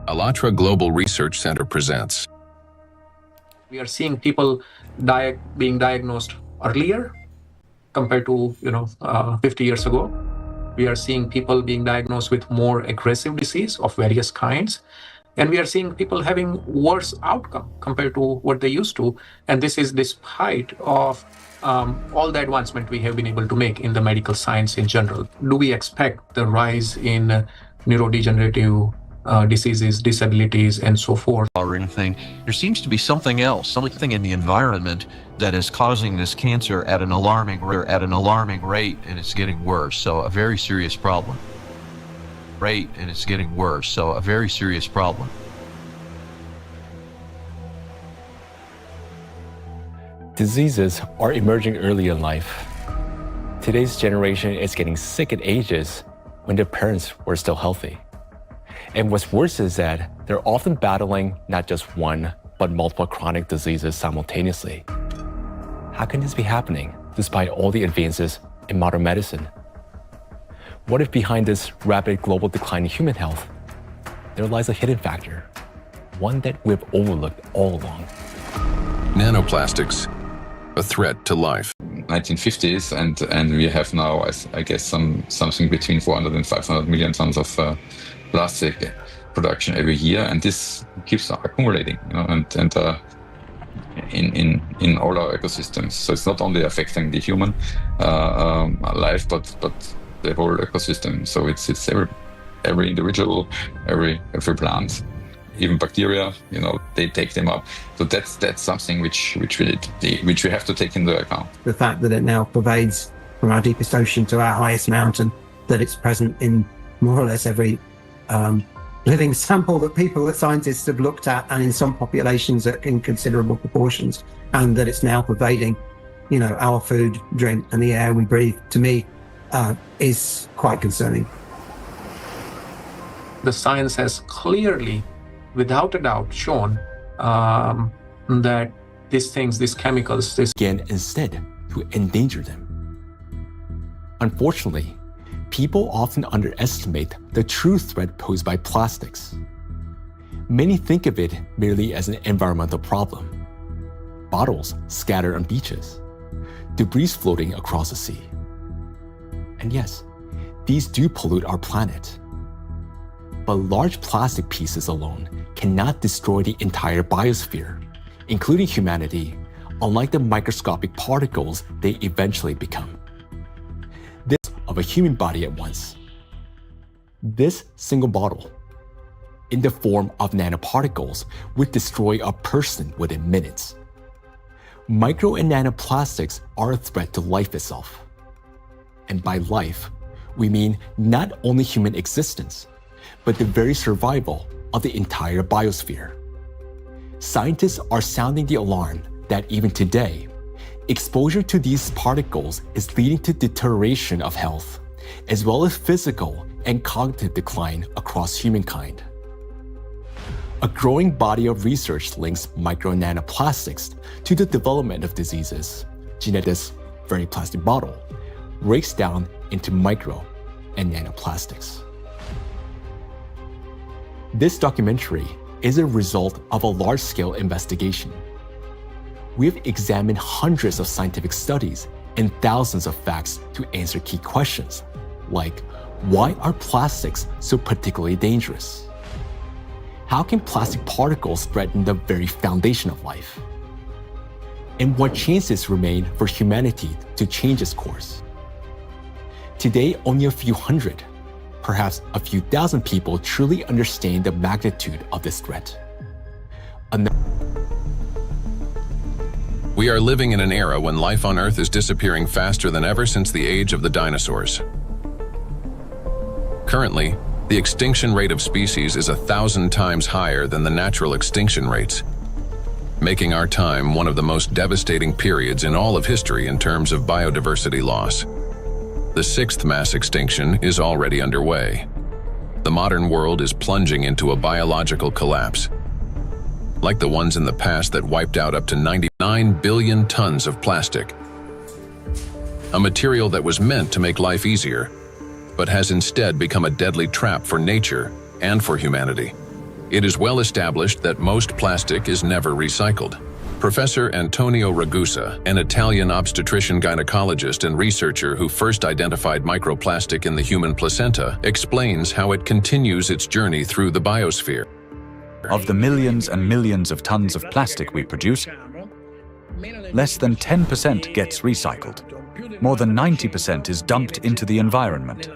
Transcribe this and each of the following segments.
ALLATRA Global Research Center presents. We are seeing people being diagnosed earlier compared to 50 years ago. We are seeing people being diagnosed with more aggressive disease of various kinds. And we are seeing people having worse outcome compared to what they used to. And this is despite of all the advancement we have been able to make in the medical science in general. Do we expect the rise in neurodegenerative diseases, disabilities, and so forth? Or anything? There seems to be something else, something in the environment that is causing this cancer at an alarming rate, and it's getting worse. So a very serious problem. And it's getting worse. So a very serious problem. Diseases are emerging early in life. Today's generation is getting sick at ages when their parents were still healthy. And what's worse is that they're often battling not just one, but multiple chronic diseases simultaneously. How can this be happening despite all the advances in modern medicine? What if behind this rapid global decline in human health, there lies a hidden factor, one that we've overlooked all along? Nanoplastics, a threat to life. 1950s, and we have now, I guess, something between 400 and 500 million tons of plastic production every year, and this keeps accumulating, and in all our ecosystems. So it's not only affecting the human life, but the whole ecosystem. So it's every individual, every plant, even bacteria. They take them up. So that's something which we have to take into account. The fact that it now pervades from our deepest ocean to our highest mountain, that it's present in more or less every living sample that scientists have looked at, and in some populations in considerable proportions, and that it's now pervading, our food, drink, and the air we breathe, to me, is quite concerning. The science has clearly, without a doubt, shown that these chemicals, Again, instead, to endanger them. Unfortunately, people often underestimate the true threat posed by plastics. Many think of it merely as an environmental problem. Bottles scattered on beaches, debris floating across the sea. And yes, these do pollute our planet. But large plastic pieces alone cannot destroy the entire biosphere, including humanity, unlike the microscopic particles they eventually become. This of a human body at once. This single bottle, in the form of nanoparticles, would destroy a person within minutes. Micro and nanoplastics are a threat to life itself. And by life, we mean not only human existence, but the very survival of the entire biosphere. Scientists are sounding the alarm that even today, exposure to these particles is leading to deterioration of health, as well as physical and cognitive decline across humankind. A growing body of research links micro and nanoplastics to the development of diseases. Genetics, very plastic bottle, breaks down into micro and nanoplastics. This documentary is a result of a large-scale investigation. We've examined hundreds of scientific studies and thousands of facts to answer key questions, like why are plastics so particularly dangerous? How can plastic particles threaten the very foundation of life? And what chances remain for humanity to change its course? Today, only a few hundred, perhaps a few thousand people truly understand the magnitude of this threat. We are living in an era when life on Earth is disappearing faster than ever since the age of the dinosaurs. Currently, the extinction rate of species is 1,000 times higher than the natural extinction rates, making our time one of the most devastating periods in all of history in terms of biodiversity loss. The sixth mass extinction is already underway. The modern world is plunging into a biological collapse, like the ones in the past that wiped out up to 99 billion tons of plastic. A material that was meant to make life easier, but has instead become a deadly trap for nature and for humanity. It is well established that most plastic is never recycled. Professor Antonio Ragusa, an Italian obstetrician gynecologist and researcher who first identified microplastic in the human placenta, explains how it continues its journey through the biosphere. Of the millions and millions of tons of plastic we produce, less than 10% gets recycled. More than 90% is dumped into the environment.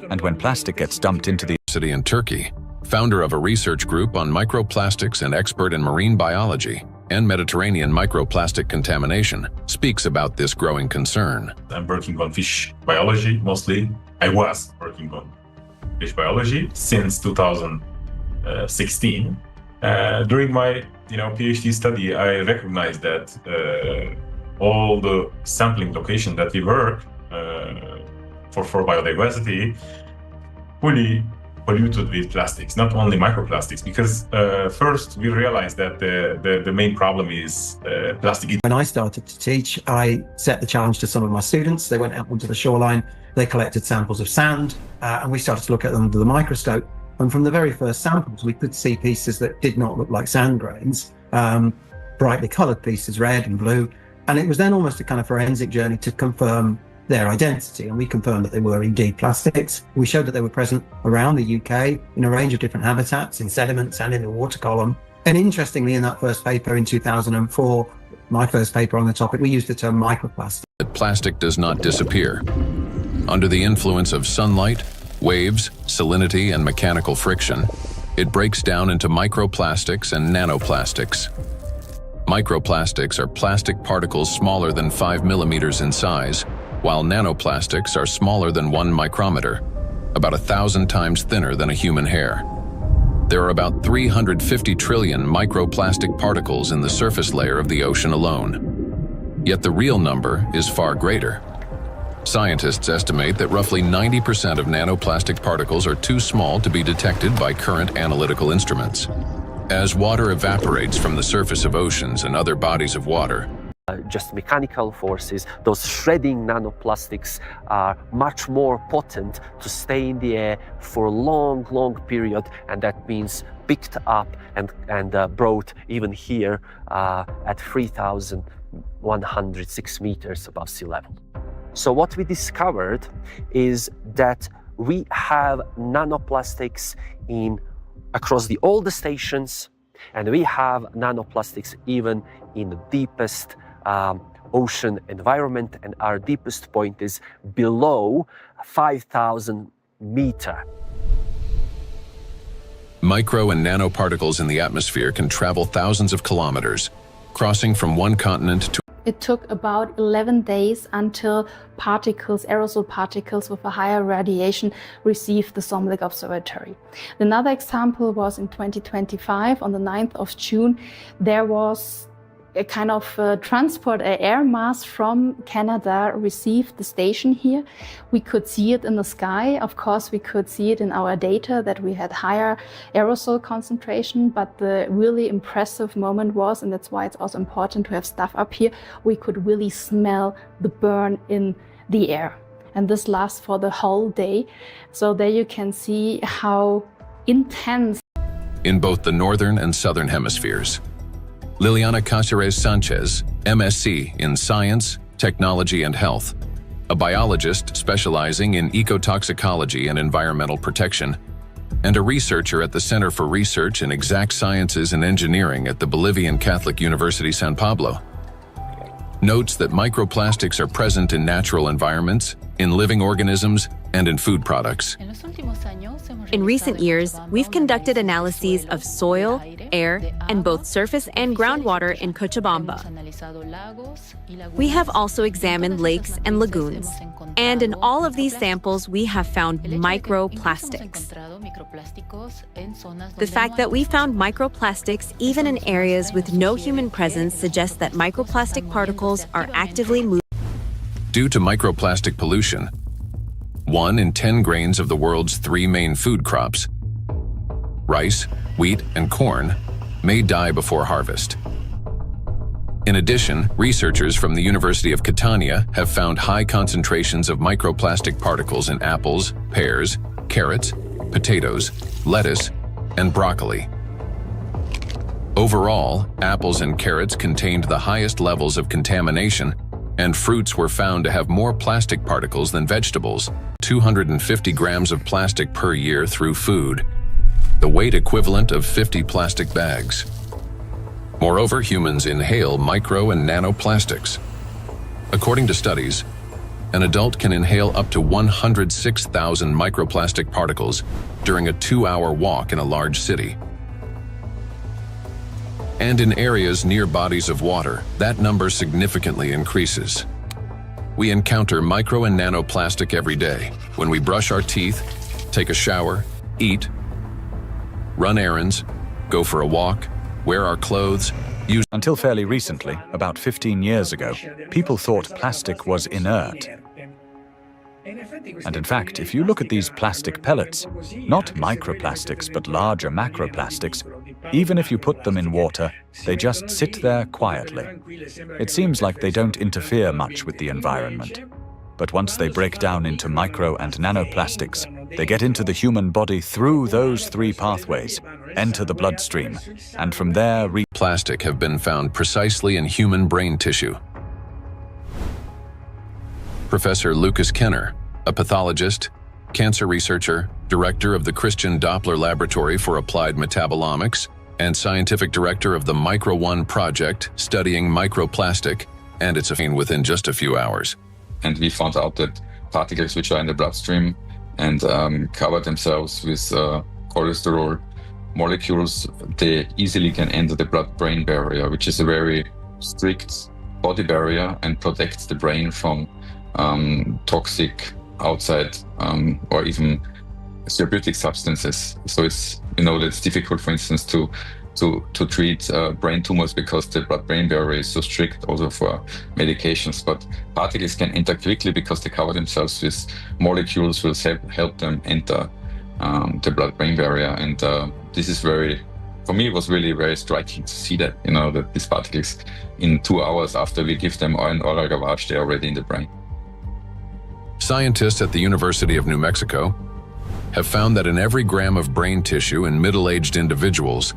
And when plastic gets dumped into the City in Turkey, founder of a research group on microplastics and expert in marine biology and Mediterranean microplastic contamination, speaks about this growing concern. I'm working on fish biology mostly. I was working on fish biology since 2016. During my PhD study, I recognized that all the sampling location that we work for biodiversity fully polluted with plastics, not only microplastics, because first we realized that the main problem is plastic. When I started to teach, I set the challenge to some of my students. They went out onto the shoreline, they collected samples of sand, and we started to look at them under the microscope. And from the very first samples, we could see pieces that did not look like sand grains, brightly colored pieces, red and blue. And it was then almost a kind of forensic journey to confirm their identity, and we confirmed that they were indeed plastics. We showed that they were present around the UK in a range of different habitats, in sediments and in the water column. And interestingly, in that first paper in 2004, my first paper on the topic, we used the term microplastic. That plastic does not disappear. Under the influence of sunlight, waves, salinity, and mechanical friction, it breaks down into microplastics and nanoplastics. Microplastics are plastic particles smaller than 5 millimeters in size, while nanoplastics are smaller than 1 micrometer, about 1,000 times thinner than a human hair. There are about 350 trillion microplastic particles in the surface layer of the ocean alone. Yet the real number is far greater. Scientists estimate that roughly 90% of nanoplastic particles are too small to be detected by current analytical instruments. As water evaporates from the surface of oceans and other bodies of water, just mechanical forces, those shredding nanoplastics are much more potent to stay in the air for a long period, and that means picked up and brought even here at 3,106 meters above sea level. So what we discovered is that we have nanoplastics across all the stations, and we have nanoplastics even in the deepest ocean environment, and our deepest point is below 5,000 meters. Micro and nanoparticles in the atmosphere can travel thousands of kilometers, crossing from one continent to It took about 11 days until aerosol particles with a higher radiation received the Somlik Observatory. Another example was in 2025, on the 9th of June, there was a kind of transport, an air mass from Canada received the station here. We could see it in the sky. Of course, we could see it in our data that we had higher aerosol concentration, but the really impressive moment was, and that's why it's also important to have stuff up here, we could really smell the burn in the air. And this lasts for the whole day. So there you can see how intense. In both the northern and southern hemispheres. Liliana Cáceres Sanchez, MSc in Science, Technology and Health, a biologist specializing in ecotoxicology and environmental protection, and a researcher at the Center for Research in Exact Sciences and Engineering at the Bolivian Catholic University San Pablo, notes that microplastics are present in natural environments, in living organisms, and in food products. In recent years, we've conducted analyses of soil, air, and both surface and groundwater in Cochabamba. We have also examined lakes and lagoons, and in all of these samples, we have found microplastics. The fact that we found microplastics even in areas with no human presence suggests that microplastic particles are actively moving. Due to microplastic pollution, 1 in 10 grains of the world's 3 main food crops, rice, wheat, and corn, may die before harvest. In addition, researchers from the University of Catania have found high concentrations of microplastic particles in apples, pears, carrots, potatoes, lettuce, and broccoli. Overall, apples and carrots contained the highest levels of contamination, and fruits were found to have more plastic particles than vegetables, 250 grams of plastic per year through food, the weight equivalent of 50 plastic bags. Moreover, humans inhale micro and nanoplastics. According to studies, an adult can inhale up to 106,000 microplastic particles during a 2-hour walk in a large city. And in areas near bodies of water, that number significantly increases. We encounter micro and nanoplastic every day when we brush our teeth, take a shower, eat, run errands, go for a walk, wear our clothes, use. Until fairly recently, about 15 years ago, people thought plastic was inert. And in fact, if you look at these plastic pellets, not microplastics but larger macroplastics, even if you put them in water, they just sit there quietly. It seems like they don't interfere much with the environment. But once they break down into micro and nanoplastics, they get into the human body through those 3 pathways, enter the bloodstream, and from there plastic have been found precisely in human brain tissue. Professor Lucas Kenner, a pathologist, cancer researcher, director of the Christian Doppler Laboratory for Applied Metabolomics, and scientific director of the Micro-1 project studying microplastic and its effect within just a few hours. And we found out that particles which are in the bloodstream and cover themselves with cholesterol molecules, they easily can enter the blood-brain barrier, which is a very strict body barrier and protects the brain from toxic outside or even therapeutic substances. So it's, that it's difficult, for instance, to treat brain tumors because the blood-brain barrier is so strict also for medications. But particles can enter quickly because they cover themselves with molecules will help them enter the blood-brain barrier. And this is for me, it was really very striking to see that, that these particles in 2 hours after we give them an oral gavage, they're already in the brain. Scientists at the University of New Mexico have found that in every gram of brain tissue in middle-aged individuals,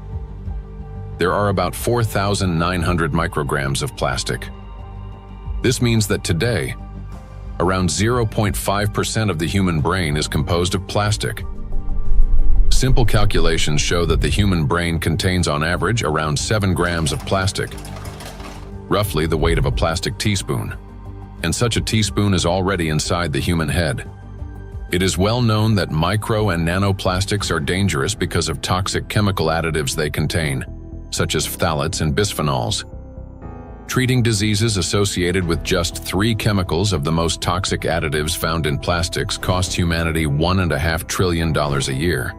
there are about 4,900 micrograms of plastic. This means that today, around 0.5% of the human brain is composed of plastic. Simple calculations show that the human brain contains on average around 7 grams of plastic, roughly the weight of a plastic teaspoon. And such a teaspoon is already inside the human head. It is well known that micro and nanoplastics are dangerous because of toxic chemical additives they contain, such as phthalates and bisphenols. Treating diseases associated with just 3 chemicals of the most toxic additives found in plastics costs humanity $1.5 trillion a year.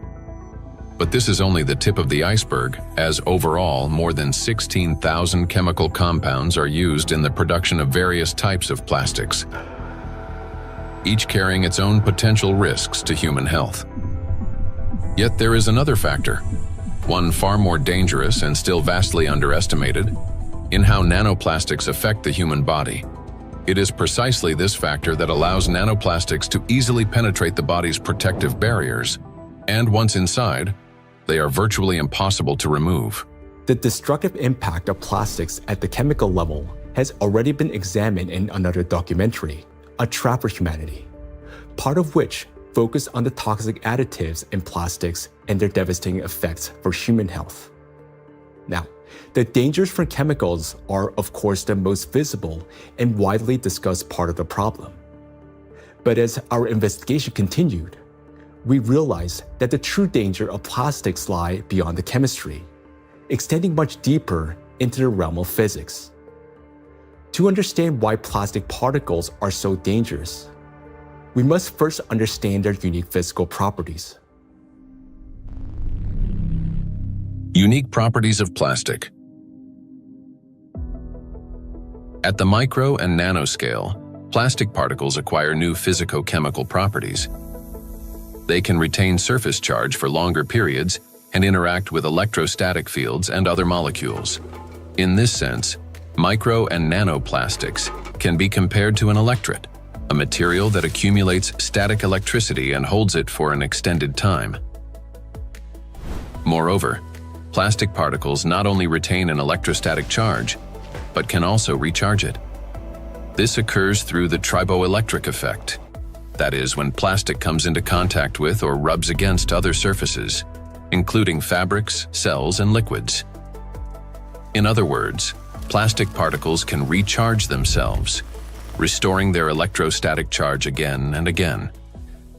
But this is only the tip of the iceberg, as overall more than 16,000 chemical compounds are used in the production of various types of plastics, each carrying its own potential risks to human health. Yet there is another factor, one far more dangerous and still vastly underestimated, in how nanoplastics affect the human body. It is precisely this factor that allows nanoplastics to easily penetrate the body's protective barriers, and once inside, they are virtually impossible to remove. The destructive impact of plastics at the chemical level has already been examined in another documentary, A Trap for Humanity, part of which focused on the toxic additives in plastics and their devastating effects for human health. Now, the dangers from chemicals are, of course, the most visible and widely discussed part of the problem. But as our investigation continued, we realized that the true danger of plastics lie beyond the chemistry, extending much deeper into the realm of physics. To understand why plastic particles are so dangerous, we must first understand their unique physical properties. Unique properties of plastic. At the micro and nanoscale, plastic particles acquire new physicochemical properties. They can retain surface charge for longer periods and interact with electrostatic fields and other molecules. In this sense, micro and nanoplastics can be compared to an electret, a material that accumulates static electricity and holds it for an extended time. Moreover, plastic particles not only retain an electrostatic charge, but can also recharge it. This occurs through the triboelectric effect. That is, when plastic comes into contact with or rubs against other surfaces, including fabrics, cells, and liquids. In other words, plastic particles can recharge themselves, restoring their electrostatic charge again and again.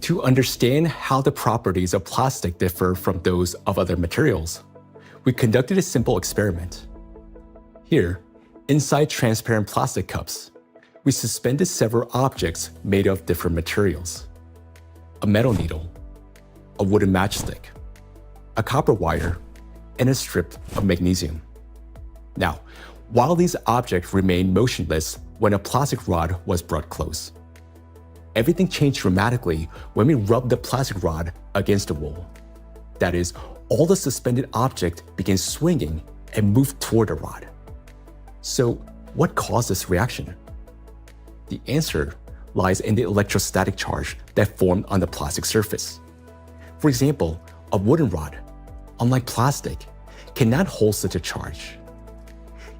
To understand how the properties of plastic differ from those of other materials, we conducted a simple experiment. Here, inside transparent plastic cups, we suspended several objects made of different materials. A metal needle, a wooden matchstick, a copper wire, and a strip of magnesium. Now, while these objects remained motionless when a plastic rod was brought close, everything changed dramatically when we rubbed the plastic rod against the wall. That is, all the suspended object began swinging and moved toward the rod. So, what caused this reaction? The answer lies in the electrostatic charge that formed on the plastic surface. For example, a wooden rod, unlike plastic, cannot hold such a charge.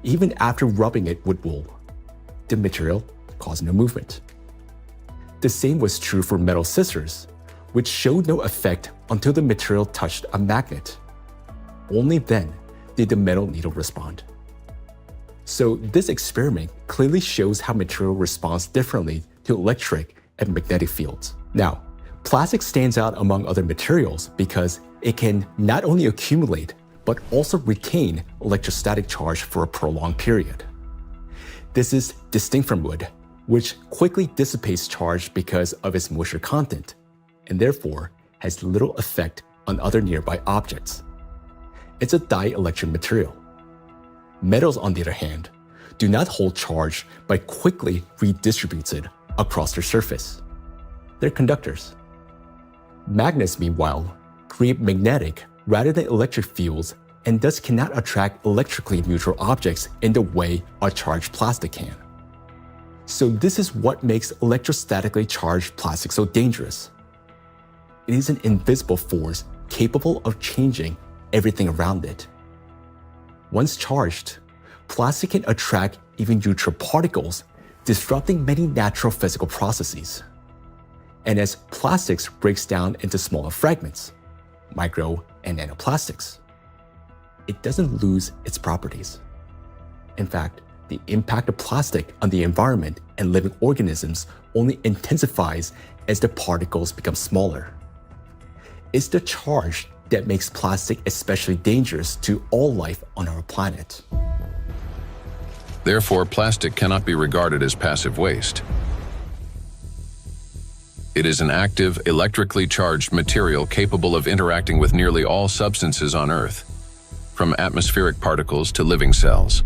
Even after rubbing it with wool, the material caused no movement. The same was true for metal scissors, which showed no effect until the material touched a magnet. Only then did the metal needle respond. So this experiment clearly shows how material responds differently to electric and magnetic fields. Now, plastic stands out among other materials because it can not only accumulate, but also retain electrostatic charge for a prolonged period. This is distinct from wood, which quickly dissipates charge because of its moisture content, and therefore has little effect on other nearby objects. It's a dielectric material. Metals, on the other hand, do not hold charge but quickly redistributes it across their surface. They're conductors. Magnets, meanwhile, create magnetic rather than electric fields and thus cannot attract electrically neutral objects in the way a charged plastic can. So this is what makes electrostatically charged plastic so dangerous. It is an invisible force capable of changing everything around it. Once charged, plastic can attract even neutral particles, disrupting many natural physical processes. And as plastics breaks down into smaller fragments, micro and nanoplastics, it doesn't lose its properties. In fact, the impact of plastic on the environment and living organisms only intensifies as the particles become smaller. It's the charge that makes plastic especially dangerous to all life on our planet. Therefore, plastic cannot be regarded as passive waste. It is an active, electrically charged material capable of interacting with nearly all substances on Earth, from atmospheric particles to living cells.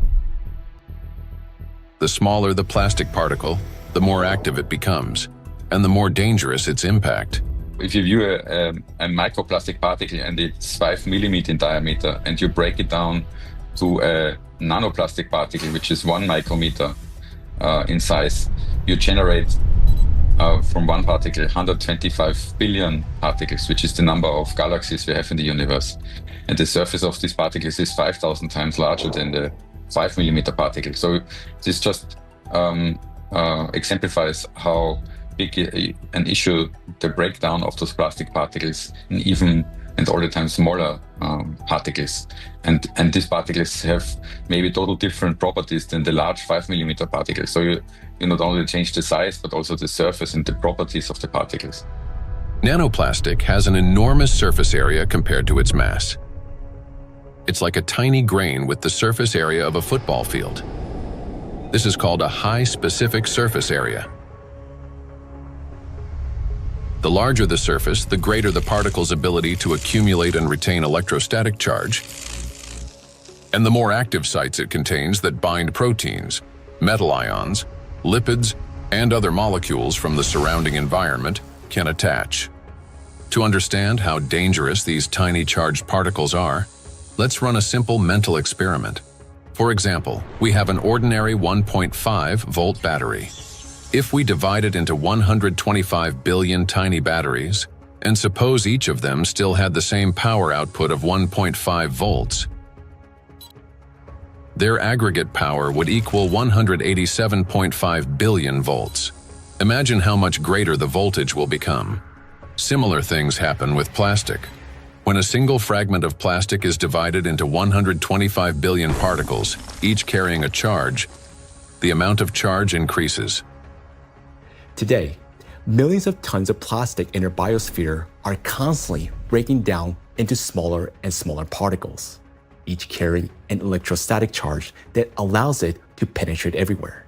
The smaller the plastic particle, the more active it becomes, and the more dangerous its impact. If you view a microplastic particle and it's 5 millimeters in diameter and you break it down to a nanoplastic particle, which is 1 micrometer in size, you generate from one particle 125 billion particles, which is the number of galaxies we have in the universe. And the surface of these particles is 5,000 times larger than the 5 millimeter particle. So this just exemplifies how big an issue the breakdown of those plastic particles in even and all the time smaller particles. And these particles have maybe total different properties than the large 5 millimeter particles. So you not only change the size, but also the surface and the properties of the particles. Nanoplastic has an enormous surface area compared to its mass. It's like a tiny grain with the surface area of a football field. This is called a high specific surface area. The larger the surface, the greater the particle's ability to accumulate and retain electrostatic charge, and the more active sites it contains that bind proteins, metal ions, lipids, and other molecules from the surrounding environment can attach. To understand how dangerous these tiny charged particles are, let's run a simple mental experiment. For example, we have an ordinary 1.5 volt battery. If we divide it into 125 billion tiny batteries, And suppose each of them still had the same power output of 1.5 volts. Their aggregate power would equal 187.5 billion volts. Imagine how much greater the voltage will become. Similar things happen with plastic. When a single fragment of plastic is divided into 125 billion particles, each carrying a charge, the amount of charge increases. Today, millions of tons of plastic in our biosphere are constantly breaking down into smaller and smaller particles, each carrying an electrostatic charge that allows it to penetrate everywhere.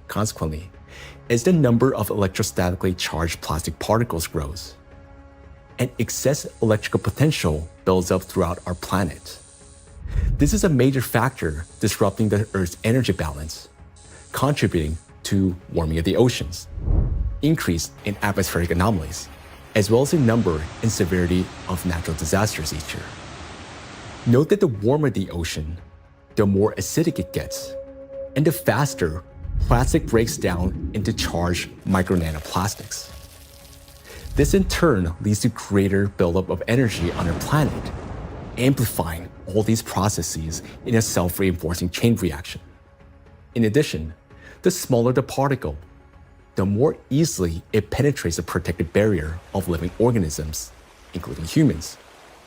Consequently, as the number of electrostatically charged plastic particles grows, and excess electrical potential builds up throughout our planet. This is a major factor disrupting the Earth's energy balance, contributing to warming of the oceans, increase in atmospheric anomalies, as well as the number and severity of natural disasters each year. Note that the warmer the ocean, the more acidic it gets, and the faster plastic breaks down into charged micro-nanoplastics. This in turn leads to greater buildup of energy on our planet, amplifying all these processes in a self-reinforcing chain reaction. In addition, the smaller the particle, the more easily it penetrates the protective barrier of living organisms, including humans,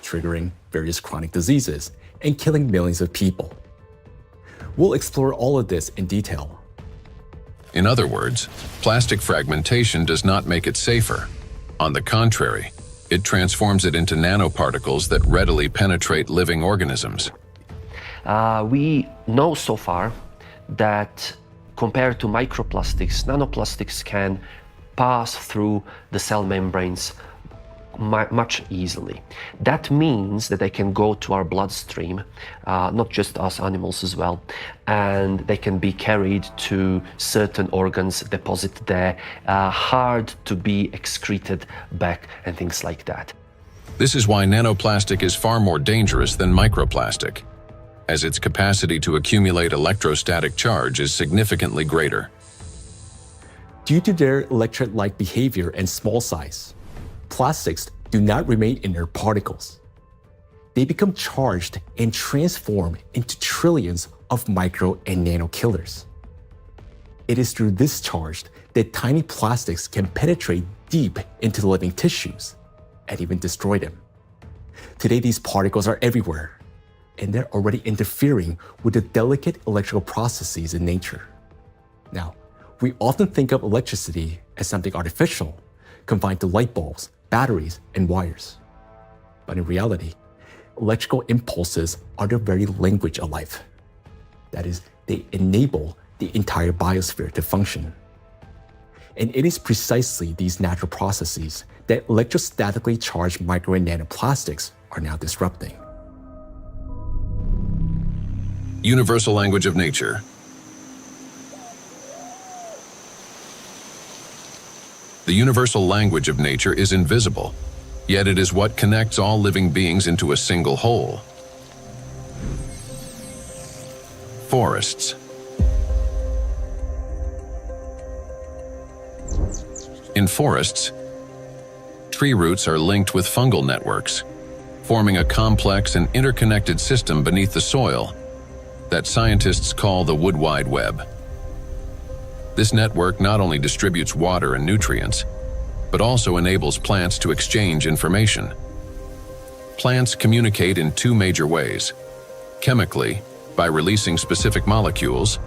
triggering various chronic diseases and killing millions of people. We'll explore all of this in detail. In other words, plastic fragmentation does not make it safer. On the contrary, it transforms it into nanoparticles that readily penetrate living organisms. We know so far that compared to microplastics, nanoplastics can pass through the cell membranes much easily. That means that they can go to our bloodstream, not just us animals as well, and they can be carried to certain organs, deposited there, hard to be excreted back and things like that. This is why nanoplastic is far more dangerous than microplastic, as its capacity to accumulate electrostatic charge is significantly greater. Due to their electrolyte behavior and small size, plastics do not remain inert particles. They become charged and transform into trillions of micro and nano killers. It is through this charge that tiny plastics can penetrate deep into living tissues and even destroy them. Today, these particles are everywhere, and they're already interfering with the delicate electrical processes in nature. Now, we often think of electricity as something artificial, confined to light bulbs, batteries, and wires. But in reality, electrical impulses are the very language of life. That is, they enable the entire biosphere to function. And it is precisely these natural processes that electrostatically charged micro and nanoplastics are now disrupting. Universal language of nature. The universal language of nature is invisible, yet it is what connects all living beings into a single whole. Forests. In forests, tree roots are linked with fungal networks, forming a complex and interconnected system beneath the soil that scientists call the Wood Wide Web. This network not only distributes water and nutrients, but also enables plants to exchange information. Plants communicate in two major ways: chemically, by releasing specific molecules,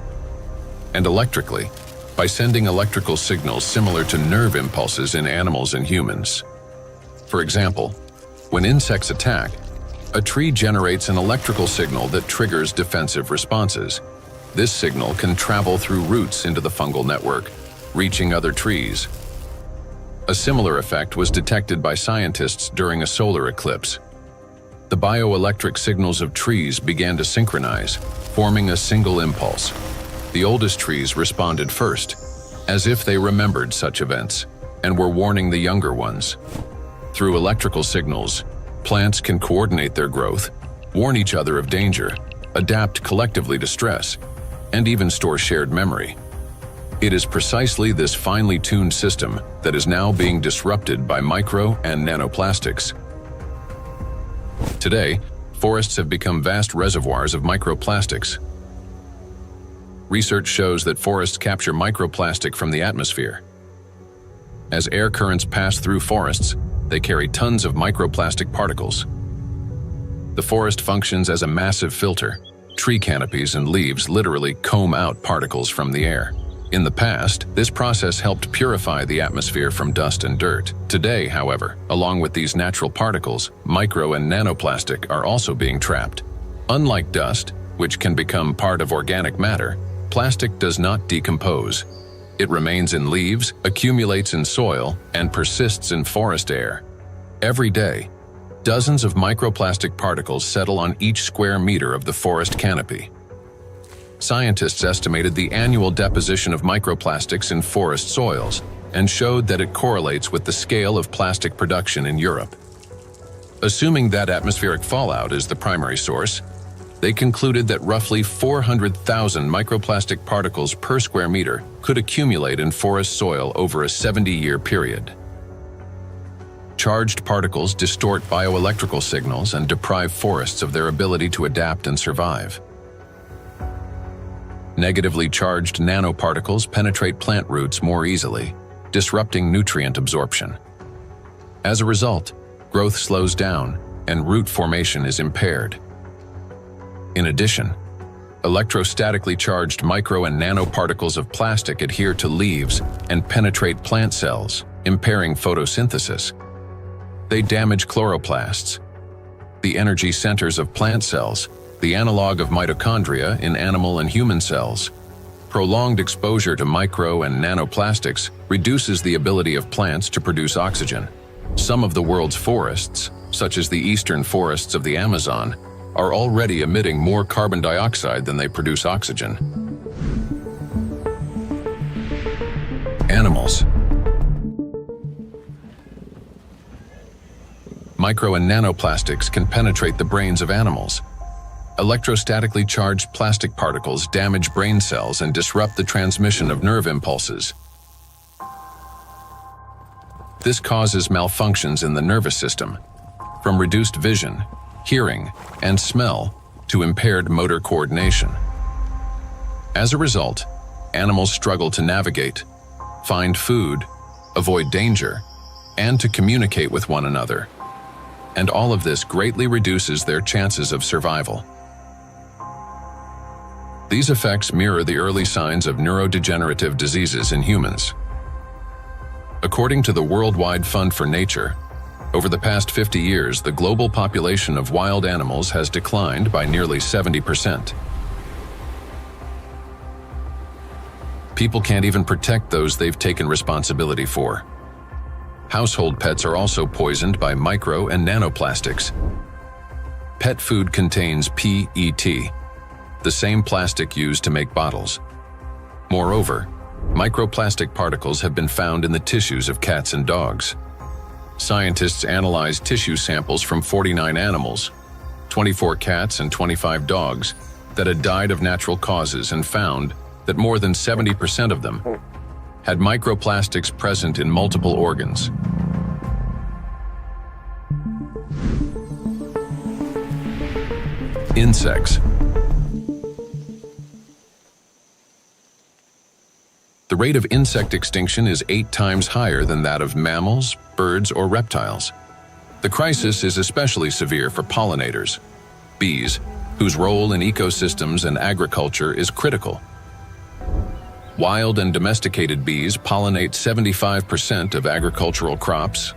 and electrically, by sending electrical signals similar to nerve impulses in animals and humans. For example, when insects attack, a tree generates an electrical signal that triggers defensive responses. This signal can travel through roots into the fungal network, reaching other trees. A similar effect was detected by scientists during a solar eclipse. The bioelectric signals of trees began to synchronize, forming a single impulse. The oldest trees responded first, as if they remembered such events, and were warning the younger ones. Through electrical signals, plants can coordinate their growth, warn each other of danger, adapt collectively to stress, and even store shared memory. It is precisely this finely tuned system that is now being disrupted by micro and nanoplastics. Today, forests have become vast reservoirs of microplastics. Research shows that forests capture microplastic from the atmosphere. As air currents pass through forests, they carry tons of microplastic particles. The forest functions as a massive filter. Tree canopies and leaves literally comb out particles from the air. In the past, this process helped purify the atmosphere from dust and dirt. Today, however, along with these natural particles, micro and nanoplastic are also being trapped. Unlike dust, which can become part of organic matter, plastic does not decompose. It remains in leaves, accumulates in soil, and persists in forest air. Every day, dozens of microplastic particles settle on each square meter of the forest canopy. Scientists estimated the annual deposition of microplastics in forest soils and showed that it correlates with the scale of plastic production in Europe. Assuming that atmospheric fallout is the primary source, they concluded that roughly 400,000 microplastic particles per square meter could accumulate in forest soil over a 70-year period. Charged particles distort bioelectrical signals and deprive forests of their ability to adapt and survive. Negatively charged nanoparticles penetrate plant roots more easily, disrupting nutrient absorption. As a result, growth slows down and root formation is impaired. In addition, electrostatically charged micro and nanoparticles of plastic adhere to leaves and penetrate plant cells, impairing photosynthesis. They damage chloroplasts, the energy centers of plant cells, the analog of mitochondria in animal and human cells. Prolonged exposure to micro and nanoplastics reduces the ability of plants to produce oxygen. Some of the world's forests, such as the eastern forests of the Amazon, are already emitting more carbon dioxide than they produce oxygen. Animals. Micro and nanoplastics can penetrate the brains of animals. Electrostatically charged plastic particles damage brain cells and disrupt the transmission of nerve impulses. This causes malfunctions in the nervous system, from reduced vision, hearing, and smell to impaired motor coordination. As a result, animals struggle to navigate, find food, avoid danger, and to communicate with one another. And all of this greatly reduces their chances of survival. These effects mirror the early signs of neurodegenerative diseases in humans. According to the Worldwide Fund for Nature, over the past 50 years, the global population of wild animals has declined by nearly 70%. People can't even protect those they've taken responsibility for. Household pets are also poisoned by micro and nanoplastics. Pet food contains PET, the same plastic used to make bottles. Moreover, microplastic particles have been found in the tissues of cats and dogs. Scientists analyzed tissue samples from 49 animals, 24 cats and 25 dogs, that had died of natural causes and found that more than 70% of them had microplastics present in multiple organs. Insects. The rate of insect extinction is 8 times higher than that of mammals, birds, or reptiles. The crisis is especially severe for pollinators, bees, whose role in ecosystems and agriculture is critical. Wild and domesticated bees pollinate 75% of agricultural crops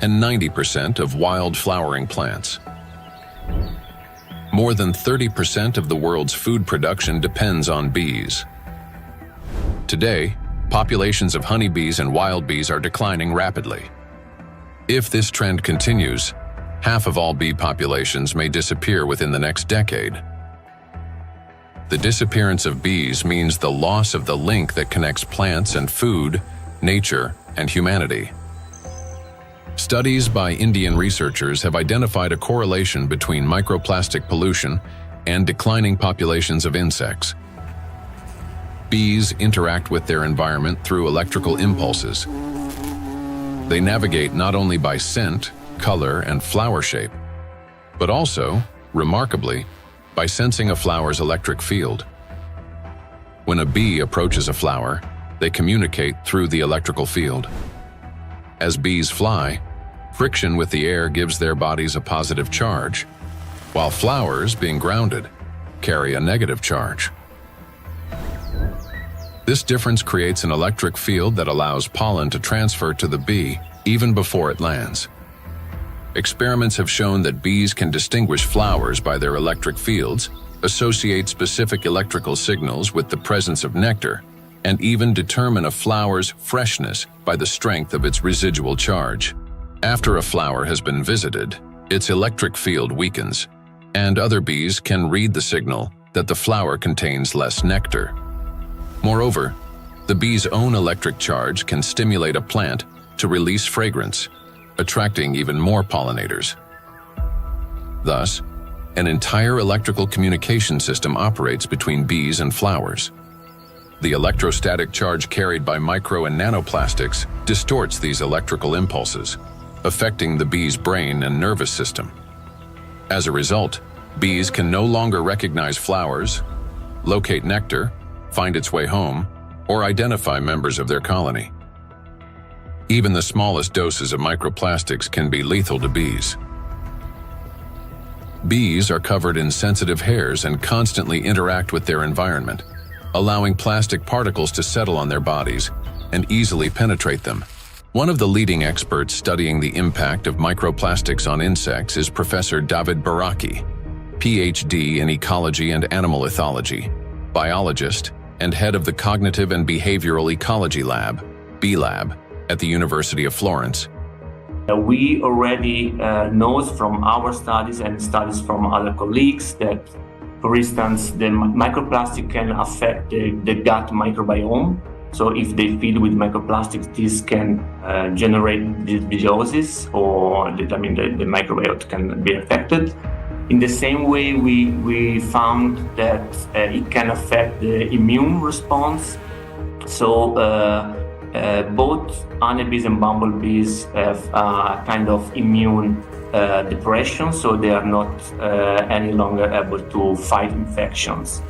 and 90% of wild flowering plants. More than 30% of the world's food production depends on bees. Today, populations of honeybees and wild bees are declining rapidly. If this trend continues, half of all bee populations may disappear within the next decade. The disappearance of bees means the loss of the link that connects plants and food, nature, and humanity. Studies by Indian researchers have identified a correlation between microplastic pollution and declining populations of insects. Bees interact with their environment through electrical impulses. They navigate not only by scent, color, and flower shape, but also, remarkably, by sensing a flower's electric field. When a bee approaches a flower, they communicate through the electrical field. As bees fly, friction with the air gives their bodies a positive charge, while flowers, being grounded, carry a negative charge. This difference creates an electric field that allows pollen to transfer to the bee even before it lands. Experiments have shown that bees can distinguish flowers by their electric fields, associate specific electrical signals with the presence of nectar, and even determine a flower's freshness by the strength of its residual charge. After a flower has been visited, its electric field weakens, and other bees can read the signal that the flower contains less nectar. Moreover, the bee's own electric charge can stimulate a plant to release fragrance, attracting even more pollinators. Thus, an entire electrical communication system operates between bees and flowers. The electrostatic charge carried by micro and nanoplastics distorts these electrical impulses, affecting the bee's brain and nervous system. As a result, bees can no longer recognize flowers, locate nectar, find its way home, or identify members of their colony. Even the smallest doses of microplastics can be lethal to bees. Bees are covered in sensitive hairs and constantly interact with their environment, allowing plastic particles to settle on their bodies and easily penetrate them. One of the leading experts studying the impact of microplastics on insects is Professor David Baraki, PhD in ecology and animal ethology, biologist, and head of the Cognitive and Behavioral Ecology Lab, B-Lab, at the University of Florence. We already know from our studies and studies from other colleagues that, for instance, the microplastic can affect the gut microbiome. So if they feed with microplastics, this can generate dysbiosis, or the microbiota can be affected. In the same way, we found that it can affect the immune response. So both honeybees and bumblebees have a kind of immune depression, so they are not any longer able to fight infections.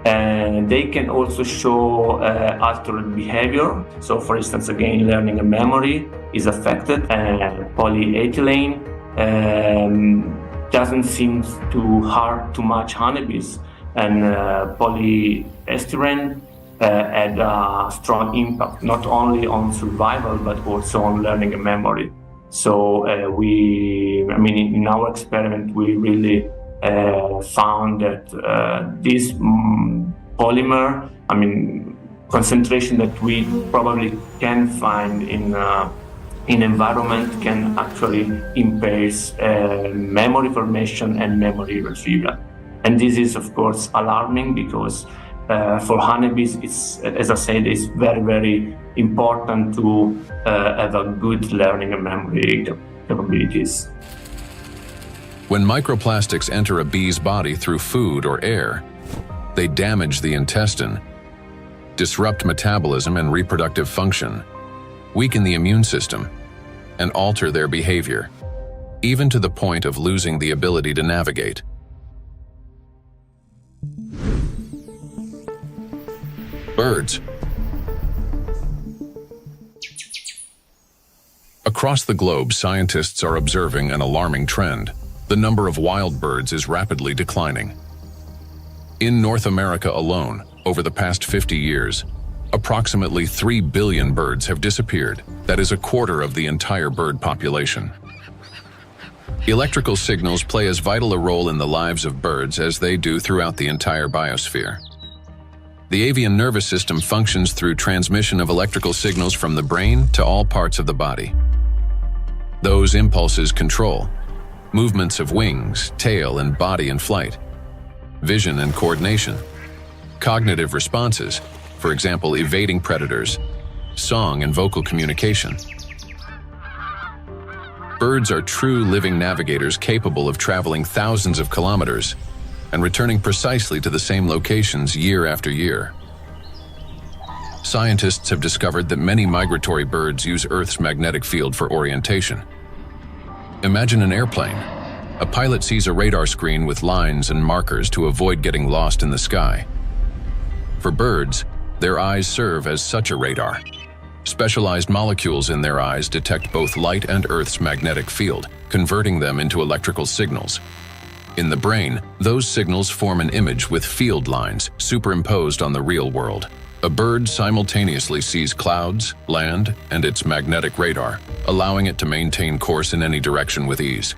And they can also show altered behavior. So for instance, again, learning and memory is affected. Polyethylene doesn't seem to hurt too much honeybees, and polyestyrene had a strong impact not only on survival but also on learning and memory. So in our experiment, we really found that this polymer, concentration that we probably can find in environment can actually impair memory formation and memory retrieval. And this is, of course, alarming because for honeybees, it's, as I said, it's very, very important to have a good learning and memory capabilities. When microplastics enter a bee's body through food or air, they damage the intestine, disrupt metabolism and reproductive function, weaken the immune system, and alter their behavior, even to the point of losing the ability to navigate. Birds. Across the globe, scientists are observing an alarming trend. The number of wild birds is rapidly declining. In North America alone, over the past 50 years, approximately 3 billion birds have disappeared. That is a quarter of the entire bird population. Electrical signals play as vital a role in the lives of birds as they do throughout the entire biosphere. The avian nervous system functions through transmission of electrical signals from the brain to all parts of the body. Those impulses control movements of wings, tail, and body in flight, vision and coordination, cognitive responses, for example, evading predators, song and vocal communication. Birds are true living navigators capable of traveling thousands of kilometers and returning precisely to the same locations year after year. Scientists have discovered that many migratory birds use Earth's magnetic field for orientation. Imagine an airplane. A pilot sees a radar screen with lines and markers to avoid getting lost in the sky. For birds, their eyes serve as such a radar. Specialized molecules in their eyes detect both light and Earth's magnetic field, converting them into electrical signals. In the brain, those signals form an image with field lines superimposed on the real world. A bird simultaneously sees clouds, land, and its magnetic radar, allowing it to maintain course in any direction with ease.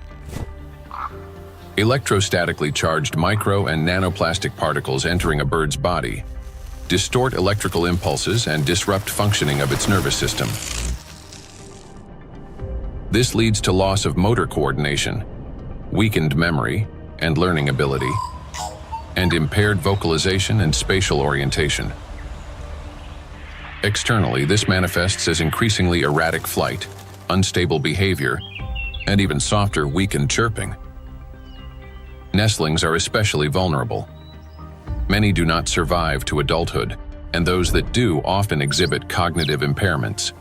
Electrostatically charged micro and nanoplastic particles entering a bird's body distort electrical impulses and disrupt functioning of its nervous system. This leads to loss of motor coordination, weakened memory and learning ability, and impaired vocalization and spatial orientation. Externally, this manifests as increasingly erratic flight, unstable behavior, and even softer, weakened chirping. Nestlings are especially vulnerable. Many do not survive to adulthood, and those that do often exhibit cognitive impairments.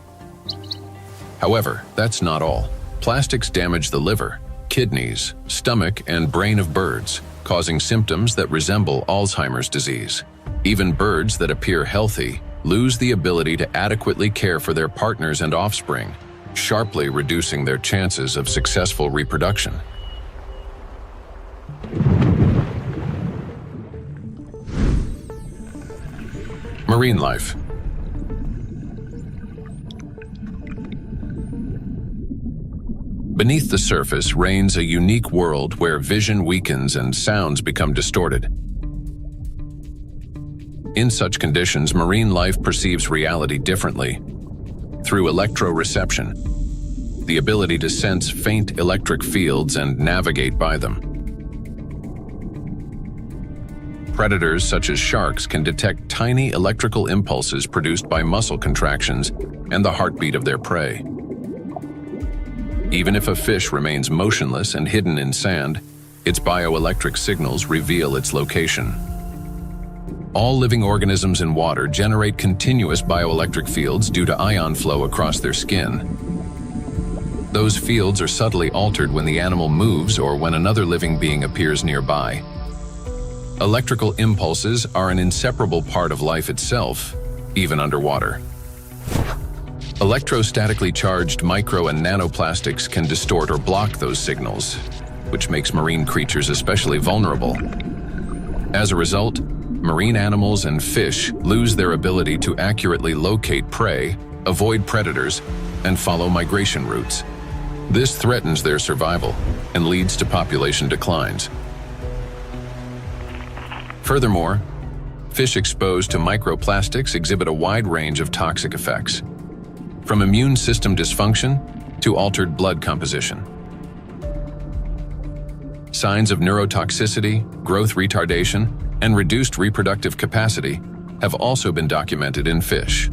However, that's not all. Plastics damage the liver, kidneys, stomach, and brain of birds, causing symptoms that resemble Alzheimer's disease. Even birds that appear healthy lose the ability to adequately care for their partners and offspring, sharply reducing their chances of successful reproduction. Marine life. Beneath the surface reigns a unique world where vision weakens and sounds become distorted. In such conditions, marine life perceives reality differently. Through electroreception, the ability to sense faint electric fields and navigate by them. Predators such as sharks can detect tiny electrical impulses produced by muscle contractions and the heartbeat of their prey. Even if a fish remains motionless and hidden in sand, its bioelectric signals reveal its location. All living organisms in water generate continuous bioelectric fields due to ion flow across their skin. Those fields are subtly altered when the animal moves or when another living being appears nearby. Electrical impulses are an inseparable part of life itself, even underwater. Electrostatically charged micro and nanoplastics can distort or block those signals, which makes marine creatures especially vulnerable. As a result, marine animals and fish lose their ability to accurately locate prey, avoid predators, and follow migration routes. This threatens their survival and leads to population declines. Furthermore, fish exposed to microplastics exhibit a wide range of toxic effects, from immune system dysfunction to altered blood composition. Signs of neurotoxicity, growth retardation, and reduced reproductive capacity have also been documented in fish.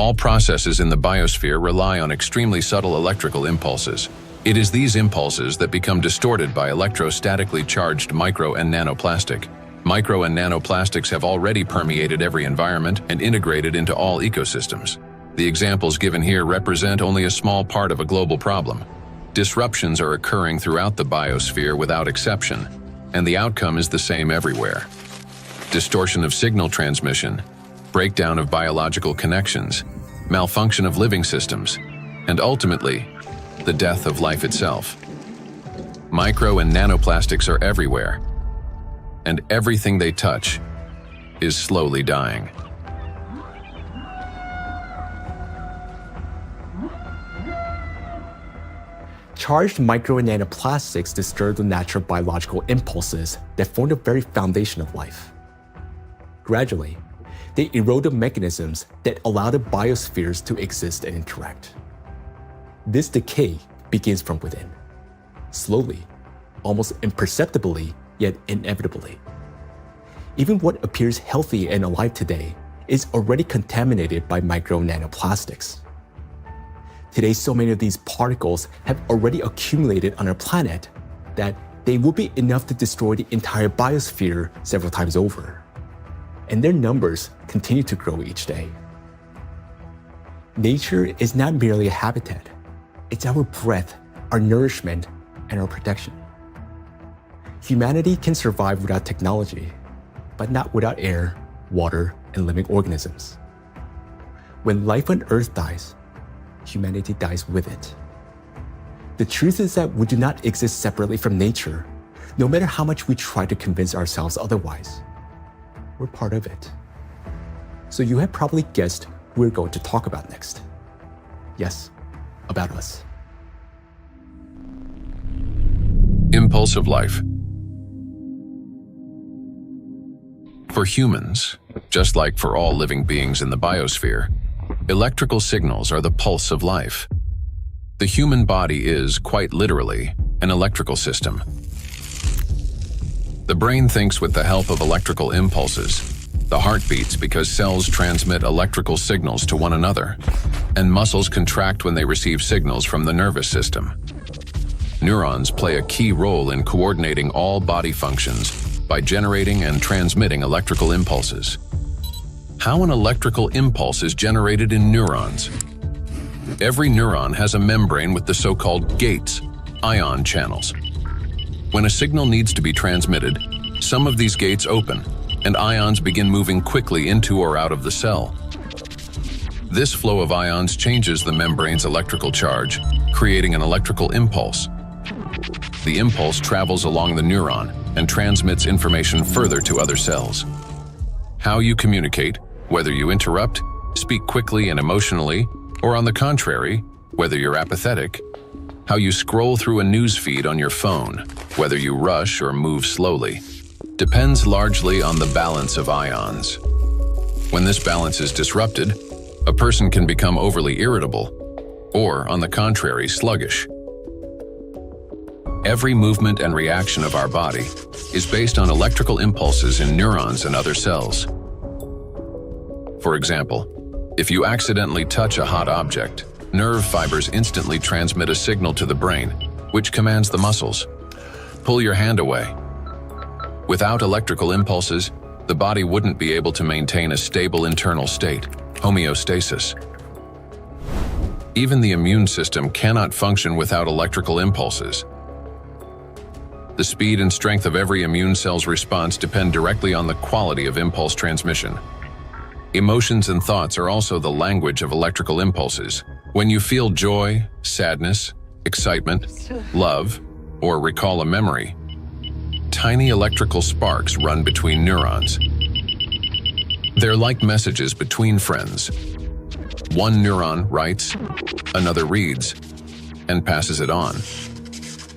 All processes in the biosphere rely on extremely subtle electrical impulses. It is these impulses that become distorted by electrostatically charged micro and nanoplastic. Micro and nanoplastics have already permeated every environment and integrated into all ecosystems. The examples given here represent only a small part of a global problem. Disruptions are occurring throughout the biosphere without exception, and the outcome is the same everywhere. Distortion of signal transmission, breakdown of biological connections, malfunction of living systems, and ultimately, the death of life itself. Micro and nanoplastics are everywhere, and everything they touch is slowly dying. Charged micro and nanoplastics disturb the natural biological impulses that form the very foundation of life. Gradually, they erode the mechanisms that allow the biospheres to exist and interact. This decay begins from within, slowly, almost imperceptibly, yet inevitably. Even what appears healthy and alive today is already contaminated by micro nanoplastics. Today, so many of these particles have already accumulated on our planet that they would be enough to destroy the entire biosphere several times over. And their numbers continue to grow each day. Nature is not merely a habitat. It's our breath, our nourishment, and our protection. Humanity can survive without technology, but not without air, water, and living organisms. When life on Earth dies, humanity dies with it. The truth is that we do not exist separately from nature, no matter how much we try to convince ourselves otherwise. We're part of it. So you have probably guessed who we're going to talk about next. Yes, about us. Impulse of life. For humans, just like for all living beings in the biosphere, electrical signals are the pulse of life. The human body is, quite literally, an electrical system. The brain thinks with the help of electrical impulses. The heart beats because cells transmit electrical signals to one another, and muscles contract when they receive signals from the nervous system. Neurons play a key role in coordinating all body functions by generating and transmitting electrical impulses. How an electrical impulse is generated in neurons. Every neuron has a membrane with the so-called gates, ion channels. When a signal needs to be transmitted, some of these gates open, and ions begin moving quickly into or out of the cell. This flow of ions changes the membrane's electrical charge, creating an electrical impulse. The impulse travels along the neuron and transmits information further to other cells. How you communicate, whether you interrupt, speak quickly and emotionally, or on the contrary, whether you're apathetic, how you scroll through a news feed on your phone, whether you rush or move slowly, depends largely on the balance of ions. When this balance is disrupted, a person can become overly irritable, or, on the contrary, sluggish. Every movement and reaction of our body is based on electrical impulses in neurons and other cells. For example, if you accidentally touch a hot object, nerve fibers instantly transmit a signal to the brain, which commands the muscles. Pull your hand away. Without electrical impulses, the body wouldn't be able to maintain a stable internal state, homeostasis. Even the immune system cannot function without electrical impulses. The speed and strength of every immune cell's response depend directly on the quality of impulse transmission. Emotions and thoughts are also the language of electrical impulses. When you feel joy, sadness, excitement, love, or recall a memory, tiny electrical sparks run between neurons. They're like messages between friends. One neuron writes, another reads, and passes it on.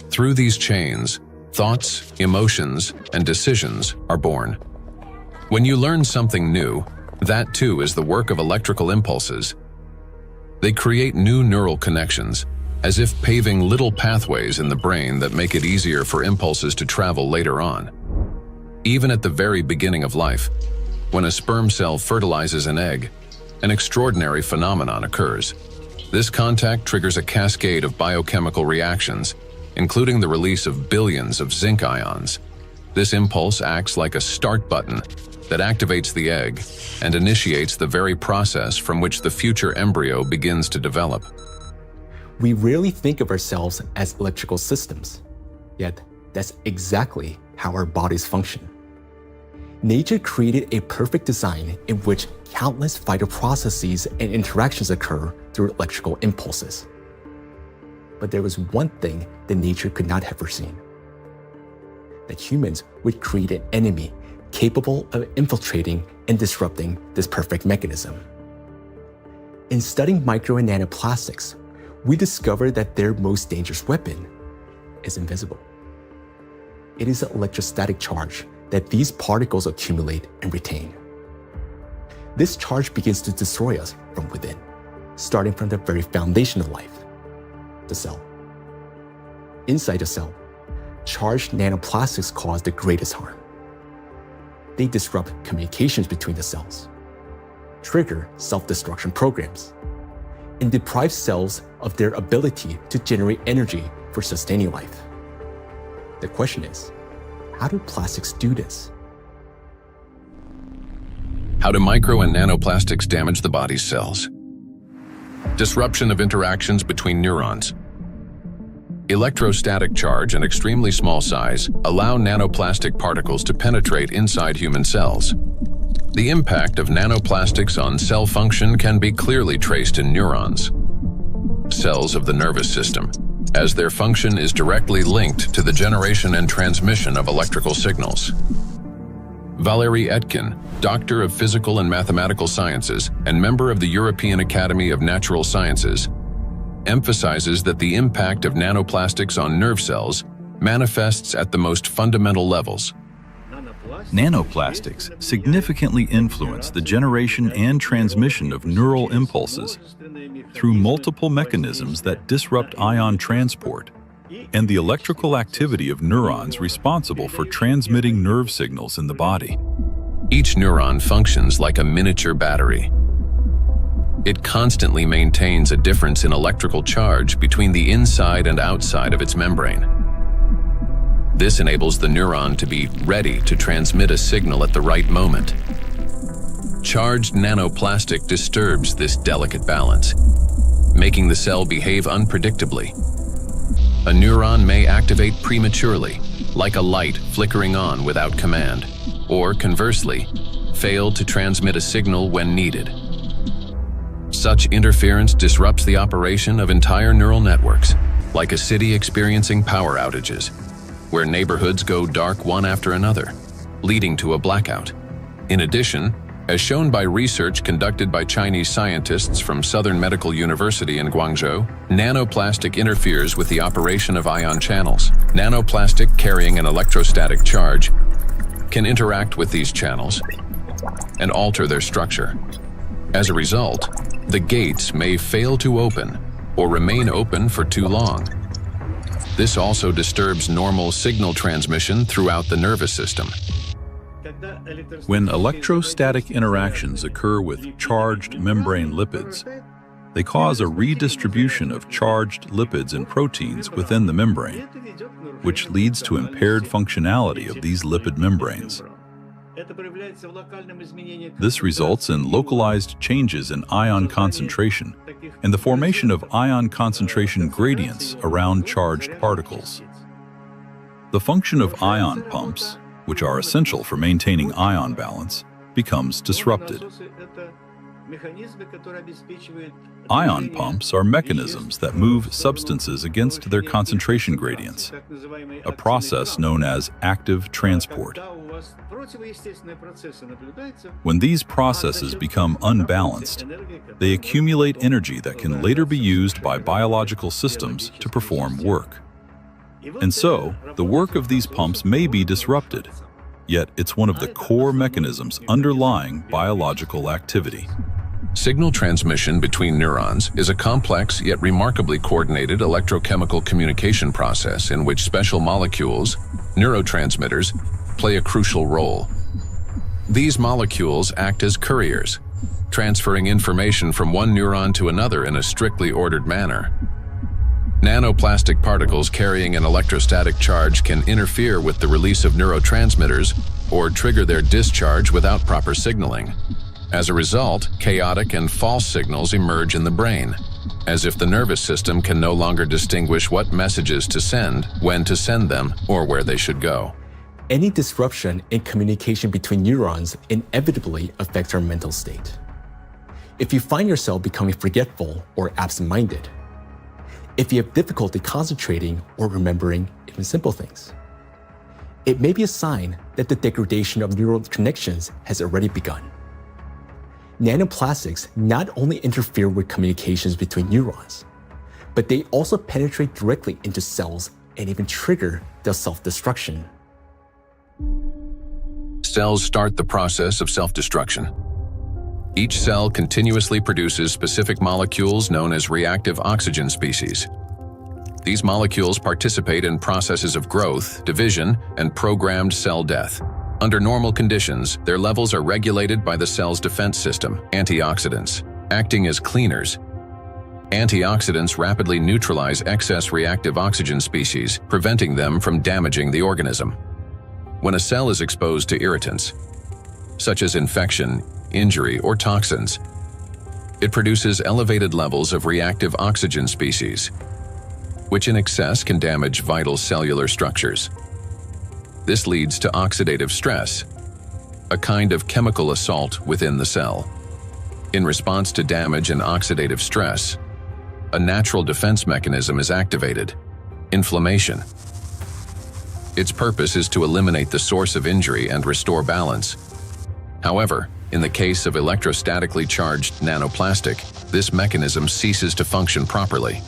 Through these chains, thoughts, emotions, and decisions are born. When you learn something new, that too is the work of electrical impulses. They create new neural connections, as if paving little pathways in the brain that make it easier for impulses to travel later on. Even at the very beginning of life, when a sperm cell fertilizes an egg, an extraordinary phenomenon occurs. This contact triggers a cascade of biochemical reactions, including the release of billions of zinc ions. This impulse acts like a start button that activates the egg and initiates the very process from which the future embryo begins to develop. We rarely think of ourselves as electrical systems, yet that's exactly how our bodies function. Nature created a perfect design in which countless vital processes and interactions occur through electrical impulses. But there was one thing that nature could not have foreseen: that humans would create an enemy capable of infiltrating and disrupting this perfect mechanism. In studying micro and nanoplastics, we discovered that their most dangerous weapon is invisible. It is the electrostatic charge that these particles accumulate and retain. This charge begins to destroy us from within, starting from the very foundation of life, the cell. Inside the cell, charged nanoplastics cause the greatest harm. They disrupt communications between the cells, trigger self-destruction programs, and deprive cells of their ability to generate energy for sustaining life. The question is, how do plastics do this? How do micro and nanoplastics damage the body's cells? Disruption of interactions between neurons. Electrostatic charge and extremely small size allow nanoplastic particles to penetrate inside human cells. The impact of nanoplastics on cell function can be clearly traced in neurons, cells of the nervous system, as their function is directly linked to the generation and transmission of electrical signals. Valérie Etkin, Doctor of Physical and Mathematical Sciences and member of the European Academy of Natural Sciences, emphasizes that the impact of nanoplastics on nerve cells manifests at the most fundamental levels. Nanoplastics significantly influence the generation and transmission of neural impulses through multiple mechanisms that disrupt ion transport and the electrical activity of neurons responsible for transmitting nerve signals in the body. Each neuron functions like a miniature battery. It constantly maintains a difference in electrical charge between the inside and outside of its membrane. This enables the neuron to be ready to transmit a signal at the right moment. Charged nanoplastic disturbs this delicate balance, making the cell behave unpredictably. A neuron may activate prematurely, like a light flickering on without command, or conversely, fail to transmit a signal when needed. Such interference disrupts the operation of entire neural networks, like a city experiencing power outages, where neighborhoods go dark one after another, leading to a blackout. In addition, as shown by research conducted by Chinese scientists from Southern Medical University in Guangzhou, nanoplastic interferes with the operation of ion channels. Nanoplastic carrying an electrostatic charge can interact with these channels and alter their structure. As a result, the gates may fail to open or remain open for too long. This also disturbs normal signal transmission throughout the nervous system. When electrostatic interactions occur with charged membrane lipids, they cause a redistribution of charged lipids and proteins within the membrane, which leads to impaired functionality of these lipid membranes. This results in localized changes in ion concentration and the formation of ion concentration gradients around charged particles. The function of ion pumps, which are essential for maintaining ion balance, becomes disrupted. Ion pumps are mechanisms that move substances against their concentration gradients, a process known as active transport. When these processes become unbalanced, they accumulate energy that can later be used by biological systems to perform work. And so, the work of these pumps may be disrupted, yet it's one of the core mechanisms underlying biological activity. Signal transmission between neurons is a complex yet remarkably coordinated electrochemical communication process in which special molecules, neurotransmitters, play a crucial role. These molecules act as couriers, transferring information from one neuron to another in a strictly ordered manner. Nanoplastic particles carrying an electrostatic charge can interfere with the release of neurotransmitters or trigger their discharge without proper signaling. As a result, chaotic and false signals emerge in the brain, as if the nervous system can no longer distinguish what messages to send, when to send them, or where they should go. Any disruption in communication between neurons inevitably affects our mental state. If you find yourself becoming forgetful or absent-minded, if you have difficulty concentrating or remembering even simple things, it may be a sign that the degradation of neural connections has already begun. Nanoplastics not only interfere with communications between neurons, but they also penetrate directly into cells and even trigger their self-destruction. Cells start the process of self-destruction. Each cell continuously produces specific molecules known as reactive oxygen species. These molecules participate in processes of growth, division, and programmed cell death. Under normal conditions, their levels are regulated by the cell's defense system, antioxidants, acting as cleaners. Antioxidants rapidly neutralize excess reactive oxygen species, preventing them from damaging the organism. When a cell is exposed to irritants, such as infection, injury, or toxins, it produces elevated levels of reactive oxygen species, which in excess can damage vital cellular structures. This leads to oxidative stress, a kind of chemical assault within the cell. In response to damage and oxidative stress, a natural defense mechanism is activated: inflammation. Its purpose is to eliminate the source of injury and restore balance. However, in the case of electrostatically charged nanoplastic, this mechanism ceases to function properly.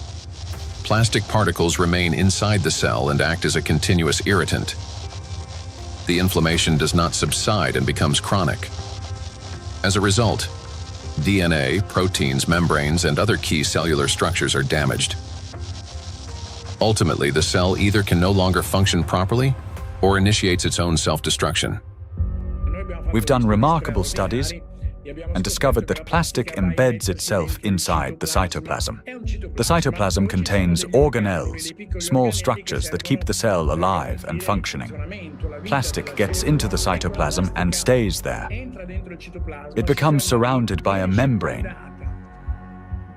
Plastic particles remain inside the cell and act as a continuous irritant. The inflammation does not subside and becomes chronic. As a result, DNA, proteins, membranes, and other key cellular structures are damaged. Ultimately, the cell either can no longer function properly or initiates its own self-destruction. We've done remarkable studies and discovered that plastic embeds itself inside the cytoplasm. The cytoplasm contains organelles, small structures that keep the cell alive and functioning. Plastic gets into the cytoplasm and stays there. It becomes surrounded by a membrane.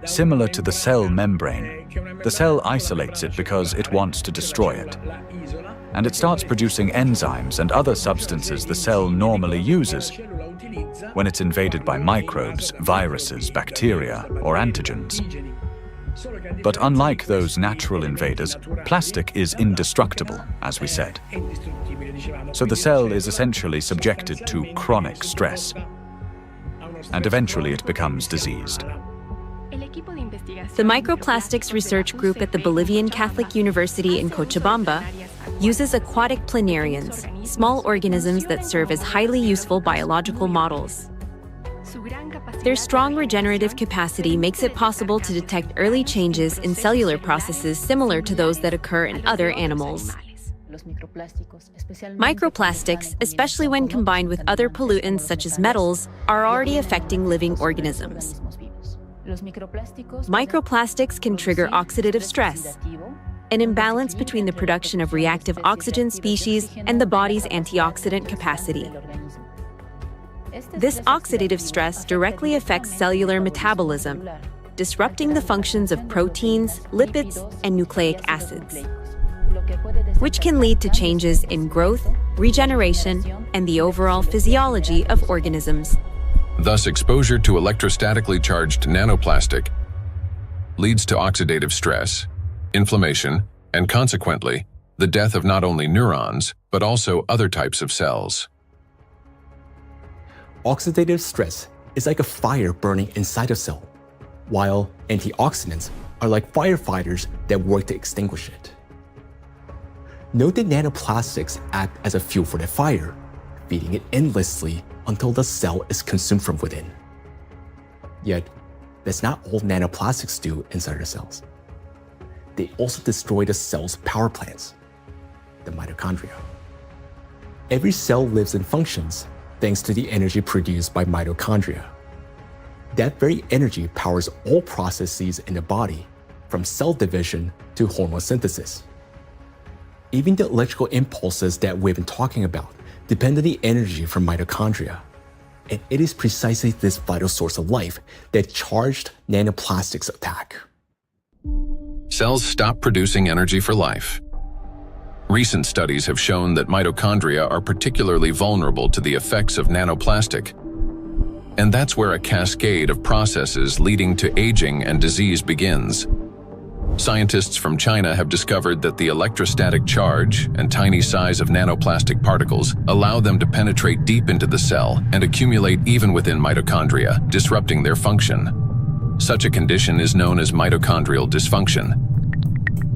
Similar to the cell membrane, the cell isolates it because it wants to destroy it. And it starts producing enzymes and other substances the cell normally uses when it's invaded by microbes, viruses, bacteria, or antigens. But unlike those natural invaders, plastic is indestructible, as we said. So the cell is essentially subjected to chronic stress, and eventually it becomes diseased. The Microplastics Research Group at the Bolivian Catholic University in Cochabamba uses aquatic planarians, small organisms that serve as highly useful biological models. Their strong regenerative capacity makes it possible to detect early changes in cellular processes similar to those that occur in other animals. Microplastics, especially when combined with other pollutants such as metals, are already affecting living organisms. Microplastics can trigger oxidative stress, an imbalance between the production of reactive oxygen species and the body's antioxidant capacity. This oxidative stress directly affects cellular metabolism, disrupting the functions of proteins, lipids, and nucleic acids, which can lead to changes in growth, regeneration, and the overall physiology of organisms. Thus, exposure to electrostatically charged nanoplastic leads to oxidative stress, inflammation, and consequently, the death of not only neurons, but also other types of cells. Oxidative stress is like a fire burning inside a cell, while antioxidants are like firefighters that work to extinguish it. Note that nanoplastics act as a fuel for the fire, feeding it endlessly until the cell is consumed from within. Yet, that's not all nanoplastics do inside our cells. They also destroy the cell's power plants, the mitochondria. Every cell lives and functions thanks to the energy produced by mitochondria. That very energy powers all processes in the body, from cell division to hormone synthesis. Even the electrical impulses that we've been talking about depend on the energy from mitochondria. And it is precisely this vital source of life that charged nanoplastics attack. Cells stop producing energy for life. Recent studies have shown that mitochondria are particularly vulnerable to the effects of nanoplastic. And that's where a cascade of processes leading to aging and disease begins. Scientists from China have discovered that the electrostatic charge and tiny size of nanoplastic particles allow them to penetrate deep into the cell and accumulate even within mitochondria, disrupting their function. Such a condition is known as mitochondrial dysfunction,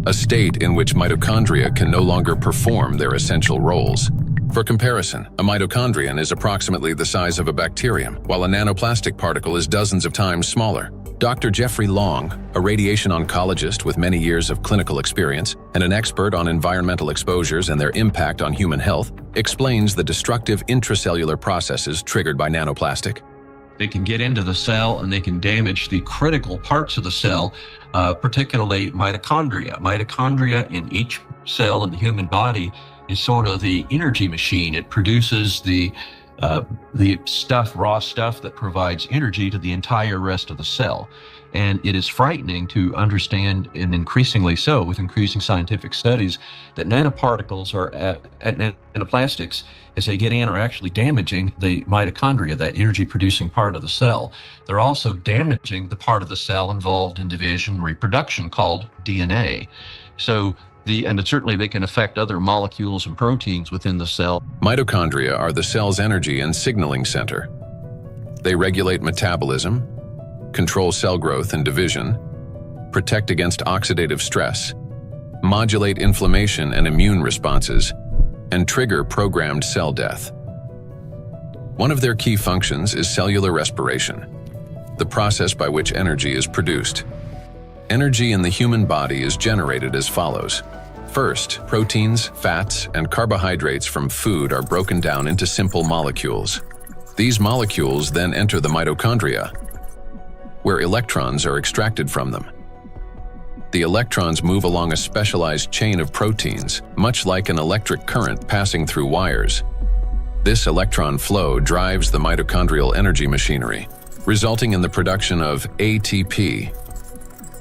a state in which mitochondria can no longer perform their essential roles. For comparison, a mitochondrion is approximately the size of a bacterium, while a nanoplastic particle is dozens of times smaller. Dr. Jeffrey Long, a radiation oncologist with many years of clinical experience and an expert on environmental exposures and their impact on human health, explains the destructive intracellular processes triggered by nanoplastic. They can get into the cell and they can damage the critical parts of the cell, particularly mitochondria. Mitochondria in each cell in the human body is sort of the energy machine. It produces the raw stuff that provides energy to the entire rest of the cell. And it is frightening to understand, and increasingly so with increasing scientific studies, that nanoparticles nanoplastics, as they get in, are actually damaging the mitochondria, that energy-producing part of the cell. They're also damaging the part of the cell involved in division and reproduction called DNA. And certainly they can affect other molecules and proteins within the cell. Mitochondria are the cell's energy and signaling center. They regulate metabolism, control cell growth and division, protect against oxidative stress, modulate inflammation and immune responses, and trigger programmed cell death. One of their key functions is cellular respiration, the process by which energy is produced. Energy in the human body is generated as follows. First, proteins, fats, and carbohydrates from food are broken down into simple molecules. These molecules then enter the mitochondria, where electrons are extracted from them. The electrons move along a specialized chain of proteins, much like an electric current passing through wires. This electron flow drives the mitochondrial energy machinery, resulting in the production of ATP,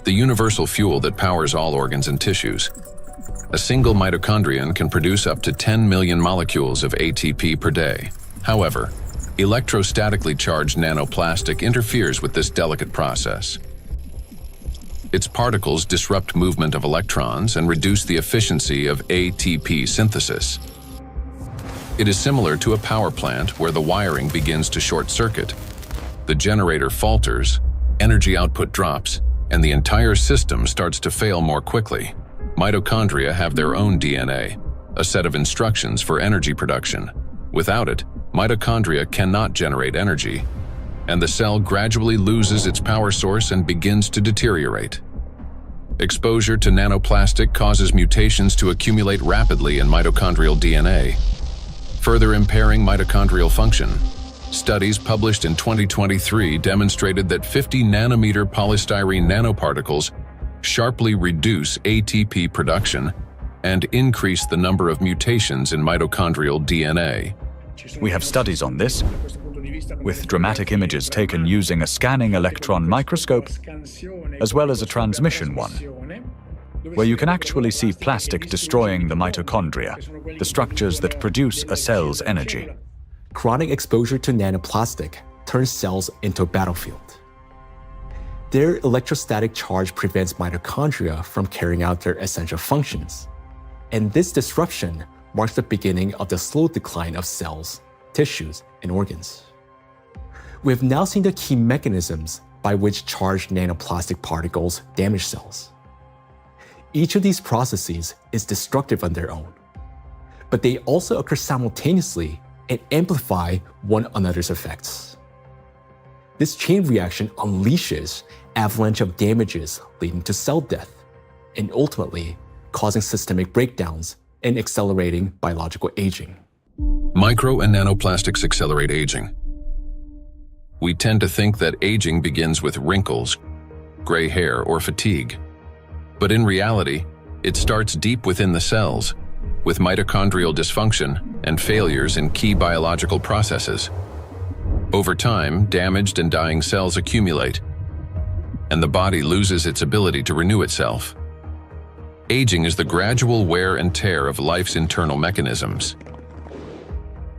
the universal fuel that powers all organs and tissues. A single mitochondrion can produce up to 10 million molecules of ATP per day. However, electrostatically charged nanoplastic interferes with this delicate process. Its particles disrupt movement of electrons and reduce the efficiency of ATP synthesis. It is similar to a power plant where the wiring begins to short circuit. The generator falters, energy output drops, and the entire system starts to fail more quickly. Mitochondria have their own DNA, a set of instructions for energy production. Without it, mitochondria cannot generate energy, and the cell gradually loses its power source and begins to deteriorate. Exposure to nanoplastic causes mutations to accumulate rapidly in mitochondrial DNA, further impairing mitochondrial function. Studies published in 2023 demonstrated that 50 nanometer polystyrene nanoparticles sharply reduce ATP production and increase the number of mutations in mitochondrial DNA. We have studies on this, with dramatic images taken using a scanning electron microscope, as well as a transmission one, where you can actually see plastic destroying the mitochondria, the structures that produce a cell's energy. Chronic exposure to nanoplastic turns cells into a battlefield. Their electrostatic charge prevents mitochondria from carrying out their essential functions, and this disruption marks the beginning of the slow decline of cells, tissues, and organs. We have now seen the key mechanisms by which charged nanoplastic particles damage cells. Each of these processes is destructive on their own, but they also occur simultaneously and amplify one another's effects. This chain reaction unleashes an avalanche of damages leading to cell death, and ultimately causing systemic breakdowns and accelerating biological aging. Micro and nanoplastics accelerate aging. We tend to think that aging begins with wrinkles, gray hair, or fatigue. But in reality, it starts deep within the cells, with mitochondrial dysfunction and failures in key biological processes. Over time, damaged and dying cells accumulate, and the body loses its ability to renew itself. Aging is the gradual wear and tear of life's internal mechanisms.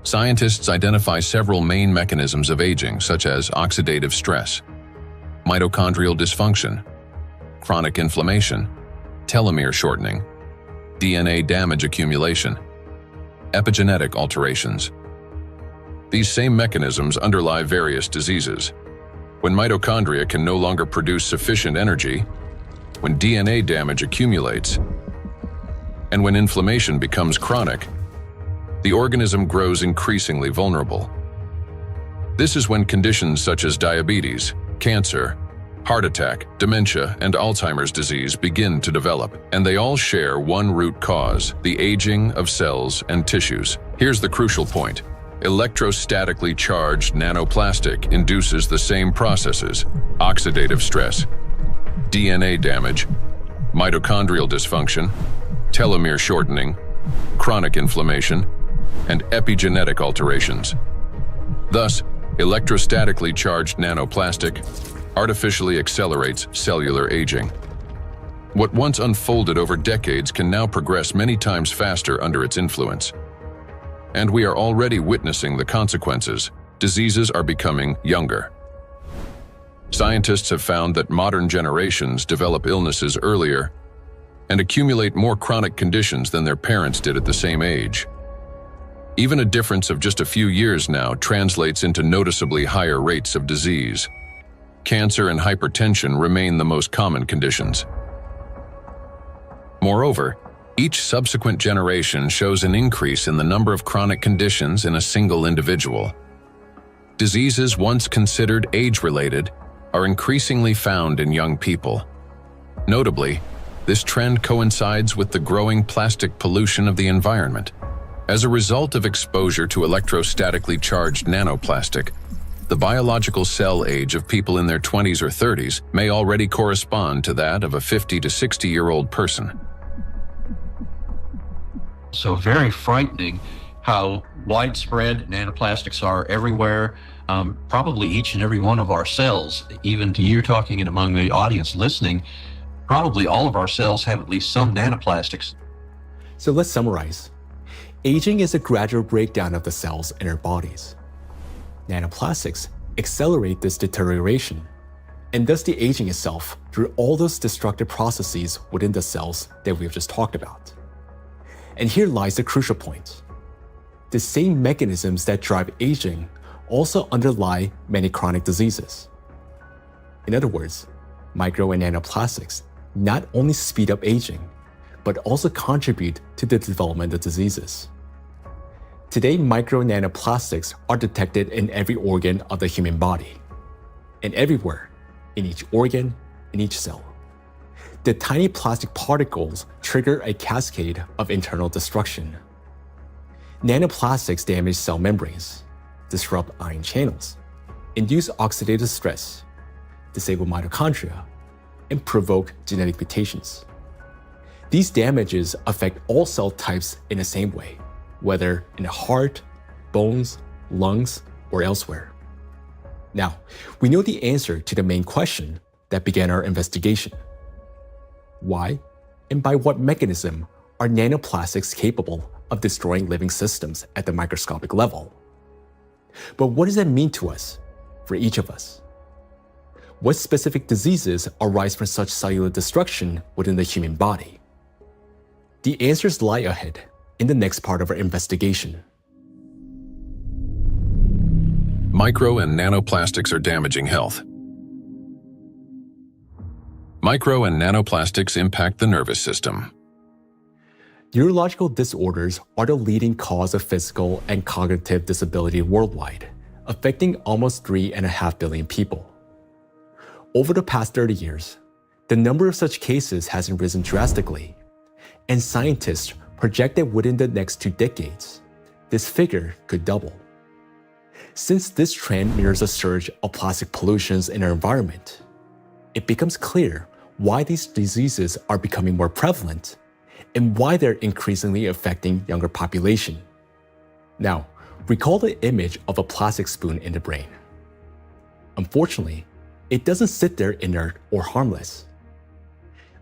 Scientists identify several main mechanisms of aging, such as oxidative stress, mitochondrial dysfunction, chronic inflammation, telomere shortening, DNA damage accumulation, epigenetic alterations. These same mechanisms underlie various diseases. When mitochondria can no longer produce sufficient energy, when DNA damage accumulates, and when inflammation becomes chronic, the organism grows increasingly vulnerable. This is when conditions such as diabetes, cancer, heart attack, dementia, and Alzheimer's disease begin to develop, and they all share one root cause: the aging of cells and tissues. Here's the crucial point. electrostatically charged nanoplastic induces the same processes: oxidative stress, DNA damage, mitochondrial dysfunction, telomere shortening, chronic inflammation, and epigenetic alterations. Thus, electrostatically charged nanoplastic artificially accelerates cellular aging. What once unfolded over decades can now progress many times faster under its influence. And we are already witnessing the consequences. Diseases are becoming younger. Scientists have found that modern generations develop illnesses earlier and accumulate more chronic conditions than their parents did at the same age. Even a difference of just a few years now translates into noticeably higher rates of disease. Cancer and hypertension remain the most common conditions. Moreover, each subsequent generation shows an increase in the number of chronic conditions in a single individual. Diseases once considered age-related are increasingly found in young people. Notably, this trend coincides with the growing plastic pollution of the environment. As a result of exposure to electrostatically charged nanoplastic, the biological cell age of people in their 20s or 30s may already correspond to that of a 50 to 60-year-old person. So very frightening how widespread nanoplastics are everywhere. Probably each and every one of our cells, even to you talking and among the audience listening, probably all of our cells have at least some nanoplastics. So let's summarize. Aging is a gradual breakdown of the cells in our bodies. Nanoplastics accelerate this deterioration, and thus the aging itself through all those destructive processes within the cells that we've just talked about. And here lies the crucial point. The same mechanisms that drive aging also underlie many chronic diseases. In other words, micro and nanoplastics not only speed up aging, but also contribute to the development of diseases. Today, micro and nanoplastics are detected in every organ of the human body, and everywhere, in each organ, in each cell. The tiny plastic particles trigger a cascade of internal destruction. Nanoplastics damage cell membranes, disrupt ion channels, induce oxidative stress, disable mitochondria, and provoke genetic mutations. These damages affect all cell types in the same way, whether in the heart, bones, lungs, or elsewhere. Now, we know the answer to the main question that began our investigation. Why and by what mechanism are nanoplastics capable of destroying living systems at the microscopic level? But what does that mean to us, for each of us? What specific diseases arise from such cellular destruction within the human body? The answers lie ahead in the next part of our investigation. Micro and nanoplastics are damaging health. Micro and nanoplastics impact the nervous system. Neurological disorders are the leading cause of physical and cognitive disability worldwide, affecting almost 3.5 billion people. Over the past 30 years, the number of such cases has risen drastically, and scientists project that within the next 2 decades, this figure could double. Since this trend mirrors a surge of plastic pollutions in our environment, it becomes clear why these diseases are becoming more prevalent and why they're increasingly affecting younger population. Now, recall the image of a plastic spoon in the brain. Unfortunately, it doesn't sit there inert or harmless.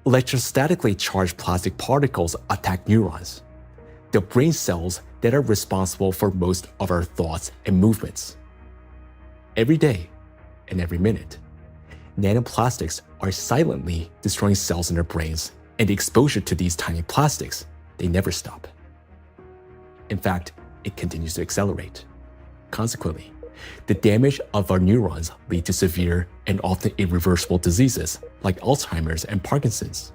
Electrostatically charged plastic particles attack neurons, the brain cells that are responsible for most of our thoughts and movements. Every day and every minute, nanoplastics are silently destroying cells in our brains, and the exposure to these tiny plastics, they never stop. In fact, it continues to accelerate. Consequently, the damage of our neurons lead to severe and often irreversible diseases like Alzheimer's and Parkinson's,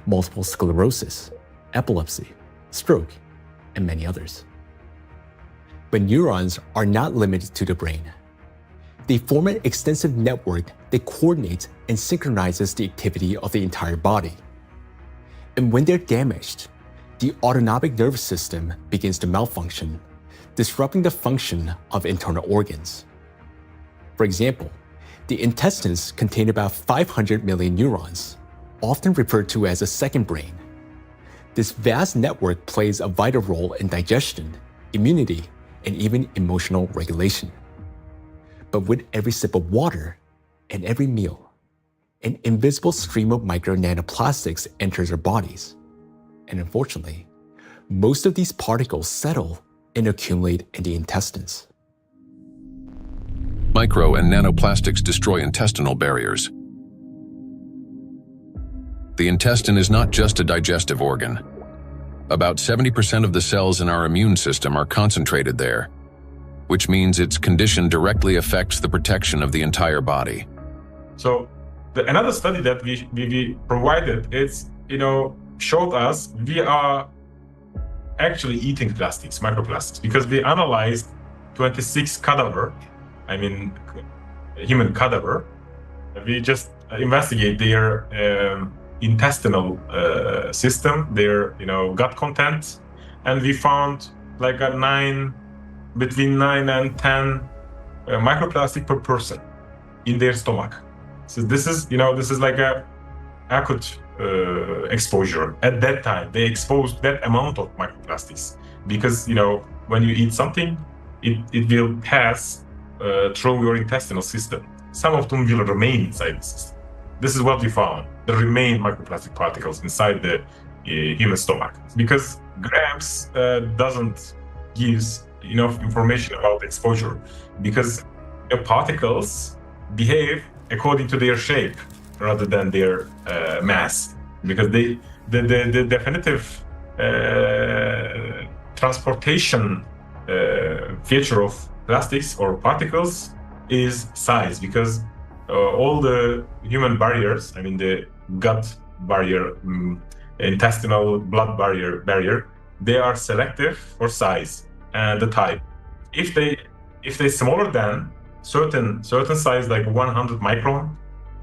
multiple sclerosis, epilepsy, stroke, and many others. But neurons are not limited to the brain. They form an extensive network that coordinates and synchronizes the activity of the entire body. And when they're damaged, the autonomic nervous system begins to malfunction, disrupting the function of internal organs. For example, the intestines contain about 500 million neurons, often referred to as a second brain. This vast network plays a vital role in digestion, immunity, and even emotional regulation. But with every sip of water and every meal, an invisible stream of micro nanoplastics enters our bodies. And unfortunately, most of these particles settle and accumulate in the intestines. Micro and nanoplastics destroy intestinal barriers. The intestine is not just a digestive organ. About 70% of the cells in our immune system are concentrated there, which means its condition directly affects the protection of the entire body. So another study that we provided, showed us we are actually eating plastics, microplastics, because we analyzed 26 human cadaver. We just investigate their intestinal system, their gut content, and we found like between 9 and 10 microplastic per person in their stomach. So this is like a acute exposure. At that time, they exposed that amount of microplastics because when you eat something, it will pass through your intestinal system. Some of them will remain inside the system. This is what we found: the remain microplastic particles inside the human stomach, because grams doesn't give enough information about exposure, because the particles behave according to their shape rather than their mass, because the definitive transportation feature of plastics or particles is size, because all the human barriers, the gut barrier, intestinal blood barrier, they are selective for size and the type. If they smaller than certain size, like 100 micron,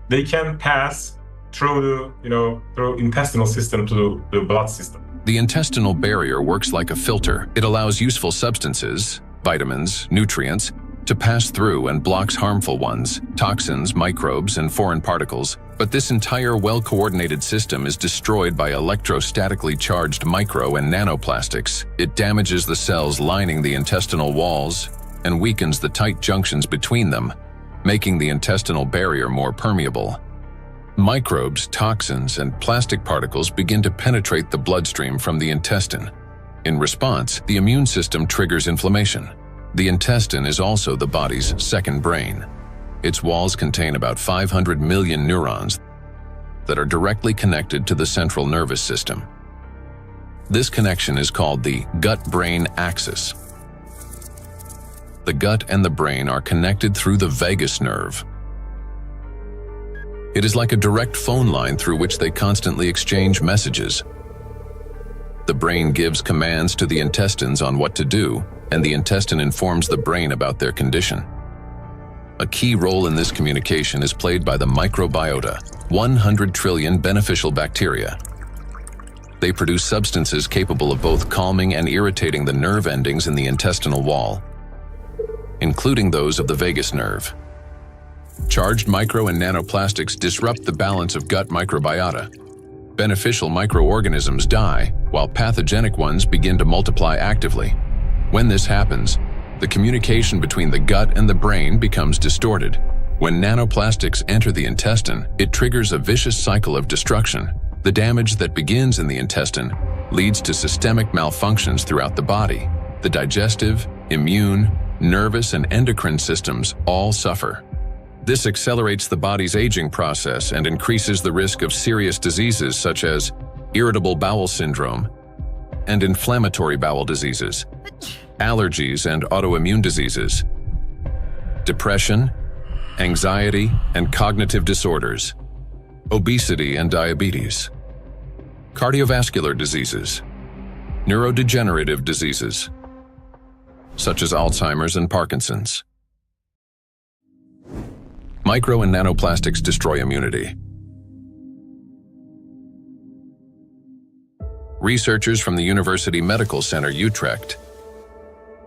they can pass through through intestinal system to the blood system. The intestinal barrier works like a filter. It allows useful substances, vitamins, nutrients, to pass through and blocks harmful ones, toxins, microbes, and foreign particles. But this entire well-coordinated system is destroyed by electrostatically charged micro and nanoplastics. It damages the cells lining the intestinal walls and weakens the tight junctions between them, making the intestinal barrier more permeable. Microbes, toxins, and plastic particles begin to penetrate the bloodstream from the intestine. In response, the immune system triggers inflammation. The intestine is also the body's second brain. Its walls contain about 500 million neurons that are directly connected to the central nervous system. This connection is called the gut-brain axis. The gut and the brain are connected through the vagus nerve. It is like a direct phone line through which they constantly exchange messages. The brain gives commands to the intestines on what to do, and the intestine informs the brain about their condition. A key role in this communication is played by the microbiota, 100 trillion beneficial bacteria. They produce substances capable of both calming and irritating the nerve endings in the intestinal wall, including those of the vagus nerve. Charged micro and nanoplastics disrupt the balance of gut microbiota. Beneficial microorganisms die, while pathogenic ones begin to multiply actively. When this happens, the communication between the gut and the brain becomes distorted. When nanoplastics enter the intestine, it triggers a vicious cycle of destruction. The damage that begins in the intestine leads to systemic malfunctions throughout the body. The digestive, immune, nervous, and endocrine systems all suffer. This accelerates the body's aging process and increases the risk of serious diseases such as irritable bowel syndrome and inflammatory bowel diseases, allergies and autoimmune diseases, depression, anxiety and cognitive disorders, obesity and diabetes, cardiovascular diseases, neurodegenerative diseases, such as Alzheimer's and Parkinson's. Micro and nanoplastics destroy immunity. Researchers from the University Medical Center Utrecht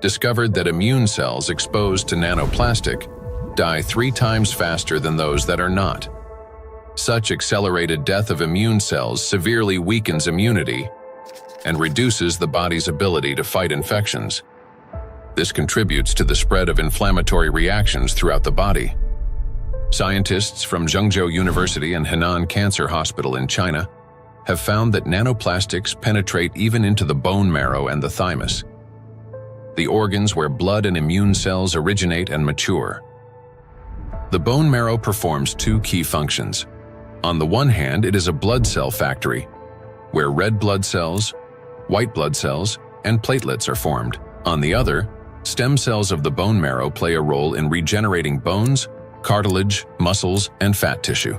discovered that immune cells exposed to nanoplastic die 3 times faster than those that are not. Such accelerated death of immune cells severely weakens immunity and reduces the body's ability to fight infections. This contributes to the spread of inflammatory reactions throughout the body. Scientists from Zhengzhou University and Henan Cancer Hospital in China have found that nanoplastics penetrate even into the bone marrow and the thymus, the organs where blood and immune cells originate and mature. The bone marrow performs 2 key functions. On the one hand, it is a blood cell factory, where red blood cells, white blood cells, and platelets are formed. On the other, stem cells of the bone marrow play a role in regenerating bones, cartilage, muscles, and fat tissue.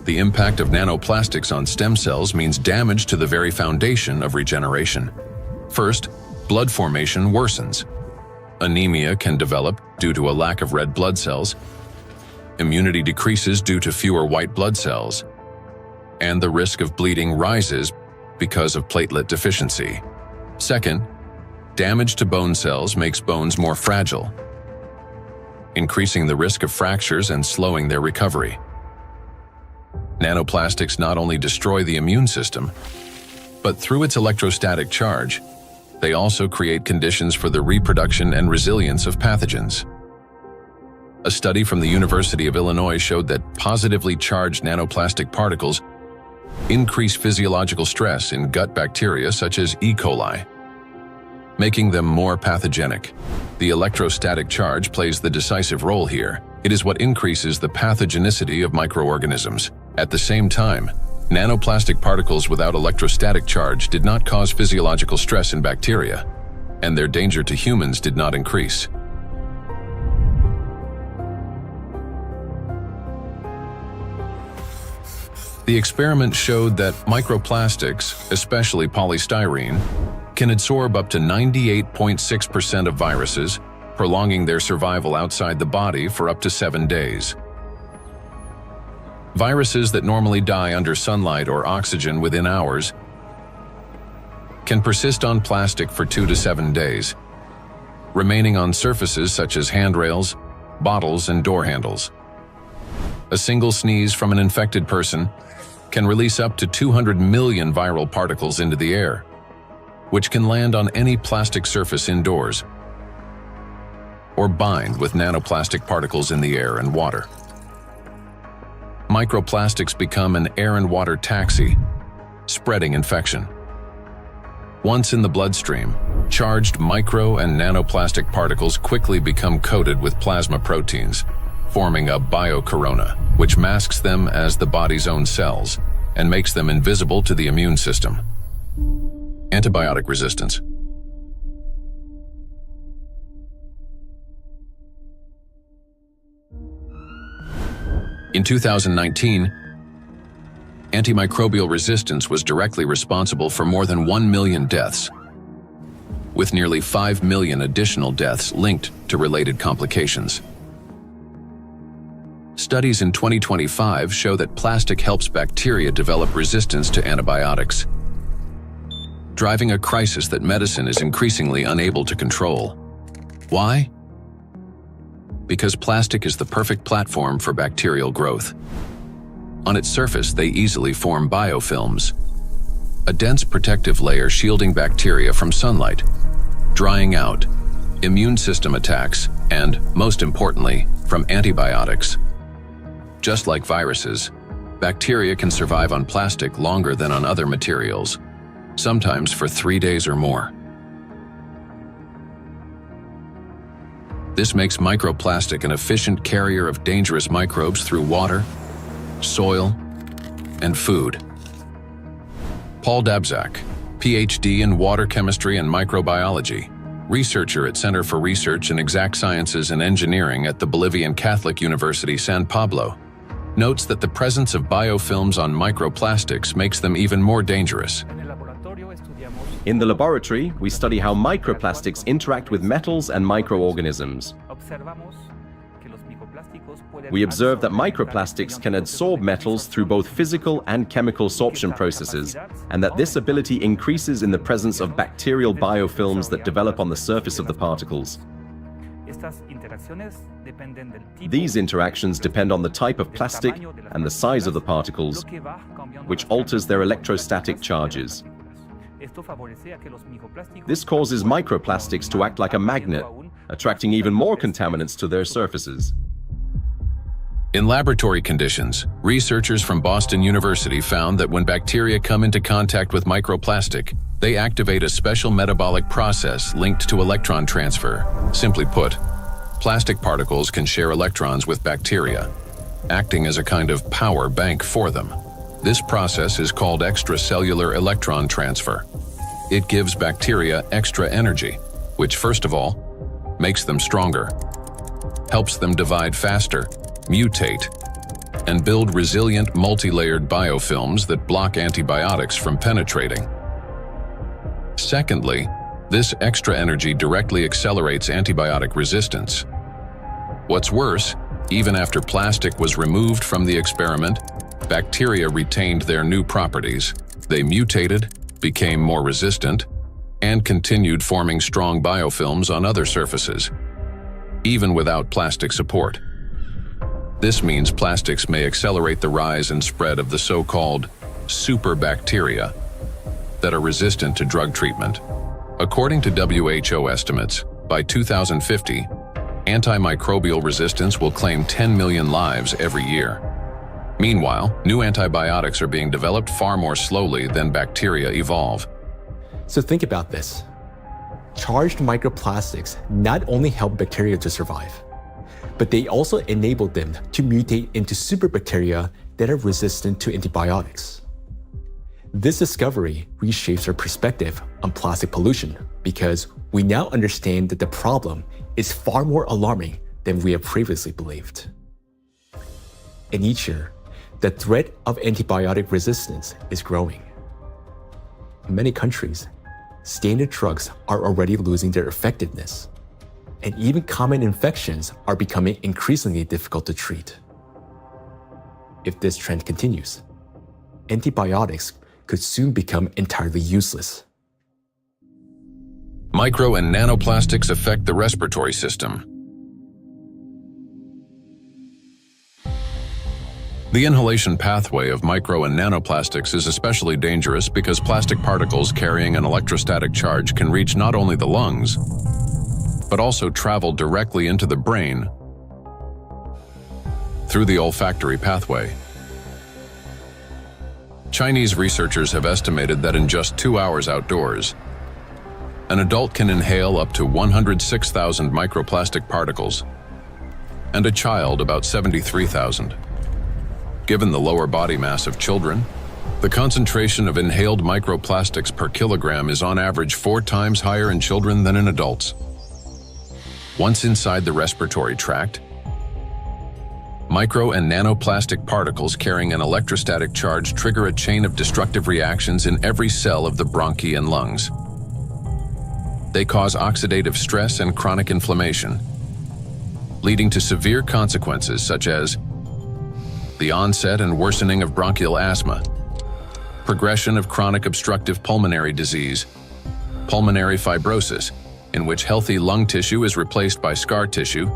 The impact of nanoplastics on stem cells means damage to the very foundation of regeneration. First, blood formation worsens. Anemia can develop due to a lack of red blood cells. Immunity decreases due to fewer white blood cells. And the risk of bleeding rises because of platelet deficiency. Second, damage to bone cells makes bones more fragile, increasing the risk of fractures and slowing their recovery. Nanoplastics not only destroy the immune system, but through its electrostatic charge, they also create conditions for the reproduction and resilience of pathogens. A study from the University of Illinois showed that positively charged nanoplastic particles increase physiological stress in gut bacteria such as E. coli, making them more pathogenic. The electrostatic charge plays the decisive role here. It is what increases the pathogenicity of microorganisms. At the same time, nanoplastic particles without electrostatic charge did not cause physiological stress in bacteria, and their danger to humans did not increase. The experiment showed that microplastics, especially polystyrene, can absorb up to 98.6% of viruses, prolonging their survival outside the body for up to 7 days. Viruses that normally die under sunlight or oxygen within hours can persist on plastic for 2 to 7 days, remaining on surfaces such as handrails, bottles, and door handles. A single sneeze from an infected person can release up to 200 million viral particles into the air, which can land on any plastic surface indoors or bind with nanoplastic particles in the air and water. Microplastics become an air and water taxi, spreading infection. Once in the bloodstream, charged micro and nanoplastic particles quickly become coated with plasma proteins, forming a biocorona, which masks them as the body's own cells and makes them invisible to the immune system. Antibiotic resistance. In 2019, antimicrobial resistance was directly responsible for more than 1 million deaths, with nearly 5 million additional deaths linked to related complications. Studies in 2025 show that plastic helps bacteria develop resistance to antibiotics, driving a crisis that medicine is increasingly unable to control. Why? Because plastic is the perfect platform for bacterial growth. On its surface, they easily form biofilms, a dense protective layer shielding bacteria from sunlight, drying out, immune system attacks, and, most importantly, from antibiotics. Just like viruses, bacteria can survive on plastic longer than on other materials, sometimes for 3 days or more. This makes microplastic an efficient carrier of dangerous microbes through water, soil, and food. Paul Dabzak, PhD in water chemistry and microbiology, researcher at Center for Research in Exact Sciences and Engineering at the Bolivian Catholic University San Pablo, notes that the presence of biofilms on microplastics makes them even more dangerous. In the laboratory, we study how microplastics interact with metals and microorganisms. We observe that microplastics can absorb metals through both physical and chemical sorption processes, and that this ability increases in the presence of bacterial biofilms that develop on the surface of the particles. These interactions depend on the type of plastic and the size of the particles, which alters their electrostatic charges. This causes microplastics to act like a magnet, attracting even more contaminants to their surfaces. In laboratory conditions, researchers from Boston University found that when bacteria come into contact with microplastic, they activate a special metabolic process linked to electron transfer. Simply put, plastic particles can share electrons with bacteria, acting as a kind of power bank for them. This process is called extracellular electron transfer. It gives bacteria extra energy, which first of all, makes them stronger, helps them divide faster, mutate, and build resilient multi-layered biofilms that block antibiotics from penetrating. Secondly, this extra energy directly accelerates antibiotic resistance. What's worse, even after plastic was removed from the experiment, bacteria retained their new properties. They mutated, became more resistant, and continued forming strong biofilms on other surfaces, even without plastic support. This means plastics may accelerate the rise and spread of the so-called superbacteria that are resistant to drug treatment. According to WHO estimates, by 2050, antimicrobial resistance will claim 10 million lives every year. Meanwhile, new antibiotics are being developed far more slowly than bacteria evolve. So think about this. Charged microplastics not only help bacteria to survive, but they also enable them to mutate into superbacteria that are resistant to antibiotics. This discovery reshapes our perspective on plastic pollution because we now understand that the problem is far more alarming than we have previously believed. And each year, the threat of antibiotic resistance is growing. In many countries, standard drugs are already losing their effectiveness, and even common infections are becoming increasingly difficult to treat. If this trend continues, antibiotics could soon become entirely useless. Micro and nanoplastics affect the respiratory system. The inhalation pathway of micro and nanoplastics is especially dangerous because plastic particles carrying an electrostatic charge can reach not only the lungs, but also travel directly into the brain through the olfactory pathway. Chinese researchers have estimated that in just 2 hours outdoors, an adult can inhale up to 106,000 microplastic particles, and a child about 73,000. Given the lower body mass of children, the concentration of inhaled microplastics per kilogram is on average 4 times higher in children than in adults. Once inside the respiratory tract, micro and nanoplastic particles carrying an electrostatic charge trigger a chain of destructive reactions in every cell of the bronchi and lungs. They cause oxidative stress and chronic inflammation, leading to severe consequences such as the onset and worsening of bronchial asthma, progression of chronic obstructive pulmonary disease, pulmonary fibrosis, in which healthy lung tissue is replaced by scar tissue,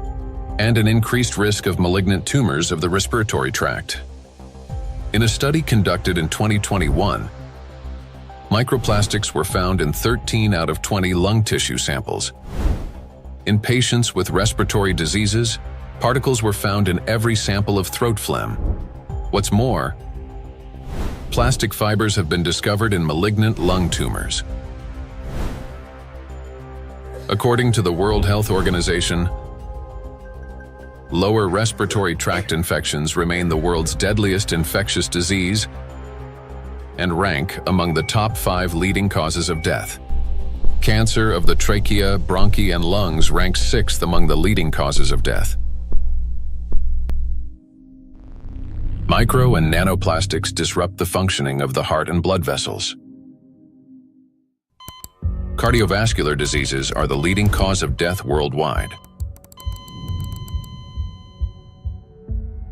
and an increased risk of malignant tumors of the respiratory tract. In a study conducted in 2021, microplastics were found in 13 out of 20 lung tissue samples. In patients with respiratory diseases, particles were found in every sample of throat phlegm. What's more, plastic fibers have been discovered in malignant lung tumors. According to the World Health Organization, lower respiratory tract infections remain the world's deadliest infectious disease and rank among the top 5 leading causes of death. Cancer of the trachea, bronchi, and lungs ranks 6th among the leading causes of death. Micro and nanoplastics disrupt the functioning of the heart and blood vessels. Cardiovascular diseases are the leading cause of death worldwide.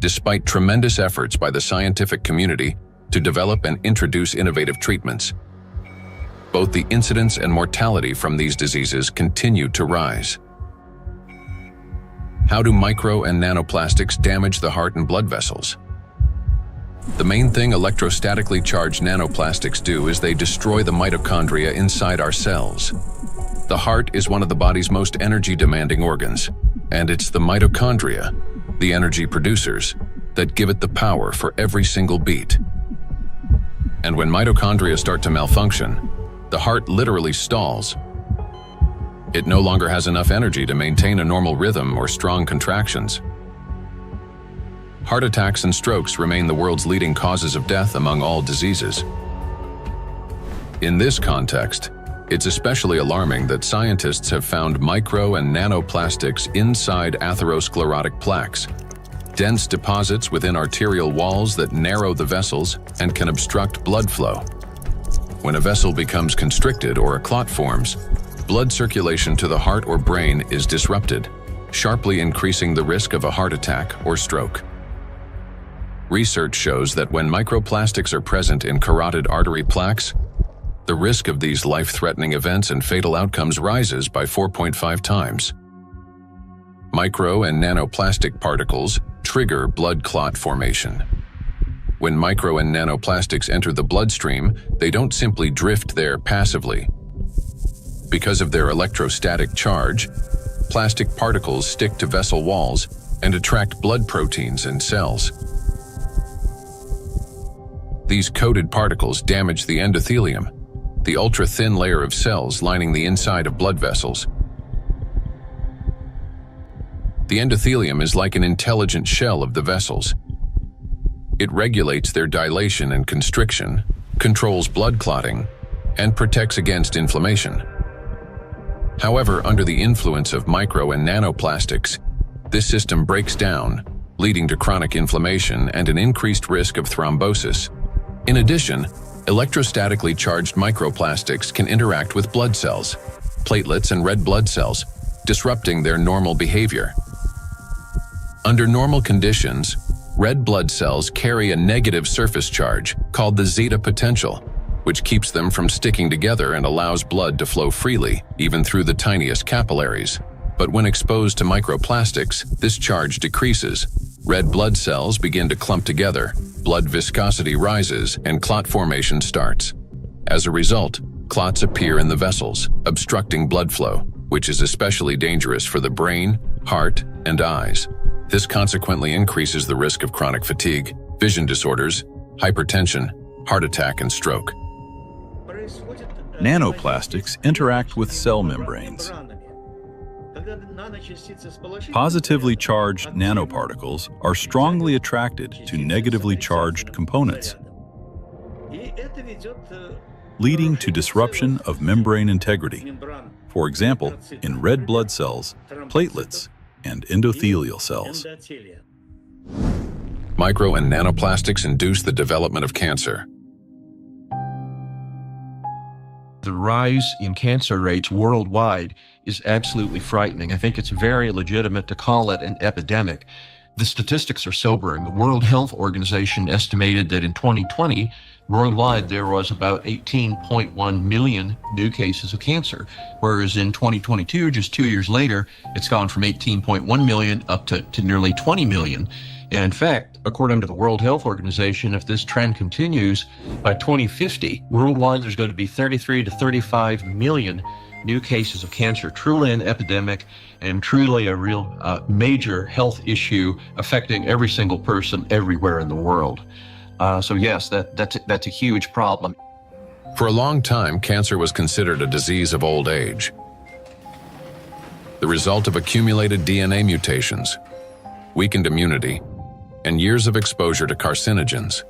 despite tremendous efforts by the scientific community to develop and introduce innovative treatments. Both the incidence and mortality from these diseases continue to rise. How do micro and nanoplastics damage the heart and blood vessels? The main thing electrostatically charged nanoplastics do is they destroy the mitochondria inside our cells. The heart is one of the body's most energy-demanding organs, and it's the mitochondria, the energy producers, that give it the power for every single beat. And when mitochondria start to malfunction, the heart literally stalls. It no longer has enough energy to maintain a normal rhythm or strong contractions. Heart attacks and strokes remain the world's leading causes of death among all diseases. In this context, it's especially alarming that scientists have found micro and nanoplastics inside atherosclerotic plaques, dense deposits within arterial walls that narrow the vessels and can obstruct blood flow. When a vessel becomes constricted or a clot forms, blood circulation to the heart or brain is disrupted, sharply increasing the risk of a heart attack or stroke. Research shows that when microplastics are present in carotid artery plaques, the risk of these life-threatening events and fatal outcomes rises by 4.5 times. Micro and nanoplastic particles trigger blood clot formation. When micro and nanoplastics enter the bloodstream, they don't simply drift there passively. Because of their electrostatic charge, plastic particles stick to vessel walls and attract blood proteins and cells. These coated particles damage the endothelium, the ultra-thin layer of cells lining the inside of blood vessels. The endothelium is like an intelligent shell of the vessels. It regulates their dilation and constriction, controls blood clotting, and protects against inflammation. However, under the influence of micro and nanoplastics, this system breaks down, leading to chronic inflammation and an increased risk of thrombosis. In addition, electrostatically charged microplastics can interact with blood cells, platelets and red blood cells, disrupting their normal behavior. Under normal conditions, red blood cells carry a negative surface charge called the zeta potential, which keeps them from sticking together and allows blood to flow freely, even through the tiniest capillaries. But when exposed to microplastics, this charge decreases. Red blood cells begin to clump together, blood viscosity rises, and clot formation starts. As a result, clots appear in the vessels, obstructing blood flow, which is especially dangerous for the brain, heart, and eyes. This consequently increases the risk of chronic fatigue, vision disorders, hypertension, heart attack, and stroke. Nanoplastics interact with cell membranes. Positively charged nanoparticles are strongly attracted to negatively charged components, leading to disruption of membrane integrity, for example, in red blood cells, platelets, and endothelial cells. Micro and nanoplastics induce the development of cancer. The rise in cancer rates worldwide is absolutely frightening. I think it's very legitimate to call it an epidemic. The statistics are sobering. The World Health Organization estimated that in 2020, worldwide there was about 18.1 million new cases of cancer, whereas in 2022, just 2 years later, it's gone from 18.1 million up to nearly 20 million. And in fact, according to the World Health Organization, if this trend continues, by 2050, worldwide there's going to be 33 to 35 million new cases of cancer, truly an epidemic and truly a real major health issue affecting every single person everywhere in the world. So yes, that's a huge problem. For a long time, cancer was considered a disease of old age, the result of accumulated DNA mutations, weakened immunity, and years of exposure to carcinogens.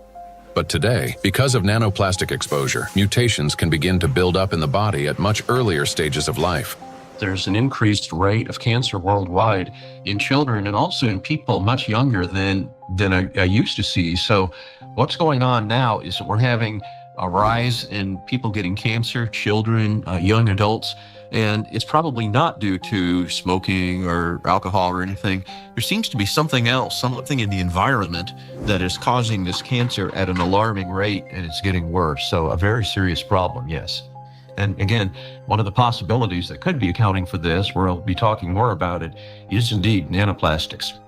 But today, because of nanoplastic exposure, mutations can begin to build up in the body at much earlier stages of life. There's an increased rate of cancer worldwide in children and also in people much younger than I used to see. So what's going on now is that we're having a rise in people getting cancer, children, young adults, And it's probably not due to smoking or alcohol or anything. There seems to be something else, something in the environment that is causing this cancer at an alarming rate, and it's getting worse. So a very serious problem, yes. And again, one of the possibilities that could be accounting for this, we'll be talking more about it, is indeed nanoplastics.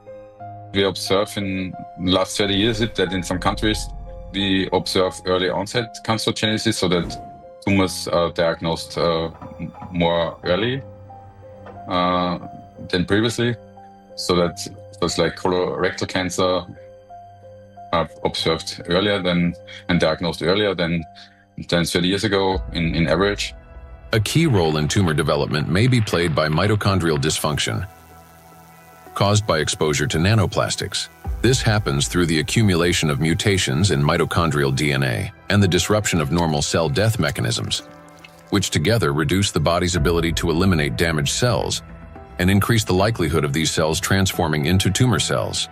We observe in the last 30 years that in some countries we observe early onset cancerogenesis, so that tumors are diagnosed more early than previously. So that things like colorectal cancer are observed earlier than and diagnosed earlier than 30 years ago in average. A key role in tumor development may be played by mitochondrial dysfunction, caused by exposure to nanoplastics. This happens through the accumulation of mutations in mitochondrial DNA and the disruption of normal cell death mechanisms, which together reduce the body's ability to eliminate damaged cells and increase the likelihood of these cells transforming into tumor cells.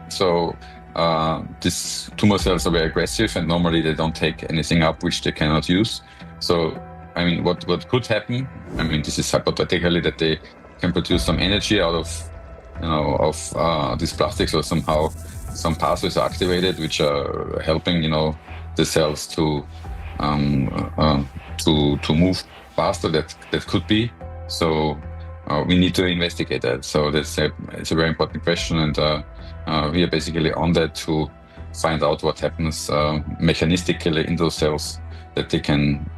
So these tumor cells are very aggressive, and normally they don't take anything up which they cannot use. So, I mean, what could happen, I mean, this is hypothetically that they can produce some energy out of these plastics, or somehow some pathways are activated which are helping, the cells to move faster. That could be. So we need to investigate that. So it's a very important question, and we are basically on that to find out what happens mechanistically in those cells, that they can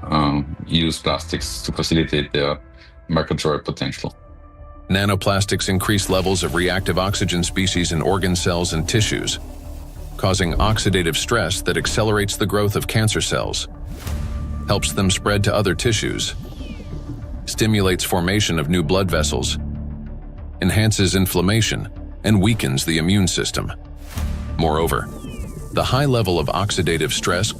use plastics to facilitate their migratory potential. Nanoplastics increase levels of reactive oxygen species in organ cells and tissues, causing oxidative stress that accelerates the growth of cancer cells, helps them spread to other tissues, stimulates formation of new blood vessels, enhances inflammation, and weakens the immune system. Moreover, the high level of oxidative stress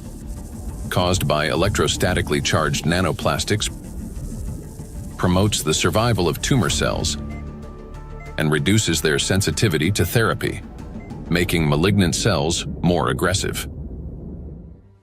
caused by electrostatically charged nanoplastics promotes the survival of tumor cells and reduces their sensitivity to therapy, making malignant cells more aggressive.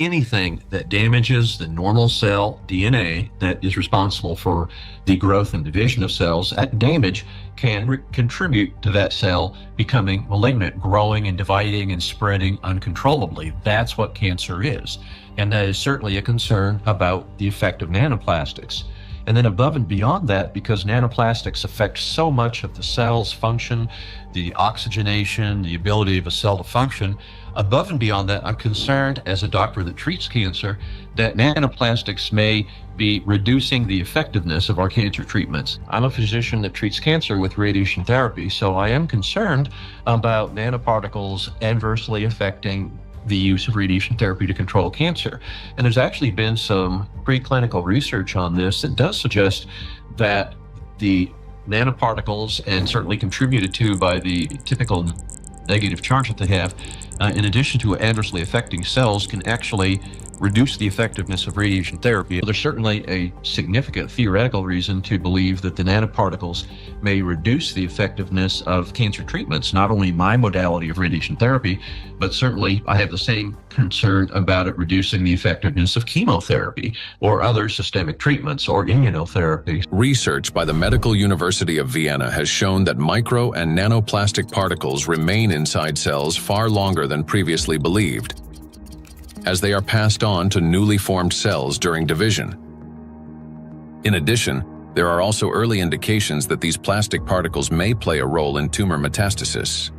Anything that damages the normal cell DNA that is responsible for the growth and division of cells, that damage can contribute to that cell becoming malignant, growing and dividing and spreading uncontrollably. That's what cancer is. And that is certainly a concern about the effect of nanoplastics. And then above and beyond that, because nanoplastics affect so much of the cell's function, the oxygenation, the ability of a cell to function, above and beyond that, I'm concerned as a doctor that treats cancer that nanoplastics may be reducing the effectiveness of our cancer treatments. I'm a physician that treats cancer with radiation therapy, so I am concerned about nanoparticles adversely affecting the use of radiation therapy to control cancer. And there's actually been some preclinical research on this that does suggest that the nanoparticles, and certainly contributed to by the typical negative charge that they have, in addition to adversely affecting cells, can actually reduce the effectiveness of radiation therapy. There's certainly a significant theoretical reason to believe that the nanoparticles may reduce the effectiveness of cancer treatments, not only my modality of radiation therapy, but certainly I have the same concern about it reducing the effectiveness of chemotherapy or other systemic treatments or immunotherapy. Research by the Medical University of Vienna has shown that micro and nanoplastic particles remain inside cells far longer than previously believed, as they are passed on to newly formed cells during division. In addition, there are also early indications that these plastic particles may play a role in tumor metastasis.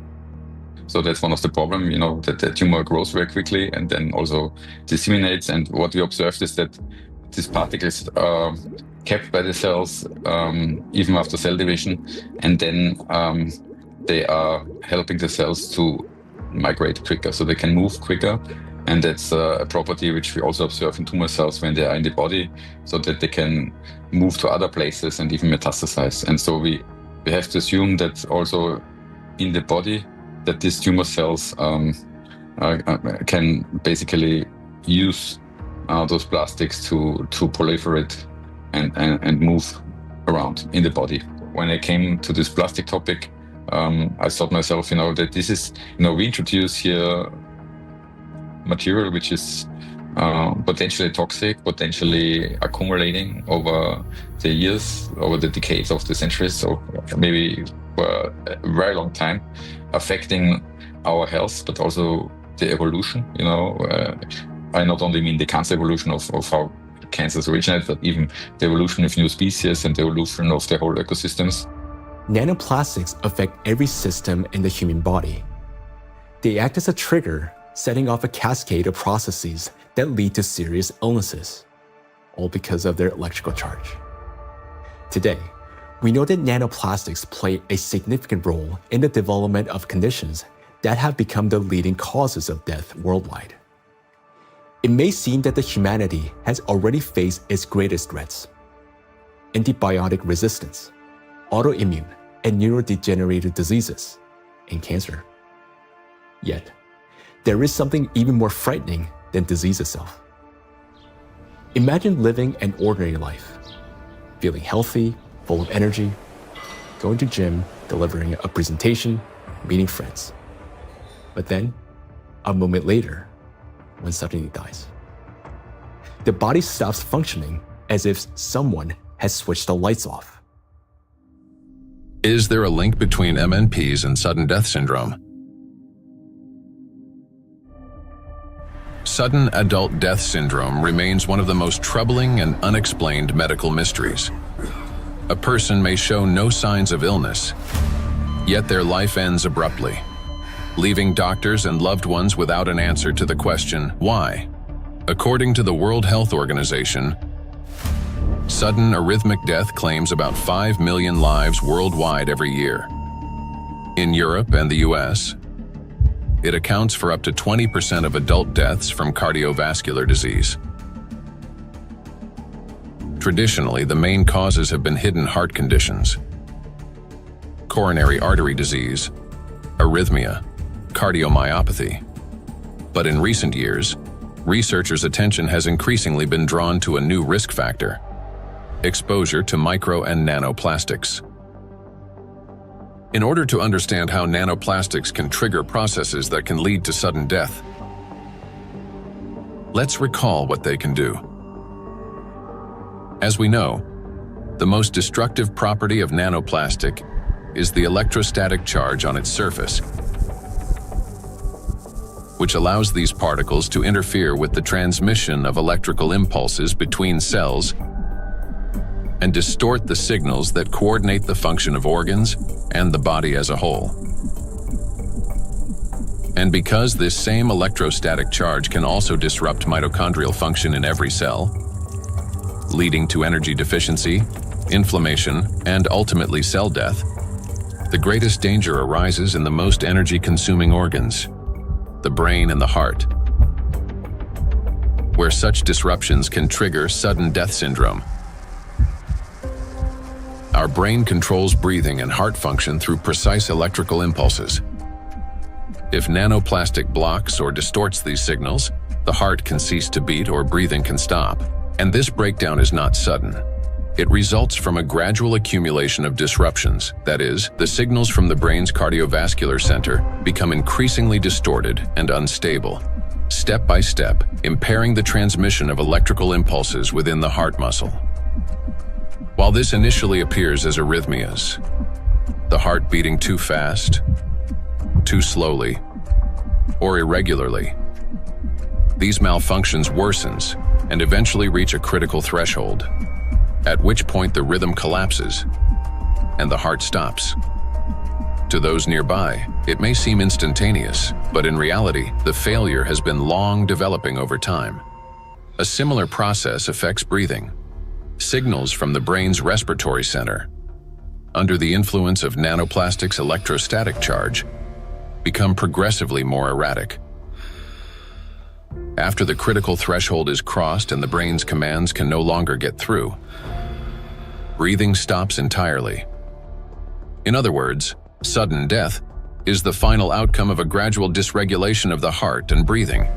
So that's one of the problems, that the tumor grows very quickly and then also disseminates. And what we observed is that these particles are kept by the cells even after cell division, and then they are helping the cells to migrate quicker, so they can move quicker. And that's a property which we also observe in tumor cells when they are in the body, so that they can move to other places and even metastasize. And so we have to assume that also in the body, that these tumor cells can basically use those plastics to proliferate and move around in the body. When I came to this plastic topic, I thought myself, that this is, we introduce here material which is potentially toxic, potentially accumulating over the years, over the decades of the centuries, so maybe for a very long time, affecting our health, but also the evolution. I not only mean the cancer evolution of how cancers originate, but even the evolution of new species and the evolution of the whole ecosystems. Nanoplastics affect every system in the human body. They act as a trigger, setting off a cascade of processes that lead to serious illnesses, all because of their electrical charge. Today, we know that nanoplastics play a significant role in the development of conditions that have become the leading causes of death worldwide. It may seem that the humanity has already faced its greatest threats: antibiotic resistance, autoimmune and neurodegenerative diseases, and cancer. Yet, there is something even more frightening than disease itself. Imagine living an ordinary life, feeling healthy, full of energy, going to gym, delivering a presentation, meeting friends. But then, a moment later, one suddenly dies. The body stops functioning as if someone has switched the lights off. Is there a link between MNPs and sudden death syndrome? Sudden adult death syndrome remains one of the most troubling and unexplained medical mysteries. A person may show no signs of illness, yet their life ends abruptly, leaving doctors and loved ones without an answer to the question, why? According to the World Health Organization, sudden arrhythmic death claims about 5 million lives worldwide every year. In Europe and the US, it accounts for up to 20% of adult deaths from cardiovascular disease. Traditionally, the main causes have been hidden heart conditions: coronary artery disease, arrhythmia, cardiomyopathy. But in recent years, researchers' attention has increasingly been drawn to a new risk factor: exposure to micro and nanoplastics. In order to understand how nanoplastics can trigger processes that can lead to sudden death, let's recall what they can do. As we know, the most destructive property of nanoplastic is the electrostatic charge on its surface, which allows these particles to interfere with the transmission of electrical impulses between cells and distort the signals that coordinate the function of organs and the body as a whole. And because this same electrostatic charge can also disrupt mitochondrial function in every cell, leading to energy deficiency, inflammation, and ultimately cell death, the greatest danger arises in the most energy-consuming organs, the brain and the heart, where such disruptions can trigger sudden death syndrome. Our brain controls breathing and heart function through precise electrical impulses. If nanoplastic blocks or distorts these signals, the heart can cease to beat or breathing can stop. And this breakdown is not sudden. It results from a gradual accumulation of disruptions. That is, the signals from the brain's cardiovascular center become increasingly distorted and unstable, step by step, impairing the transmission of electrical impulses within the heart muscle. While this initially appears as arrhythmias, the heart beating too fast, too slowly, or irregularly, these malfunctions worsens and eventually reach a critical threshold, at which point the rhythm collapses and the heart stops. To those nearby, it may seem instantaneous, but in reality, the failure has been long developing over time. A similar process affects breathing. Signals from the brain's respiratory center, under the influence of nanoplastics' electrostatic charge, become progressively more erratic. After the critical threshold is crossed and the brain's commands can no longer get through, breathing stops entirely. In other words, sudden death is the final outcome of a gradual dysregulation of the heart and breathing,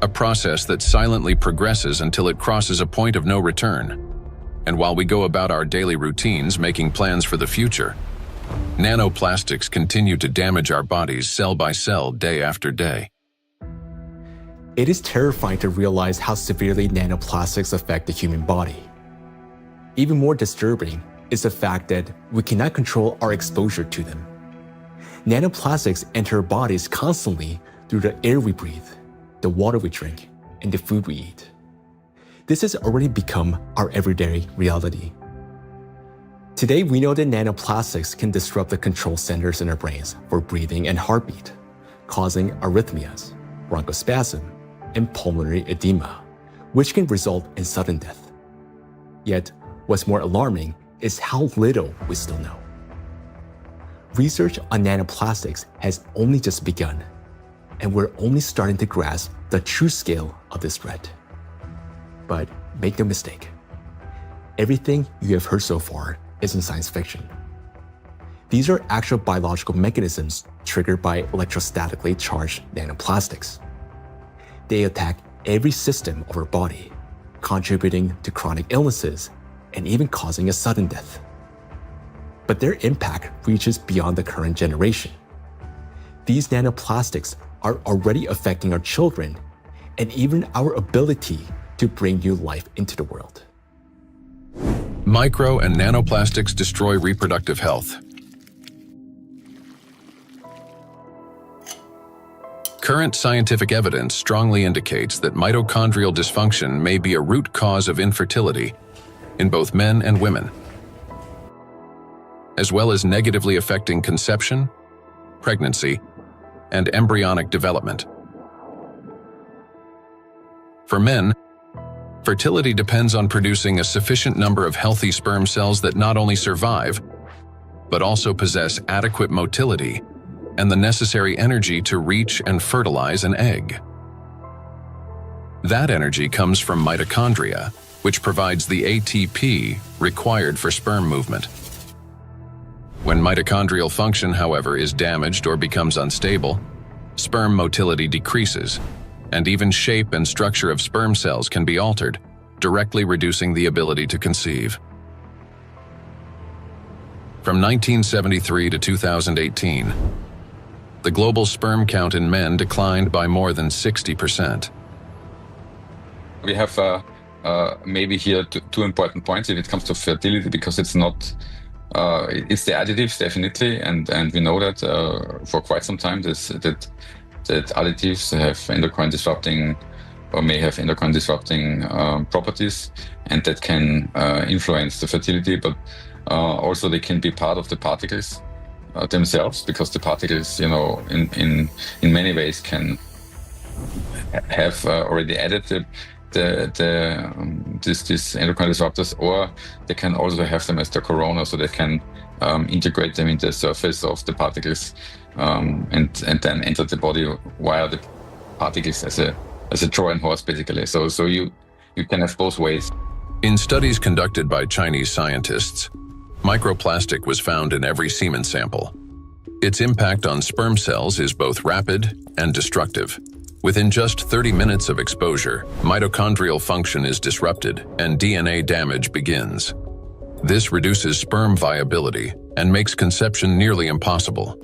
a process that silently progresses until it crosses a point of no return. And while we go about our daily routines making plans for the future, nanoplastics continue to damage our bodies cell by cell, day after day. It is terrifying to realize how severely nanoplastics affect the human body. Even more disturbing is the fact that we cannot control our exposure to them. Nanoplastics enter our bodies constantly through the air we breathe, the water we drink, and the food we eat. This has already become our everyday reality. Today, we know that nanoplastics can disrupt the control centers in our brains for breathing and heartbeat, causing arrhythmias, bronchospasm, and pulmonary edema, which can result in sudden death. Yet, what's more alarming is how little we still know. Research on nanoplastics has only just begun, and we're only starting to grasp the true scale of this threat. But make no mistake, everything you have heard so far isn't science fiction. These are actual biological mechanisms triggered by electrostatically charged nanoplastics. They attack every system of our body, contributing to chronic illnesses and even causing a sudden death. But their impact reaches beyond the current generation. These nanoplastics are already affecting our children and even our ability to bring new life into the world. Micro and nanoplastics destroy reproductive health. Current scientific evidence strongly indicates that mitochondrial dysfunction may be a root cause of infertility in both men and women, as well as negatively affecting conception, pregnancy, and embryonic development. For men, fertility depends on producing a sufficient number of healthy sperm cells that not only survive, but also possess adequate motility and the necessary energy to reach and fertilize an egg. That energy comes from mitochondria, which provides the ATP required for sperm movement. When mitochondrial function, however, is damaged or becomes unstable, sperm motility decreases, and even shape and structure of sperm cells can be altered, directly reducing the ability to conceive. From 1973 to 2018, the global sperm count in men declined by more than 60%. We have maybe here two important points if it comes to fertility, because it's not, it's the additives definitely, and we know that for quite some time that additives have endocrine disrupting or may have endocrine disrupting properties, and that can influence the fertility, but also they can be part of the particles themselves, because the particles, you know, in many ways can have already added these endocrine disruptors, or they can also have them as the corona, so they can integrate them into the surface of the particles and then enter the body via the particles as a Trojan horse, basically. So you can have both ways. In studies conducted by Chinese scientists, microplastic was found in every semen sample. Its impact on sperm cells is both rapid and destructive. Within just 30 minutes of exposure, mitochondrial function is disrupted and DNA damage begins. This reduces sperm viability and makes conception nearly impossible.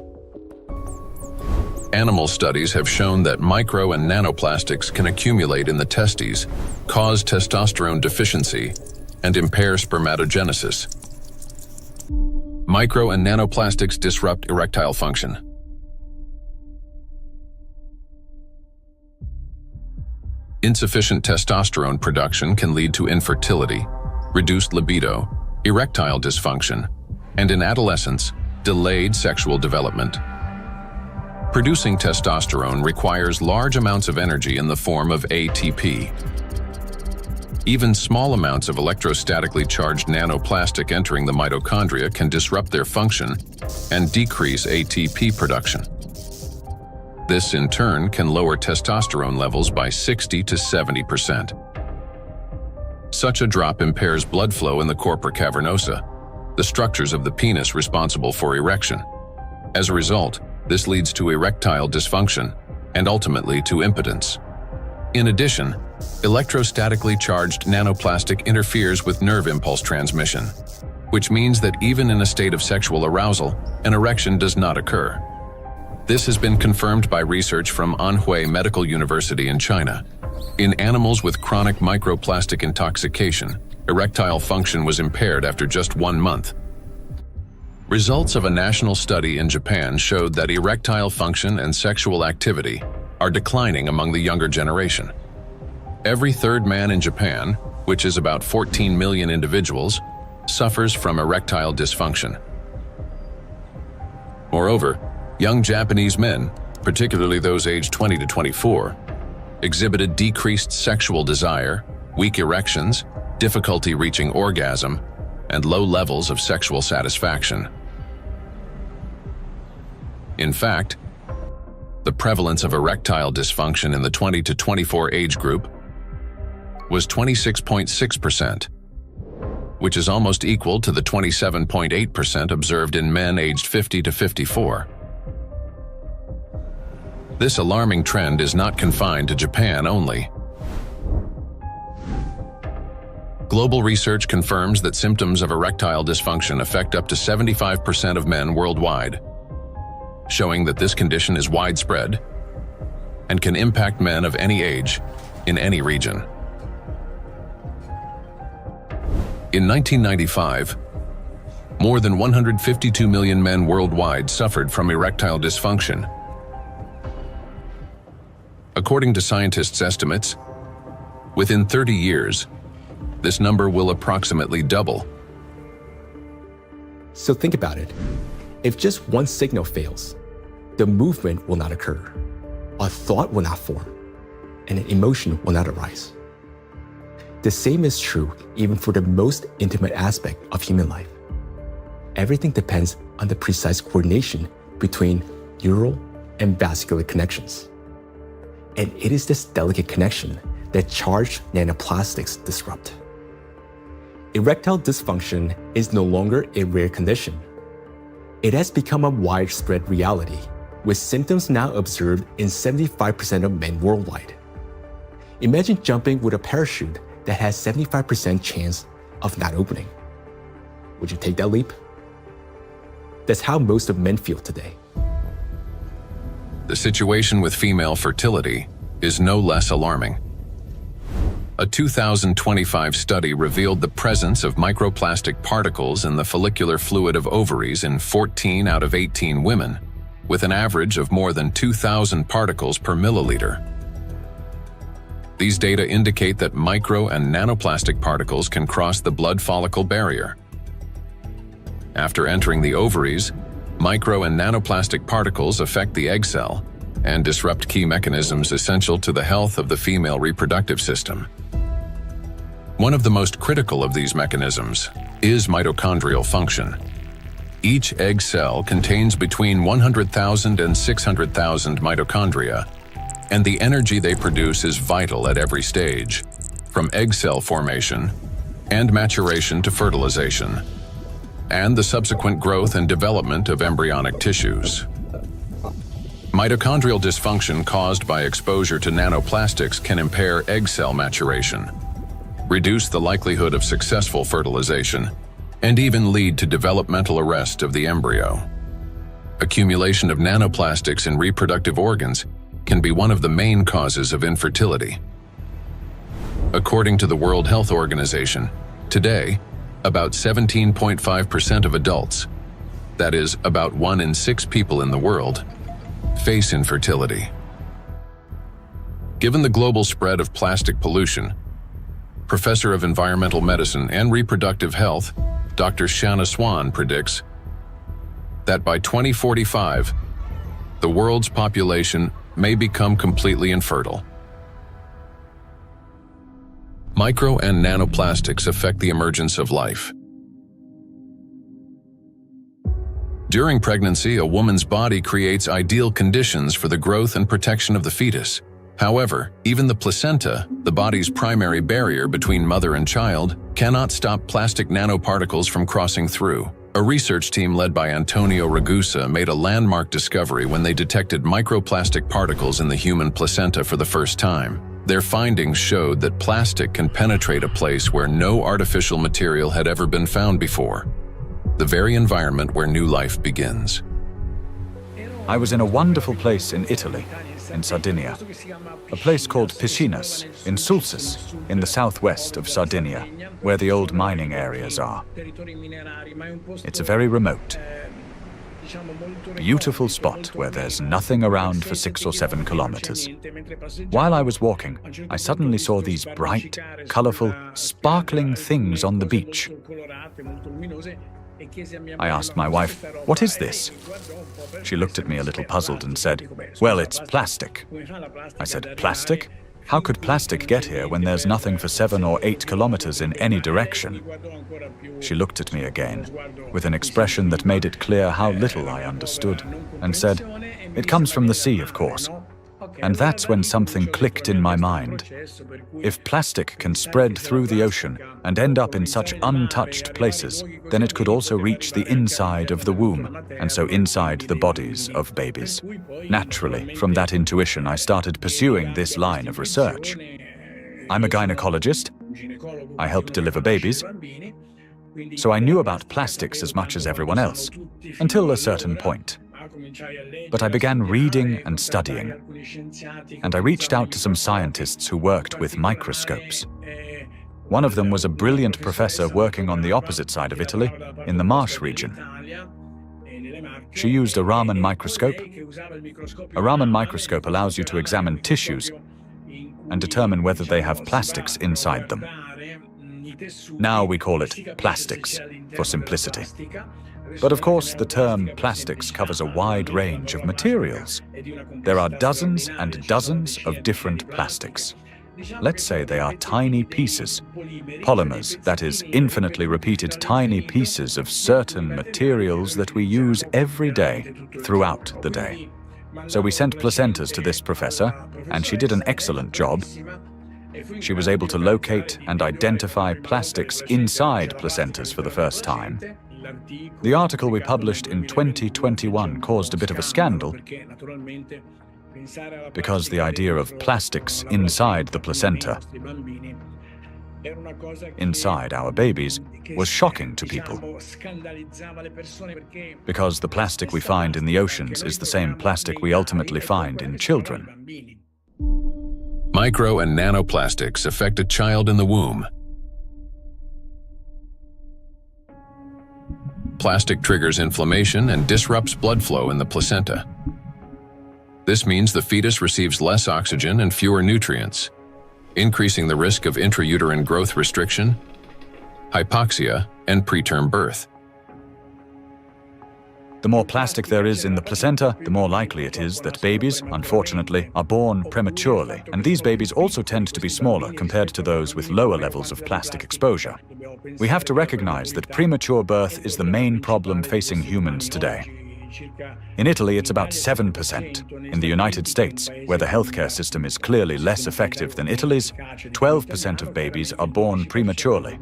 Animal studies have shown that micro and nanoplastics can accumulate in the testes, cause testosterone deficiency, and impair spermatogenesis. Micro and nanoplastics disrupt erectile function. Insufficient testosterone production can lead to infertility, reduced libido, erectile dysfunction, and in adolescence, delayed sexual development. Producing testosterone requires large amounts of energy in the form of ATP. Even small amounts of electrostatically charged nanoplastic entering the mitochondria can disrupt their function and decrease ATP production. This, in turn, can lower testosterone levels by 60 to 70%. Such a drop impairs blood flow in the corpora cavernosa, the structures of the penis responsible for erection. As a result, this leads to erectile dysfunction and ultimately to impotence. In addition, electrostatically charged nanoplastic interferes with nerve impulse transmission, which means that even in a state of sexual arousal, an erection does not occur. This has been confirmed by research from Anhui Medical University in China. In animals with chronic microplastic intoxication, erectile function was impaired after just 1 month. Results of a national study in Japan showed that erectile function and sexual activity are declining among the younger generation. Every third man in Japan, which is about 14 million individuals, suffers from erectile dysfunction. Moreover, young Japanese men, particularly those aged 20 to 24, exhibited decreased sexual desire, weak erections, difficulty reaching orgasm, and low levels of sexual satisfaction. In fact, the prevalence of erectile dysfunction in the 20 to 24 age group was 26.6%, which is almost equal to the 27.8% observed in men aged 50 to 54. This alarming trend is not confined to Japan only. Global research confirms that symptoms of erectile dysfunction affect up to 75% of men worldwide, showing that this condition is widespread and can impact men of any age in any region. In 1995, more than 152 million men worldwide suffered from erectile dysfunction. According to scientists' estimates, within 30 years, this number will approximately double. So think about it. If just one signal fails, the movement will not occur, a thought will not form, and an emotion will not arise. The same is true even for the most intimate aspect of human life. Everything depends on the precise coordination between neural and vascular connections. And it is this delicate connection that charged nanoplastics disrupt. Erectile dysfunction is no longer a rare condition. It has become a widespread reality, with symptoms now observed in 75% of men worldwide. Imagine jumping with a parachute that has 75% chance of not opening. Would you take that leap? That's how most of men feel today. The situation with female fertility is no less alarming. A 2025 study revealed the presence of microplastic particles in the follicular fluid of ovaries in 14 out of 18 women, with an average of more than 2,000 particles per milliliter. These data indicate that micro and nanoplastic particles can cross the blood follicle barrier. After entering the ovaries, micro and nanoplastic particles affect the egg cell and disrupt key mechanisms essential to the health of the female reproductive system. One of the most critical of these mechanisms is mitochondrial function. Each egg cell contains between 100,000 and 600,000 mitochondria, and the energy they produce is vital at every stage, from egg cell formation and maturation to fertilization, and the subsequent growth and development of embryonic tissues. Mitochondrial dysfunction caused by exposure to nanoplastics can impair egg cell maturation, reduce the likelihood of successful fertilization, and even lead to developmental arrest of the embryo. Accumulation of nanoplastics in reproductive organs can be one of the main causes of infertility. According to the World Health Organization, today, about 17.5% of adults, that is, about 1 in 6 people in the world, face infertility. Given the global spread of plastic pollution, Professor of Environmental Medicine and Reproductive Health, Dr. Shanna Swan predicts that by 2045, the world's population may become completely infertile. Micro and nanoplastics affect the emergence of life. During pregnancy, a woman's body creates ideal conditions for the growth and protection of the fetus. However, even the placenta, the body's primary barrier between mother and child, cannot stop plastic nanoparticles from crossing through. A research team led by Antonio Ragusa made a landmark discovery when they detected microplastic particles in the human placenta for the first time. Their findings showed that plastic can penetrate a place where no artificial material had ever been found before, the very environment where new life begins. I was in a wonderful place in Italy, in Sardinia, a place called Piscinas, in Sulcis, in the southwest of Sardinia, where the old mining areas are. It's a very remote, beautiful spot where there's nothing around for 6 or 7 kilometers. While I was walking, I suddenly saw these bright, colorful, sparkling things on the beach. I asked my wife, "What is this?" She looked at me a little puzzled and said, "Well, it's plastic." I said, "Plastic? How could plastic get here when there's nothing for 7 or 8 kilometers in any direction?" She looked at me again, with an expression that made it clear how little I understood, and said, "It comes from the sea, of course." And that's when something clicked in my mind. If plastic can spread through the ocean and end up in such untouched places, then it could also reach the inside of the womb, and so inside the bodies of babies. Naturally, from that intuition, I started pursuing this line of research. I'm a gynecologist. I help deliver babies. So I knew about plastics as much as everyone else, until a certain point. But I began reading and studying, and I reached out to some scientists who worked with microscopes. One of them was a brilliant professor working on the opposite side of Italy, in the Marsh region. She used a Raman microscope. A Raman microscope allows you to examine tissues and determine whether they have plastics inside them. Now we call it plastics, for simplicity. But of course, the term plastics covers a wide range of materials. There are dozens and dozens of different plastics. Let's say they are tiny pieces, polymers, that is, infinitely repeated tiny pieces of certain materials that we use every day, throughout the day. So we sent placentas to this professor, and she did an excellent job. She was able to locate and identify plastics inside placentas for the first time. The article we published in 2021 caused a bit of a scandal because the idea of plastics inside the placenta, inside our babies, was shocking to people. Because the plastic we find in the oceans is the same plastic we ultimately find in children. Micro and nanoplastics affect a child in the womb. Plastic triggers inflammation and disrupts blood flow in the placenta. This means the fetus receives less oxygen and fewer nutrients, increasing the risk of intrauterine growth restriction, hypoxia, and preterm birth. The more plastic there is in the placenta, the more likely it is that babies, unfortunately, are born prematurely. And these babies also tend to be smaller compared to those with lower levels of plastic exposure. We have to recognize that premature birth is the main problem facing humans today. In Italy, it's about 7%. In the United States, where the healthcare system is clearly less effective than Italy's, 12% of babies are born prematurely.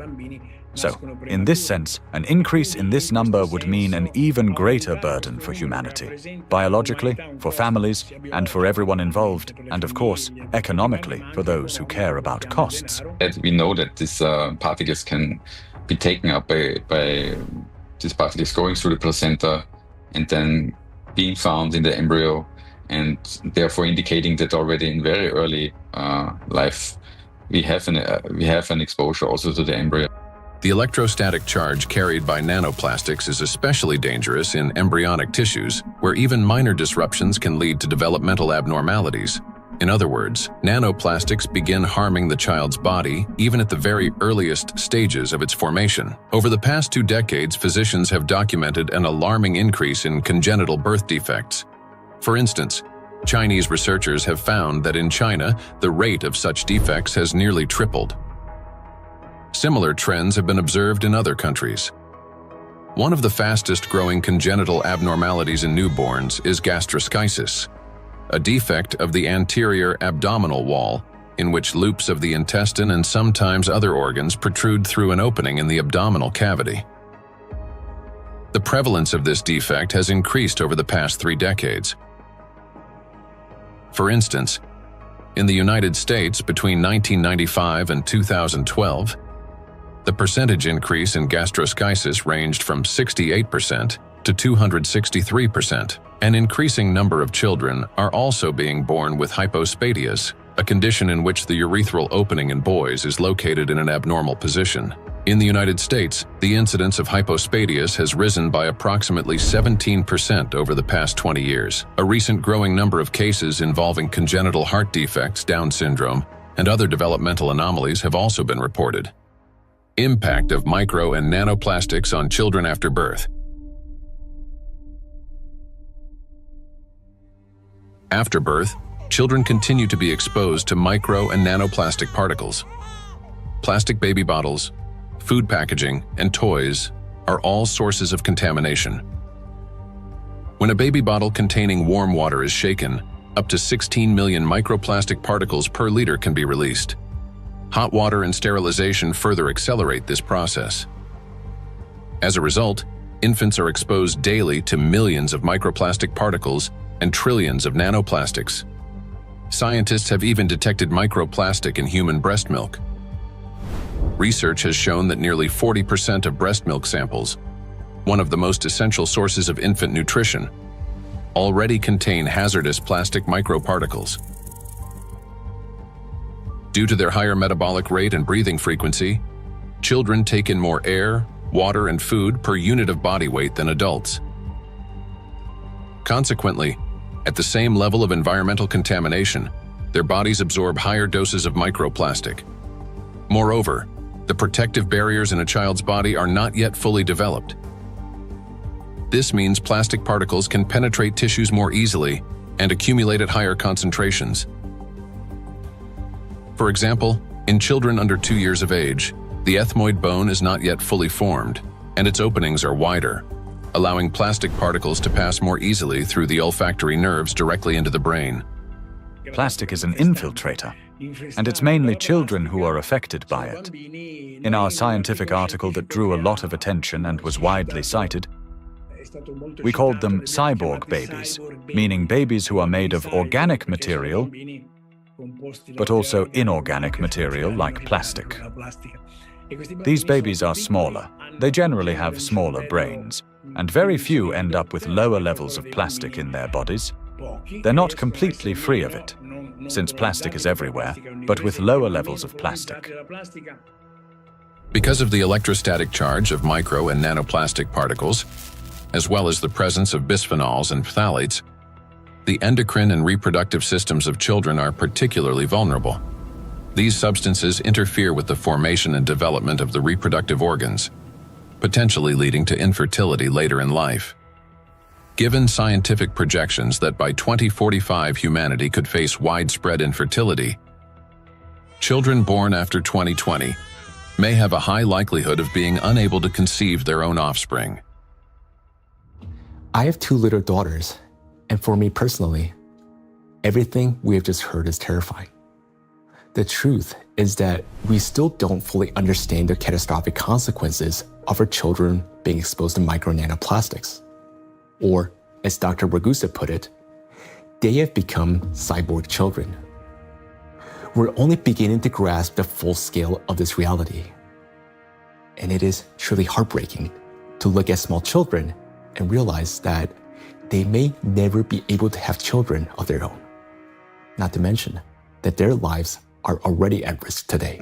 So, in this sense, an increase in this number would mean an even greater burden for humanity, biologically, for families, and for everyone involved, and of course, economically, for those who care about costs. We know that these particles can be taken up by these particles going through the placenta and then being found in the embryo, and therefore indicating that already in very early life we have an exposure also to the embryo. The electrostatic charge carried by nanoplastics is especially dangerous in embryonic tissues, where even minor disruptions can lead to developmental abnormalities. In other words, nanoplastics begin harming the child's body even at the very earliest stages of its formation. Over the past 2 decades, physicians have documented an alarming increase in congenital birth defects. For instance, Chinese researchers have found that in China, the rate of such defects has nearly tripled. Similar trends have been observed in other countries. One of the fastest-growing congenital abnormalities in newborns is gastroschisis, a defect of the anterior abdominal wall in which loops of the intestine and sometimes other organs protrude through an opening in the abdominal cavity. The prevalence of this defect has increased over the past 3 decades. For instance, in the United States between 1995 and 2012, the percentage increase in gastroschisis ranged from 68% to 263%, An increasing number of children are also being born with hypospadias, a condition in which the urethral opening in boys is located in an abnormal position. In the United States, the incidence of hypospadias has risen by approximately 17% over the past 20 years. A recent growing number of cases involving congenital heart defects, Down syndrome, and other developmental anomalies have also been reported. Impact of micro and nanoplastics on children after birth. After birth, children continue to be exposed to micro and nanoplastic particles. Plastic baby bottles, food packaging, and toys are all sources of contamination. When a baby bottle containing warm water is shaken, up to 16 million microplastic particles per liter can be released. Hot water and sterilization further accelerate this process. As a result, infants are exposed daily to millions of microplastic particles and trillions of nanoplastics. Scientists have even detected microplastic in human breast milk. Research has shown that nearly 40% of breast milk samples, one of the most essential sources of infant nutrition, already contain hazardous plastic microparticles. Due to their higher metabolic rate and breathing frequency, children take in more air, water, and food per unit of body weight than adults. Consequently, at the same level of environmental contamination, their bodies absorb higher doses of microplastic. Moreover, the protective barriers in a child's body are not yet fully developed. This means plastic particles can penetrate tissues more easily and accumulate at higher concentrations. For example, in children under 2 years of age, the ethmoid bone is not yet fully formed, and its openings are wider, allowing plastic particles to pass more easily through the olfactory nerves directly into the brain. Plastic is an infiltrator, and it's mainly children who are affected by it. In our scientific article that drew a lot of attention and was widely cited, we called them cyborg babies, meaning babies who are made of organic material, but also inorganic material like plastic. These babies are smaller. They generally have smaller brains, and very few end up with lower levels of plastic in their bodies. They're not completely free of it, since plastic is everywhere, but with lower levels of plastic. Because of the electrostatic charge of micro and nanoplastic particles, as well as the presence of bisphenols and phthalates, the endocrine and reproductive systems of children are particularly vulnerable. These substances interfere with the formation and development of the reproductive organs, potentially leading to infertility later in life. Given scientific projections that by 2045 humanity could face widespread infertility, children born after 2020 may have a high likelihood of being unable to conceive their own offspring. I have 2 little daughters, and for me personally, everything we have just heard is terrifying. The truth is that we still don't fully understand the catastrophic consequences of our children being exposed to micro nanoplastics. Or, as Dr. Ragusa put it, they have become cyborg children. We're only beginning to grasp the full scale of this reality. And it is truly heartbreaking to look at small children and realize that they may never be able to have children of their own. Not to mention that their lives are already at risk today.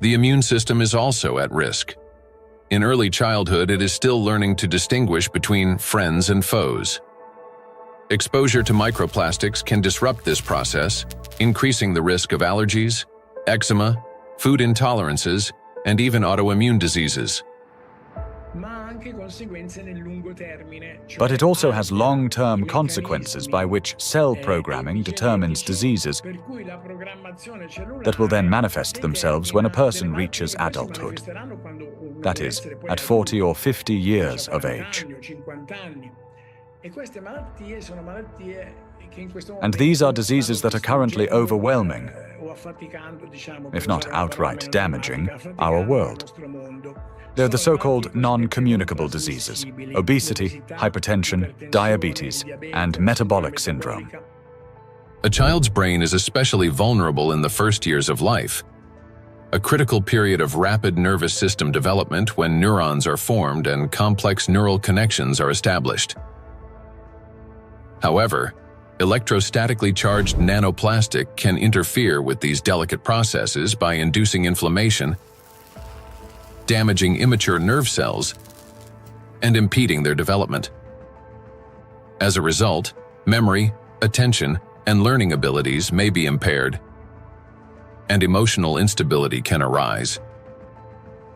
The immune system is also at risk. In early childhood, it is still learning to distinguish between friends and foes. Exposure to microplastics can disrupt this process, increasing the risk of allergies, eczema, food intolerances, and even autoimmune diseases. But it also has long-term consequences by which cell programming determines diseases that will then manifest themselves when a person reaches adulthood. That is, at 40 or 50 years of age. And these are diseases that are currently overwhelming, if not outright damaging, our world. They're the so-called non-communicable diseases: obesity, hypertension, diabetes, and metabolic syndrome. A child's brain is especially vulnerable in the first years of life, a critical period of rapid nervous system development when neurons are formed and complex neural connections are established. However, electrostatically charged nanoplastic can interfere with these delicate processes by inducing inflammation, damaging immature nerve cells, and impeding their development. As a result, memory, attention, and learning abilities may be impaired, and emotional instability can arise.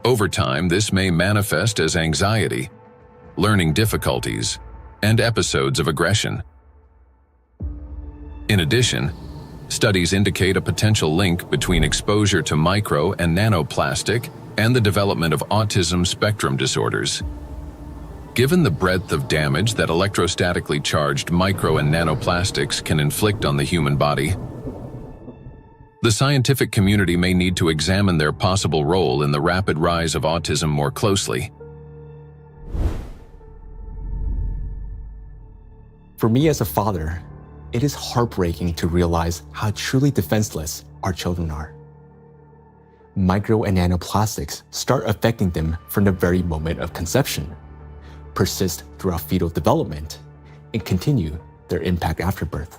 Over time, this may manifest as anxiety, learning difficulties, and episodes of aggression. In addition, studies indicate a potential link between exposure to micro and nanoplastic and the development of autism spectrum disorders. Given the breadth of damage that electrostatically charged micro and nanoplastics can inflict on the human body, the scientific community may need to examine their possible role in the rapid rise of autism more closely. For me as a father, it is heartbreaking to realize how truly defenseless our children are. Micro and nanoplastics start affecting them from the very moment of conception, persist throughout fetal development, and continue their impact after birth.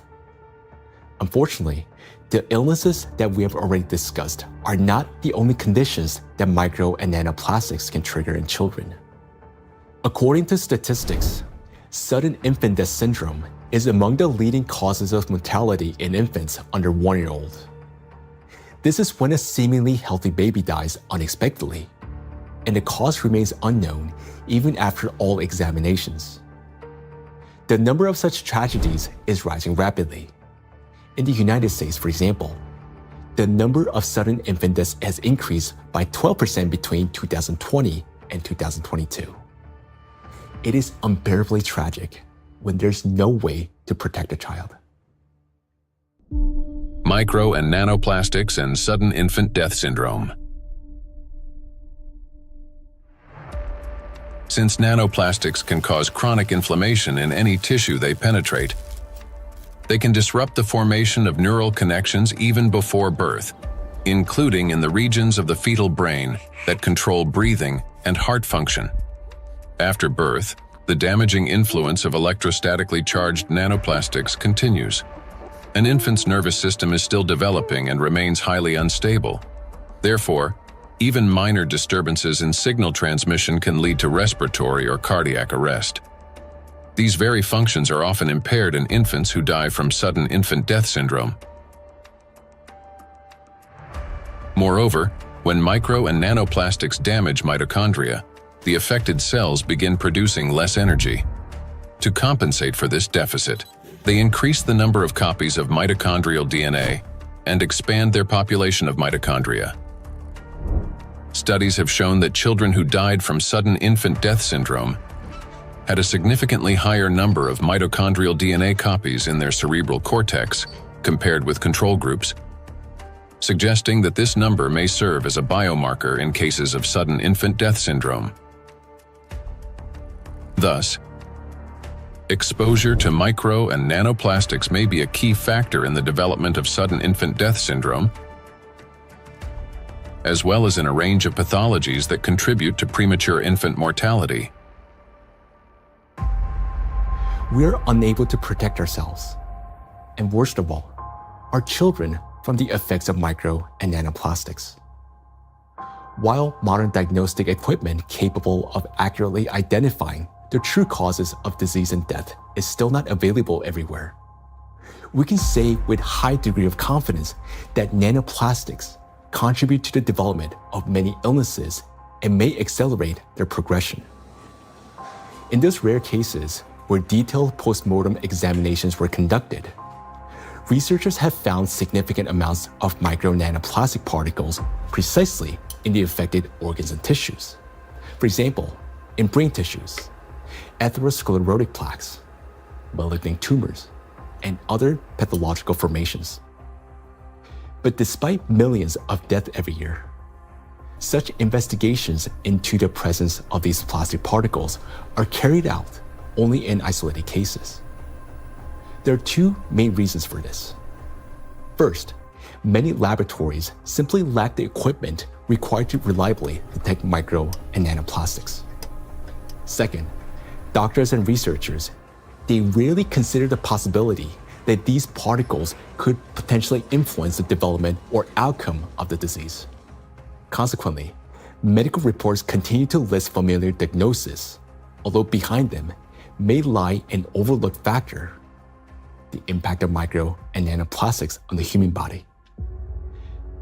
Unfortunately, the illnesses that we have already discussed are not the only conditions that micro and nanoplastics can trigger in children. According to statistics, sudden infant death syndrome is among the leading causes of mortality in infants under 1 year old. This is when a seemingly healthy baby dies unexpectedly, and the cause remains unknown even after all examinations. The number of such tragedies is rising rapidly. In the United States, for example, the number of sudden infant deaths has increased by 12% between 2020 and 2022. It is unbearably tragic when there's no way to protect a child. Micro and nanoplastics and sudden infant death syndrome. Since nanoplastics can cause chronic inflammation in any tissue they penetrate, they can disrupt the formation of neural connections even before birth, including in the regions of the fetal brain that control breathing and heart function. After birth, the damaging influence of electrostatically charged nanoplastics continues. An infant's nervous system is still developing and remains highly unstable. Therefore, even minor disturbances in signal transmission can lead to respiratory or cardiac arrest. These very functions are often impaired in infants who die from sudden infant death syndrome. Moreover, when micro and nanoplastics damage mitochondria, the affected cells begin producing less energy. To compensate for this deficit, they increase the number of copies of mitochondrial DNA and expand their population of mitochondria. Studies have shown that children who died from sudden infant death syndrome had a significantly higher number of mitochondrial DNA copies in their cerebral cortex compared with control groups, suggesting that this number may serve as a biomarker in cases of sudden infant death syndrome. Thus, exposure to micro and nanoplastics may be a key factor in the development of sudden infant death syndrome, as well as in a range of pathologies that contribute to premature infant mortality. We are unable to protect ourselves, and worst of all, our children from the effects of micro and nanoplastics. While modern diagnostic equipment capable of accurately identifying the true causes of disease and death is still not available everywhere, we can say with high degree of confidence that nanoplastics contribute to the development of many illnesses and may accelerate their progression. In those rare cases where detailed postmortem examinations were conducted, researchers have found significant amounts of micro nanoplastic particles precisely in the affected organs and tissues. For example, in brain tissues, atherosclerotic plaques, malignant tumors, and other pathological formations. But despite millions of deaths every year, such investigations into the presence of these plastic particles are carried out only in isolated cases. There are two main reasons for this. First, many laboratories simply lack the equipment required to reliably detect micro and nanoplastics. Second, doctors and researchers they rarely consider the possibility that these particles could potentially influence the development or outcome of the disease. Consequently, medical reports continue to list familiar diagnoses, although behind them may lie an overlooked factor: the impact of micro and nanoplastics on the human body.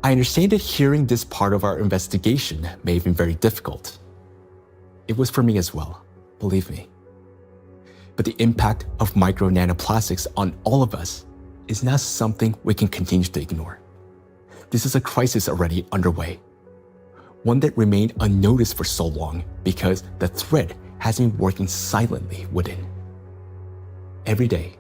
I understand that hearing this part of our investigation may have been very difficult. It was for me as well, believe me. But the impact of micro nanoplastics on all of us is not something we can continue to ignore. This is a crisis already underway, one that remained unnoticed for so long because the threat has been working silently within. Every day,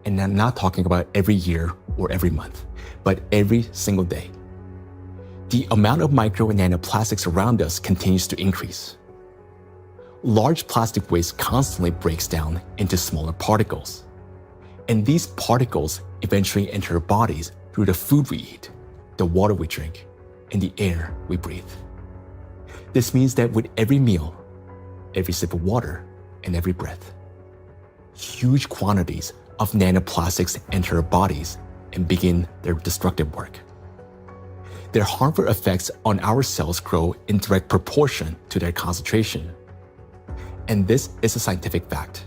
and I'm not talking about every year or every month, but every single day, the amount of micro and nanoplastics around us continues to increase. Large plastic waste constantly breaks down into smaller particles, and these particles eventually enter our bodies through the food we eat, the water we drink, and the air we breathe. This means that with every meal, every sip of water, and every breath, huge quantities of nanoplastics enter our bodies and begin their destructive work. Their harmful effects on our cells grow in direct proportion to their concentration. And this is a scientific fact.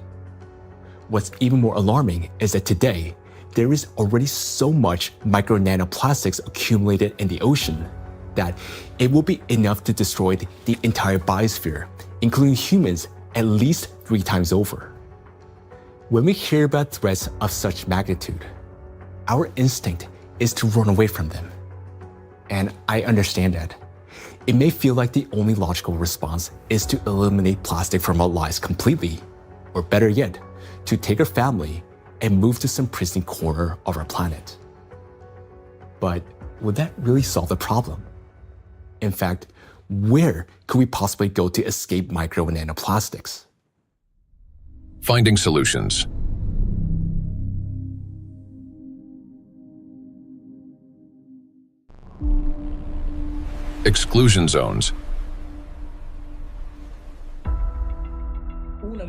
What's even more alarming is that today, there is already so much micro nanoplastics accumulated in the ocean that it will be enough to destroy the entire biosphere, including humans, at least 3 times over. When we hear about threats of such magnitude, our instinct is to run away from them. And I understand that. It may feel like the only logical response is to eliminate plastic from our lives completely, or better yet, to take our family and move to some pristine corner of our planet. But would that really solve the problem? In fact, where could we possibly go to escape micro and nanoplastics? Finding solutions. Exclusion zones.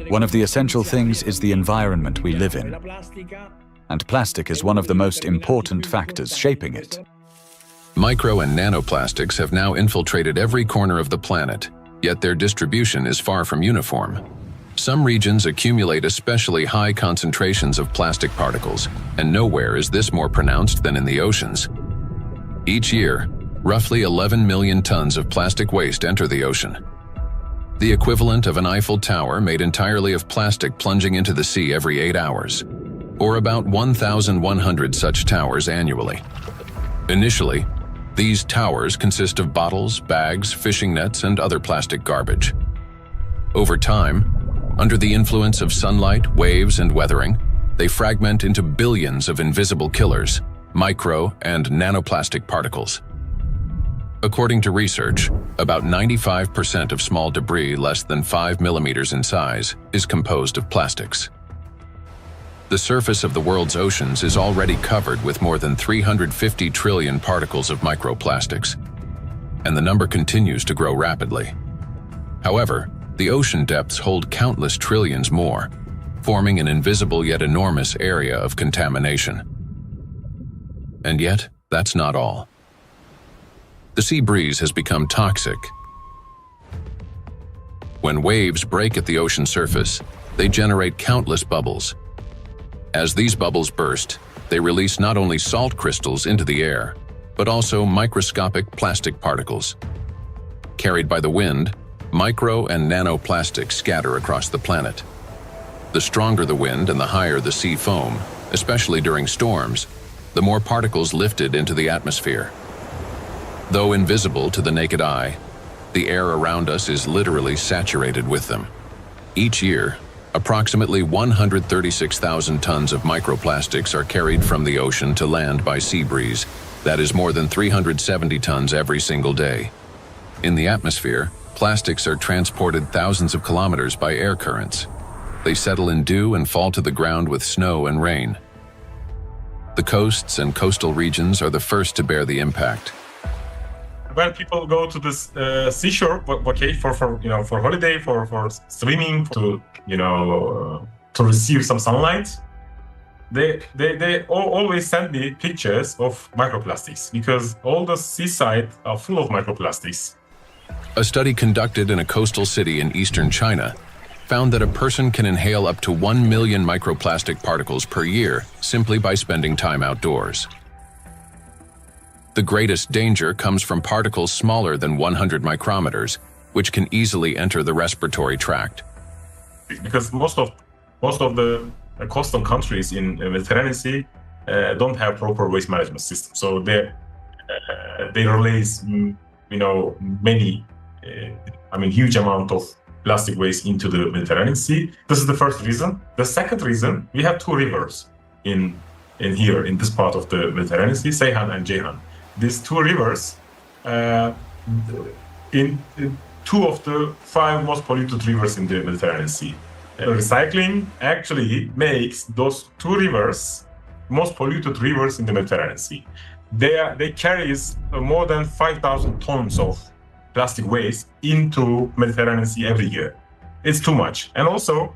One of the essential things is the environment we live in, and plastic is one of the most important factors shaping it. Micro and nanoplastics have now infiltrated every corner of the planet, yet their distribution is far from uniform. Some regions accumulate especially high concentrations of plastic particles, and nowhere is this more pronounced than in the oceans. Each year, roughly 11 million tons of plastic waste enter the ocean. The equivalent of an Eiffel Tower made entirely of plastic plunging into the sea every 8 hours, or about 1,100 such towers annually. Initially, these towers consist of bottles, bags, fishing nets, and other plastic garbage. Over time, under the influence of sunlight, waves, and weathering, they fragment into billions of invisible killers, micro and nanoplastic particles. According to research, about 95% of small debris less than 5 millimeters in size is composed of plastics. The surface of the world's oceans is already covered with more than 350 trillion particles of microplastics, and the number continues to grow rapidly. However, the ocean depths hold countless trillions more, forming an invisible yet enormous area of contamination. And yet, that's not all. The sea breeze has become toxic. When waves break at the ocean surface, they generate countless bubbles. As these bubbles burst, they release not only salt crystals into the air, but also microscopic plastic particles. Carried by the wind, micro and nanoplastics scatter across the planet. The stronger the wind and the higher the sea foam, especially during storms, the more particles lifted into the atmosphere. Though invisible to the naked eye, the air around us is literally saturated with them. Each year, approximately 136,000 tons of microplastics are carried from the ocean to land by sea breeze. That is more than 370 tons every single day. In the atmosphere, plastics are transported thousands of kilometers by air currents. They settle in dew and fall to the ground with snow and rain. The coasts and coastal regions are the first to bear the impact. When people go to this seashore, okay, for holiday, for swimming, to to receive some sunlight, they always send me pictures of microplastics because all the seaside are full of microplastics. A study conducted in a coastal city in eastern China found that a person can inhale up to 1 million microplastic particles per year simply by spending time outdoors. The greatest danger comes from particles smaller than 100 micrometers, which can easily enter the respiratory tract. Because most of the coastal countries in the Mediterranean Sea don't have proper waste management system, so they release many huge amount of plastic waste into the Mediterranean Sea. This is the first reason. The second reason, we have two rivers in here in this part of the Mediterranean Sea, Seyhan and Ceyhan. These two rivers, in two of the 5 most polluted rivers in the Mediterranean Sea. Recycling actually makes those two rivers most polluted rivers in the Mediterranean Sea. They carry more than 5,000 tons of plastic waste into Mediterranean Sea every year. It's too much. And also,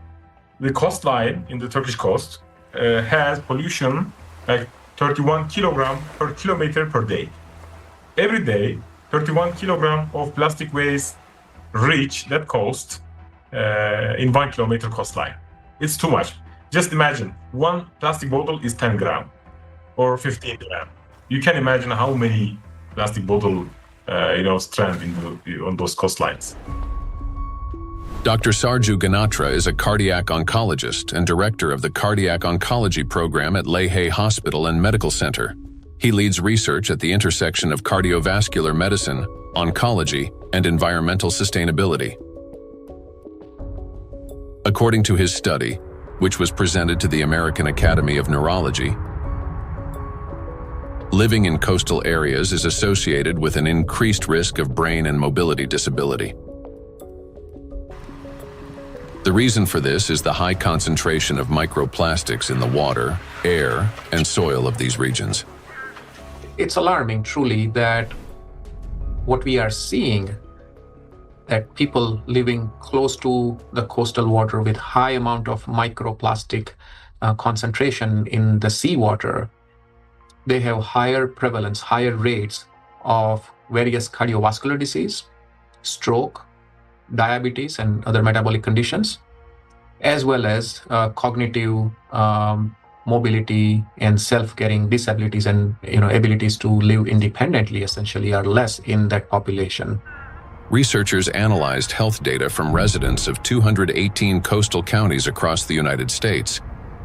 the coastline in the Turkish coast has pollution like 31 kilogram per kilometer per day. Every day, 31 kilogram of plastic waste reach that coast in 1 kilometer coastline. It's too much. Just imagine, one plastic bottle is 10 gram or 15 gram. You can imagine how many plastic bottle strand on those coastlines. Dr. Sarju Ganatra is a cardiac oncologist and director of the Cardiac Oncology Program at Lehigh Hospital and Medical Center. He leads research at the intersection of cardiovascular medicine, oncology, and environmental sustainability. According to his study, which was presented to the American Academy of Neurology, living in coastal areas is associated with an increased risk of brain and mobility disability. The reason for this is the high concentration of microplastics in the water, air, and soil of these regions. It's alarming, truly, that what we are seeing, that people living close to the coastal water with high amount of microplastic concentration in the seawater, they have higher prevalence, higher rates of various cardiovascular disease, stroke, diabetes, and other metabolic conditions, as well as cognitive mobility and self-caring disabilities and abilities to live independently essentially are less in that population. Researchers analyzed health data from residents of 218 coastal counties across the United States,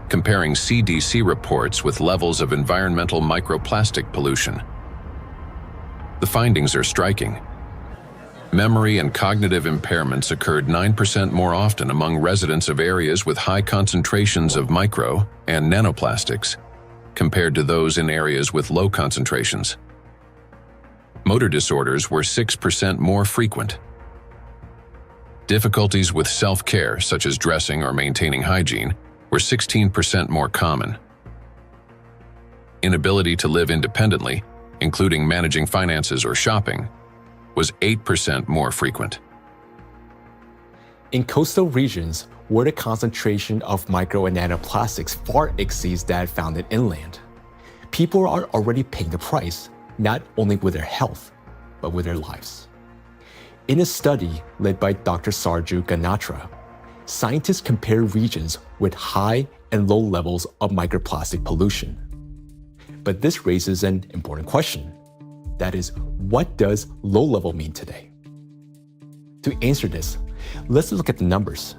comparing CDC reports with levels of environmental microplastic pollution. The findings are striking. Memory and cognitive impairments occurred 9% more often among residents of areas with high concentrations of micro and nanoplastics compared to those in areas with low concentrations. Motor disorders were 6% more frequent. Difficulties with self-care, such as dressing or maintaining hygiene, were 16% more common. Inability to live independently, including managing finances or shopping, was 8% more frequent. In coastal regions, where the concentration of micro and nanoplastics far exceeds that found in inland, people are already paying the price, not only with their health, but with their lives. In a study led by Dr. Sarju Ganatra, scientists compared regions with high and low levels of microplastic pollution. But this raises an important question. That is, what does low level mean today? To answer this, let's look at the numbers.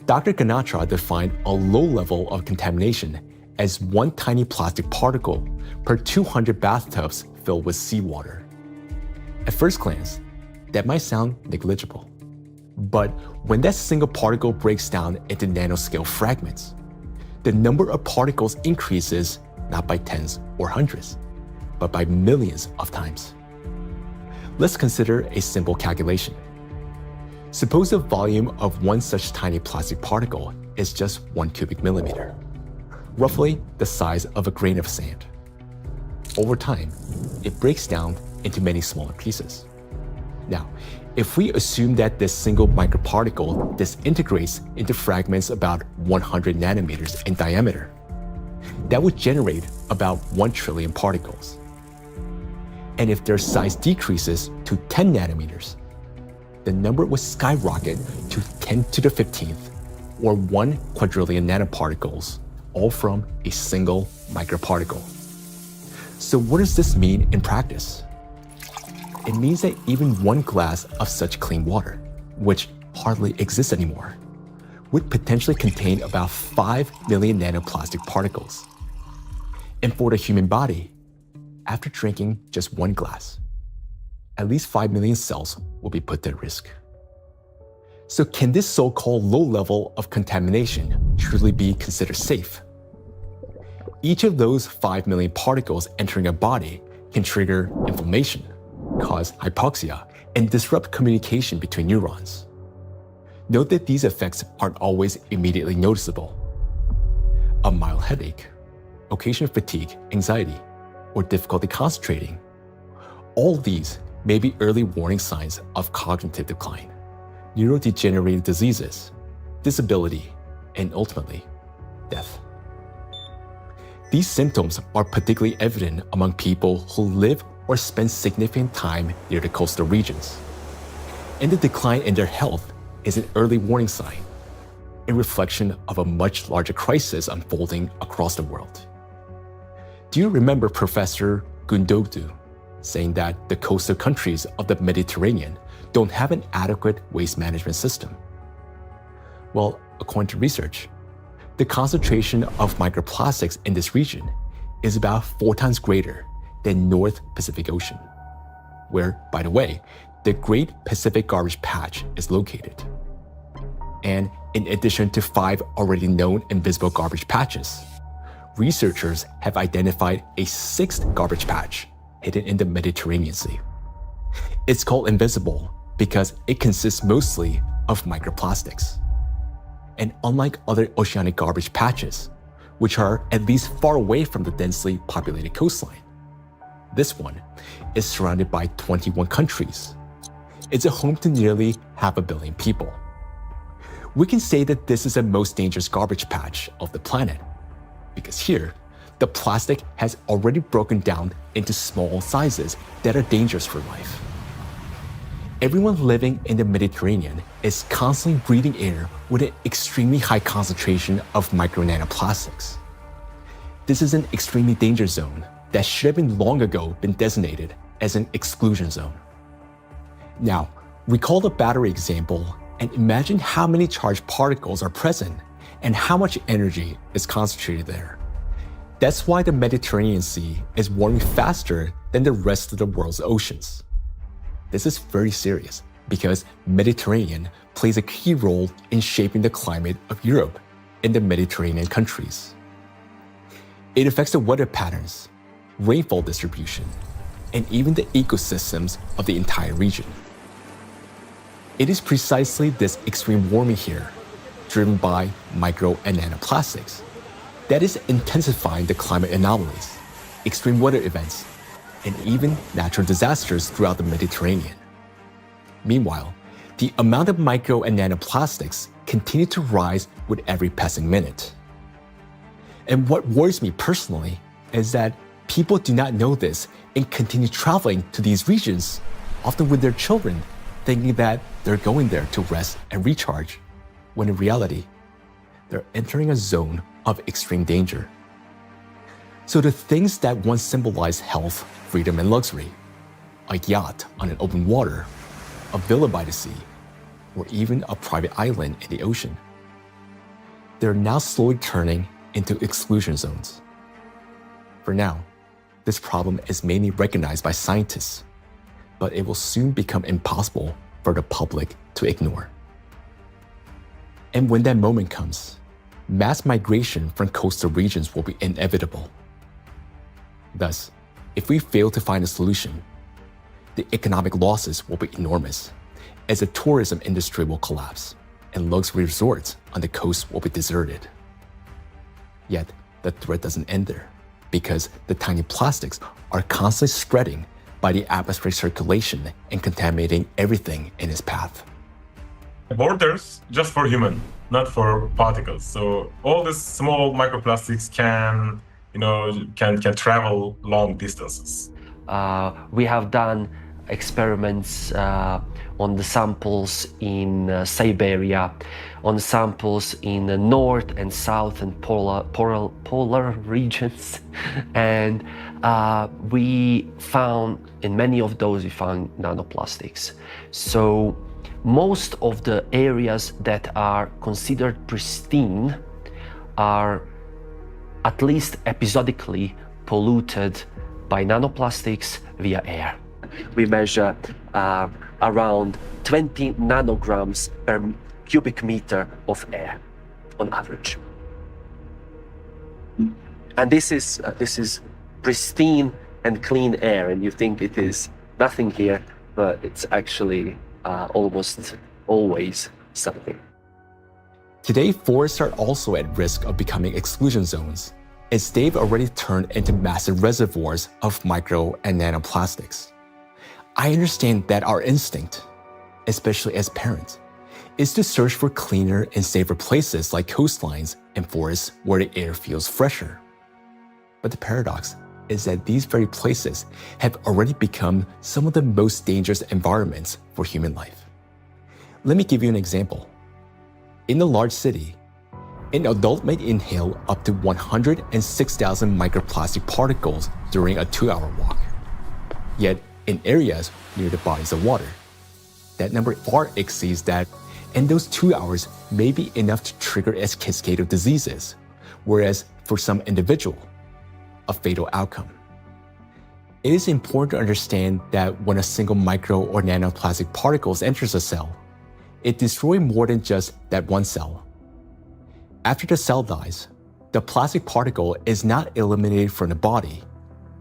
Dr. Ganatra defined a low level of contamination as one tiny plastic particle per 200 bathtubs filled with seawater. At first glance, that might sound negligible. But when that single particle breaks down into nanoscale fragments, the number of particles increases not by tens or hundreds, but by millions of times. Let's consider a simple calculation. Suppose the volume of one such tiny plastic particle is just 1 cubic millimeter, roughly the size of a grain of sand. Over time, it breaks down into many smaller pieces. Now, If we assume that this single microparticle disintegrates into fragments about 100 nanometers in diameter, that would generate about 1 trillion particles. And if their size decreases to 10 nanometers, the number would skyrocket to 10 to the 15th, or 1 quadrillion nanoparticles, all from a single microparticle. So what does this mean in practice? It means that even 1 glass of such clean water, which hardly exists anymore, would potentially contain about 5 million nanoplastic particles. And for the human body, after drinking just 1 glass, at least 5 million cells will be put at risk. So can this so-called low level of contamination truly be considered safe? Each of those 5 million particles entering a body can trigger inflammation, cause hypoxia, and disrupt communication between neurons. Note that these effects aren't always immediately noticeable. A mild headache, occasional fatigue, anxiety, or difficulty concentrating. All these may be early warning signs of cognitive decline, neurodegenerative diseases, disability, and ultimately, death. These symptoms are particularly evident among people who live or spend significant time near the coastal regions. And the decline in their health is an early warning sign, a reflection of a much larger crisis unfolding across the world. Do you remember Professor Gundogdu saying that the coastal countries of the Mediterranean don't have an adequate waste management system? Well, according to research, the concentration of microplastics in this region is about 4 times greater than North Pacific Ocean, where, by the way, the Great Pacific Garbage Patch is located. And in addition to 5 already known invisible garbage patches, researchers have identified a 6th garbage patch hidden in the Mediterranean Sea. It's called invisible because it consists mostly of microplastics. And unlike other oceanic garbage patches, which are at least far away from the densely populated coastline, this one is surrounded by 21 countries. It's a home to nearly 500 million people. We can say that this is the most dangerous garbage patch of the planet, because here, the plastic has already broken down into small sizes that are dangerous for life. Everyone living in the Mediterranean is constantly breathing air with an extremely high concentration of micro nanoplastics. This is an extremely dangerous zone that should have been long ago been designated as an exclusion zone. Now, recall the battery example and imagine how many charged particles are present and how much energy is concentrated there. That's why the Mediterranean Sea is warming faster than the rest of the world's oceans. This is very serious because Mediterranean plays a key role in shaping the climate of Europe and the Mediterranean countries. It affects the weather patterns, rainfall distribution, and even the ecosystems of the entire region. It is precisely this extreme warming here, driven by micro and nanoplastics, that is intensifying the climate anomalies, extreme weather events, and even natural disasters throughout the Mediterranean. Meanwhile, the amount of micro and nanoplastics continue to rise with every passing minute. And what worries me personally is that people do not know this and continue traveling to these regions, often with their children, thinking that they're going there to rest and recharge, when in reality, they're entering a zone of extreme danger. So the things that once symbolized health, freedom, and luxury, a yacht on an open water, a villa by the sea, or even a private island in the ocean, they're now slowly turning into exclusion zones. For now, this problem is mainly recognized by scientists, but it will soon become impossible for the public to ignore. And when that moment comes, mass migration from coastal regions will be inevitable. Thus, if we fail to find a solution, the economic losses will be enormous, as the tourism industry will collapse and luxury resorts on the coast will be deserted. Yet, the threat doesn't end there, because the tiny plastics are constantly spreading by the atmospheric circulation and contaminating everything in its path. Borders just for human, not for particles. So all these small microplastics can travel long distances. We have done experiments on the samples in Siberia, on samples in the north and south and polar regions, and we found in many of those we found nanoplastics. So most of the areas that are considered pristine are at least episodically polluted by nanoplastics via air. We measure around 20 nanograms per cubic meter of air on average. And this is pristine and clean air, and you think it is nothing here, but it's actually almost always something. Today, forests are also at risk of becoming exclusion zones, as they've already turned into massive reservoirs of micro and nanoplastics. I understand that our instinct, especially as parents, is to search for cleaner and safer places like coastlines and forests where the air feels fresher. But the paradox is that these very places have already become some of the most dangerous environments for human life. Let me give you an example. In a large city, an adult might inhale up to 106,000 microplastic particles during a 2-hour walk. Yet, in areas near the bodies of water, that number far exceeds that, and those 2 hours may be enough to trigger a cascade of diseases, whereas for some individual, a fatal outcome. It is important to understand that when a single micro or nanoplastic particles enters a cell, it destroys more than just that one cell. After the cell dies, the plastic particle is not eliminated from the body.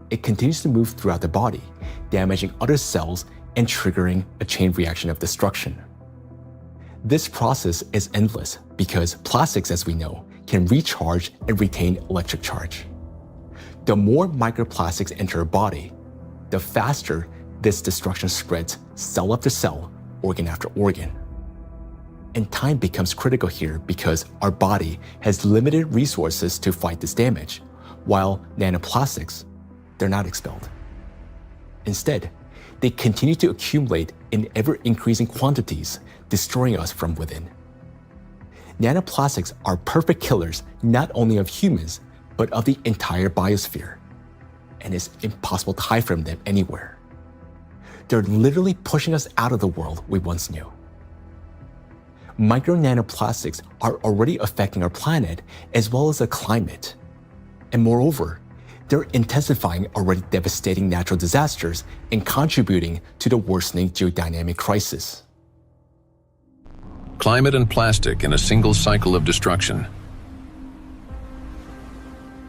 It continues to move throughout the body, damaging other cells and triggering a chain reaction of destruction. This process is endless because plastics, as we know, can recharge and retain electric charge. The more microplastics enter a body, the faster this destruction spreads cell after cell, organ after organ. And time becomes critical here because our body has limited resources to fight this damage, while nanoplastics, they're not expelled. Instead, they continue to accumulate in ever-increasing quantities, destroying us from within. Nanoplastics are perfect killers not only of humans, but of the entire biosphere, and it's impossible to hide from them anywhere. They're literally pushing us out of the world we once knew. Micro nanoplastics are already affecting our planet as well as the climate. And moreover, they're intensifying already devastating natural disasters and contributing to the worsening geodynamic crisis. Climate and plastic in a single cycle of destruction.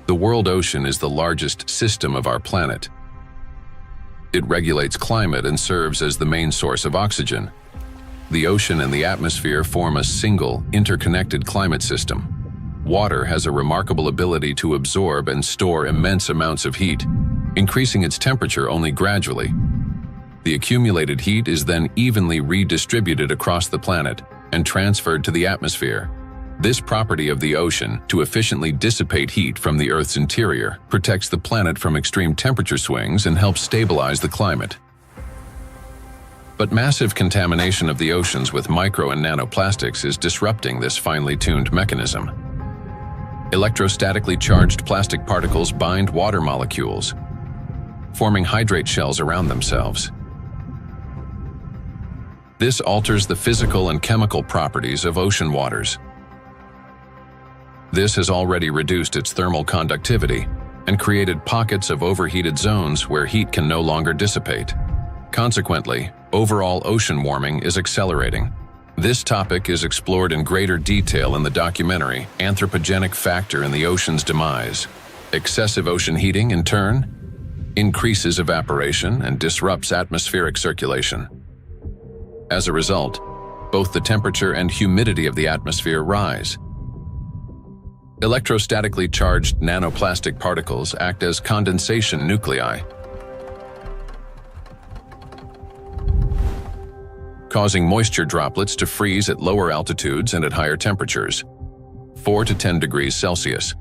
The world ocean is the largest system of our planet. It regulates climate and serves as the main source of oxygen. The ocean and the atmosphere form a single, interconnected climate system. Water has a remarkable ability to absorb and store immense amounts of heat, increasing its temperature only gradually. The accumulated heat is then evenly redistributed across the planet and transferred to the atmosphere. This property of the ocean, to efficiently dissipate heat from the Earth's interior, protects the planet from extreme temperature swings and helps stabilize the climate. But massive contamination of the oceans with micro and nanoplastics is disrupting this finely tuned mechanism. Electrostatically charged plastic particles bind water molecules, forming hydrate shells around themselves. This alters the physical and chemical properties of ocean waters. This has already reduced its thermal conductivity and created pockets of overheated zones where heat can no longer dissipate. Consequently, overall ocean warming is accelerating. This topic is explored in greater detail in the documentary Anthropogenic Factor in the Ocean's Demise. Excessive ocean heating, in turn, increases evaporation and disrupts atmospheric circulation. As a result, both the temperature and humidity of the atmosphere rise. Electrostatically charged nanoplastic particles act as condensation nuclei. causing moisture droplets to freeze at lower altitudes and at higher temperatures, 4 to 10 degrees Celsius.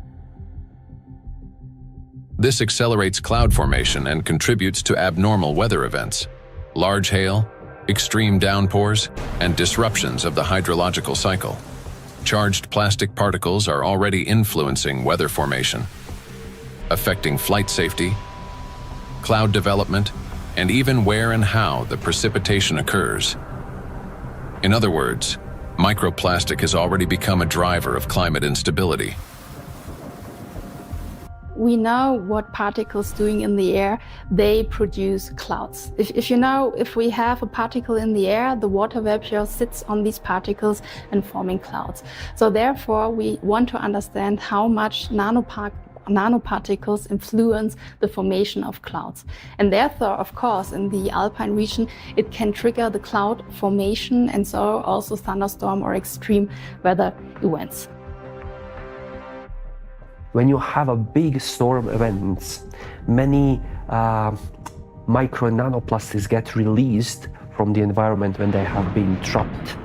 This accelerates cloud formation and contributes to abnormal weather events, large hail, extreme downpours, and disruptions of the hydrological cycle. Charged plastic particles are already influencing weather formation, affecting flight safety, cloud development, and even where and how the precipitation occurs. In other words, microplastic has already become a driver of climate instability. We know what particles doing in the air, they produce clouds. If we have a particle in the air, the water vapor sits on these particles and forming clouds. So therefore, we want to understand how much nanoparticles influence the formation of clouds. And therefore, of course, in the alpine region, it can trigger the cloud formation and so also thunderstorm or extreme weather events. When you have a big storm event, many micro nanoplastics get released from the environment when they have been trapped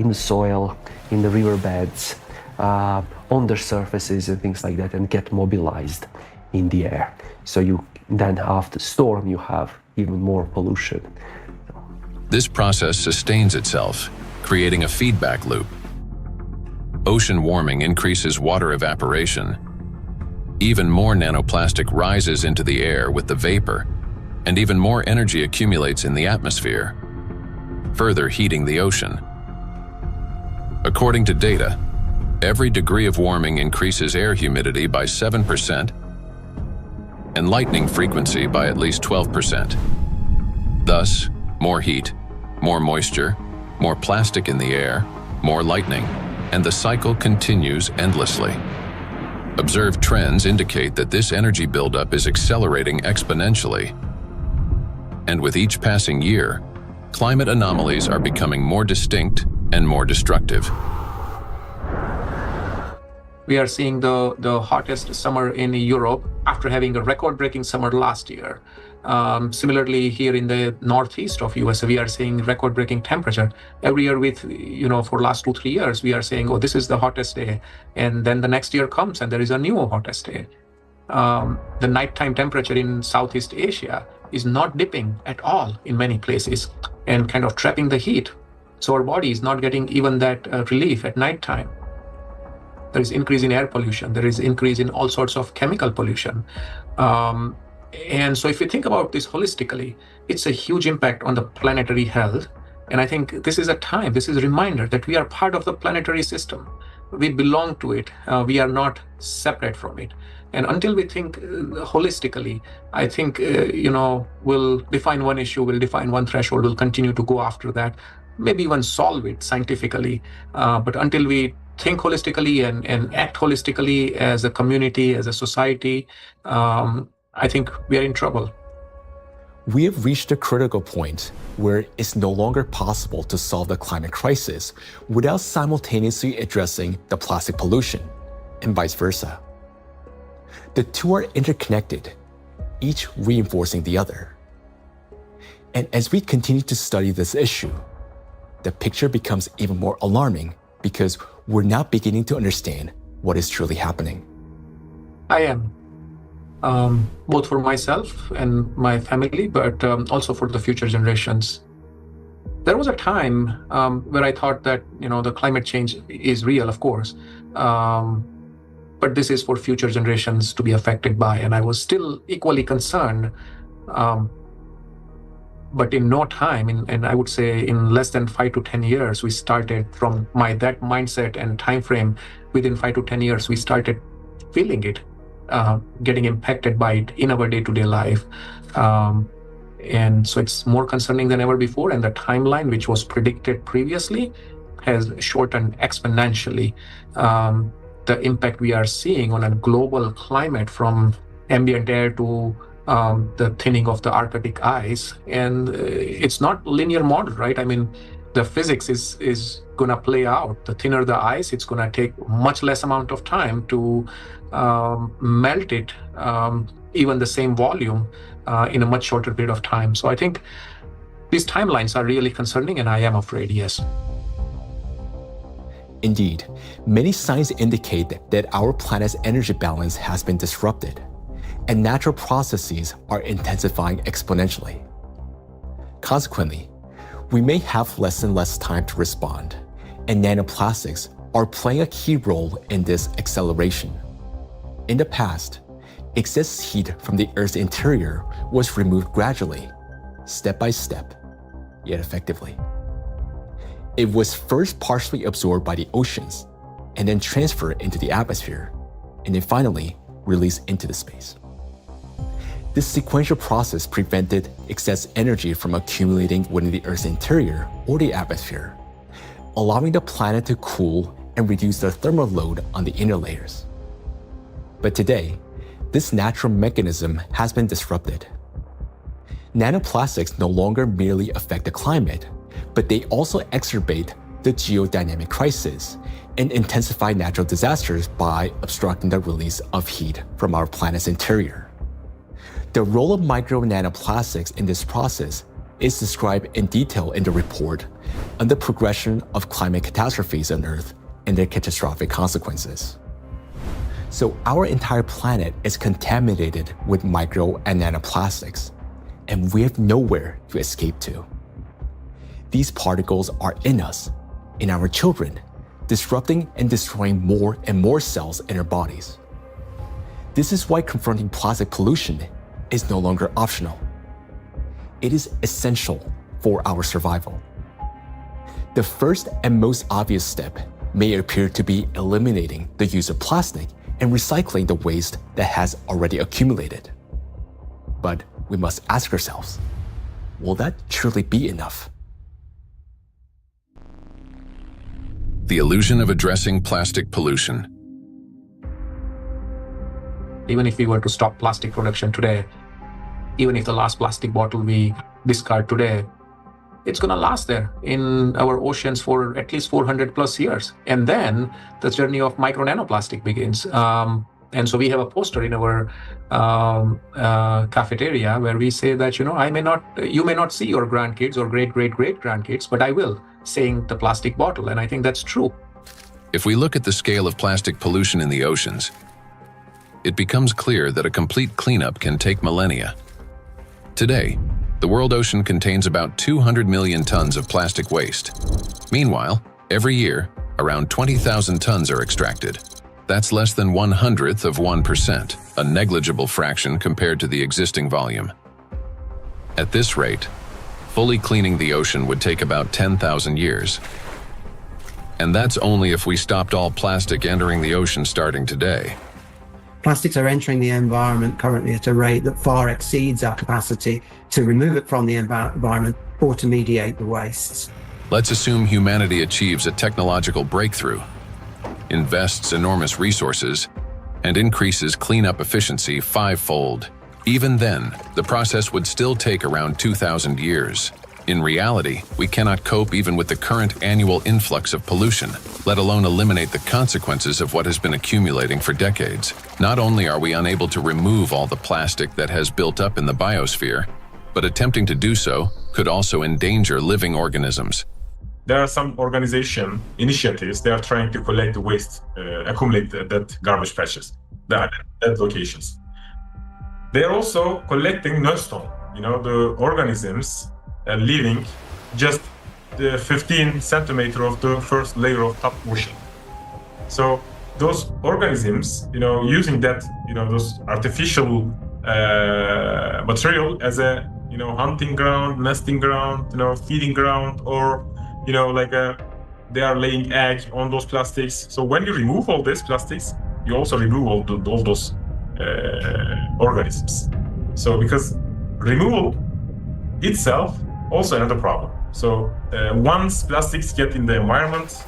in the soil, in the riverbeds, on their surfaces and things like that, and get mobilized in the air. So you then after storm, you have even more pollution. This process sustains itself, creating a feedback loop. Ocean warming increases water evaporation. Even more nanoplastic rises into the air with the vapor, and even more energy accumulates in the atmosphere, further heating the ocean. According to data, every degree of warming increases air humidity by 7% and lightning frequency by at least 12%. Thus, more heat, more moisture, more plastic in the air, more lightning, and the cycle continues endlessly. Observed trends indicate that this energy buildup is accelerating exponentially. And with each passing year, climate anomalies are becoming more distinct and more destructive. We are seeing the hottest summer in Europe after having a record-breaking summer last year. Similarly, here in the northeast of US, we are seeing record-breaking temperature. Every year for last 2-3 years, we are saying, oh, this is the hottest day. And then the next year comes and there is a new hottest day. The nighttime temperature in Southeast Asia is not dipping at all in many places and kind of trapping the heat. So our body is not getting even that relief at nighttime. There is increase in air pollution. There is increase in all sorts of chemical pollution. And so if you think about this holistically, it's a huge impact on the planetary health. And I think this is a reminder that we are part of the planetary system. We belong to it. We are not separate from it. And until we think holistically, I think, we'll define one issue, we'll define one threshold, we'll continue to go after that, maybe even solve it scientifically. But until we think holistically and act holistically as a community, as a society, I think we are in trouble. We have reached a critical point where it's no longer possible to solve the climate crisis without simultaneously addressing the plastic pollution, and vice versa. The two are interconnected, each reinforcing the other. And as we continue to study this issue, the picture becomes even more alarming because we're now beginning to understand what is truly happening. I am. Both for myself and my family, but also for the future generations. There was a time where I thought that, the climate change is real, of course, but this is for future generations to be affected by, and I was still equally concerned. But in no time, and I would say in less than 5 to 10 years, we started from that mindset and time frame. Within 5 to 10 years, we started feeling it, getting impacted by it in our day-to-day life. And so it's more concerning than ever before. And the timeline, which was predicted previously, has shortened exponentially. The impact we are seeing on a global climate, from ambient air to the thinning of the Arctic ice, and it's not linear model, right? I mean, the physics is gonna play out. The thinner the ice, it's gonna take much less amount of time to melt it, even the same volume, in a much shorter period of time. So I think These timelines are really concerning, and I am afraid, yes. Indeed, many signs indicate that our planet's energy balance has been disrupted, and natural processes are intensifying exponentially. Consequently, we may have less and less time to respond, and nanoplastics are playing a key role in this acceleration. In the past, excess heat from the Earth's interior was removed gradually, step by step, yet effectively. It was first partially absorbed by the oceans, and then transferred into the atmosphere, and then finally released into the space. This sequential process prevented excess energy from accumulating within the Earth's interior or the atmosphere, allowing the planet to cool and reduce the thermal load on the inner layers. But today, this natural mechanism has been disrupted. Nanoplastics no longer merely affect the climate, but they also exacerbate the geodynamic crisis and intensify natural disasters by obstructing the release of heat from our planet's interior. The role of micro and nanoplastics in this process is described in detail in the report on the progression of climate catastrophes on Earth and their catastrophic consequences. So our entire planet is contaminated with micro and nanoplastics, and we have nowhere to escape to. These particles are in us, in our children, disrupting and destroying more and more cells in our bodies. This is why confronting plastic pollution is no longer optional. It is essential for our survival. The first and most obvious step may appear to be eliminating the use of plastic and recycling the waste that has already accumulated. But we must ask ourselves, will that truly be enough? The illusion of addressing plastic pollution. Even if we were to stop plastic production today, even if the last plastic bottle we discard today, it's going to last there in our oceans for at least 400 plus years. And then the journey of micro nanoplastic begins. And so we have a poster in our cafeteria where we say that, you may not see your grandkids or great-great-great-grandkids, but I will, saying the plastic bottle. And I think that's true. If we look at the scale of plastic pollution in the oceans, it becomes clear that a complete cleanup can take millennia. Today, the world ocean contains about 200 million tons of plastic waste. Meanwhile, every year, around 20,000 tons are extracted. That's less than 1/100th of 1%, a negligible fraction compared to the existing volume. At this rate, fully cleaning the ocean would take about 10,000 years. And that's only if we stopped all plastic entering the ocean starting today. Plastics are entering the environment currently at a rate that far exceeds our capacity to remove it from the environment or to mediate the wastes. Let's assume humanity achieves a technological breakthrough, invests enormous resources, and increases cleanup efficiency 5-fold. Even then, the process would still take around 2,000 years. In reality, we cannot cope even with the current annual influx of pollution, let alone eliminate the consequences of what has been accumulating for decades. Not only are we unable to remove all the plastic that has built up in the biosphere, but attempting to do so could also endanger living organisms. There are some organization initiatives, they are trying to collect the waste, accumulate that garbage patches, that locations. They are also collecting non-stone, the organisms living just the 15 centimeter of the first layer of top ocean. So those organisms, using that, those artificial material as a, hunting ground, nesting ground, feeding ground, or, they are laying egg on those plastics. So when you remove all these plastics, you also remove all those organisms. So because removal itself also another problem. So once plastics get in the environment,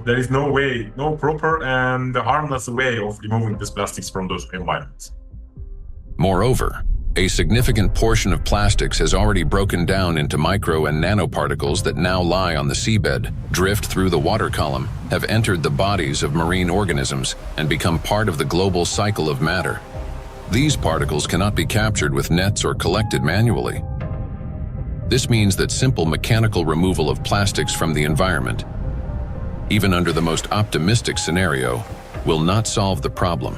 there is no proper and harmless way of removing these plastics from those environments. Moreover, a significant portion of plastics has already broken down into micro and nanoparticles that now lie on the seabed, drift through the water column, have entered the bodies of marine organisms, and become part of the global cycle of matter. These particles cannot be captured with nets or collected manually. This means that simple mechanical removal of plastics from the environment, even under the most optimistic scenario, will not solve the problem.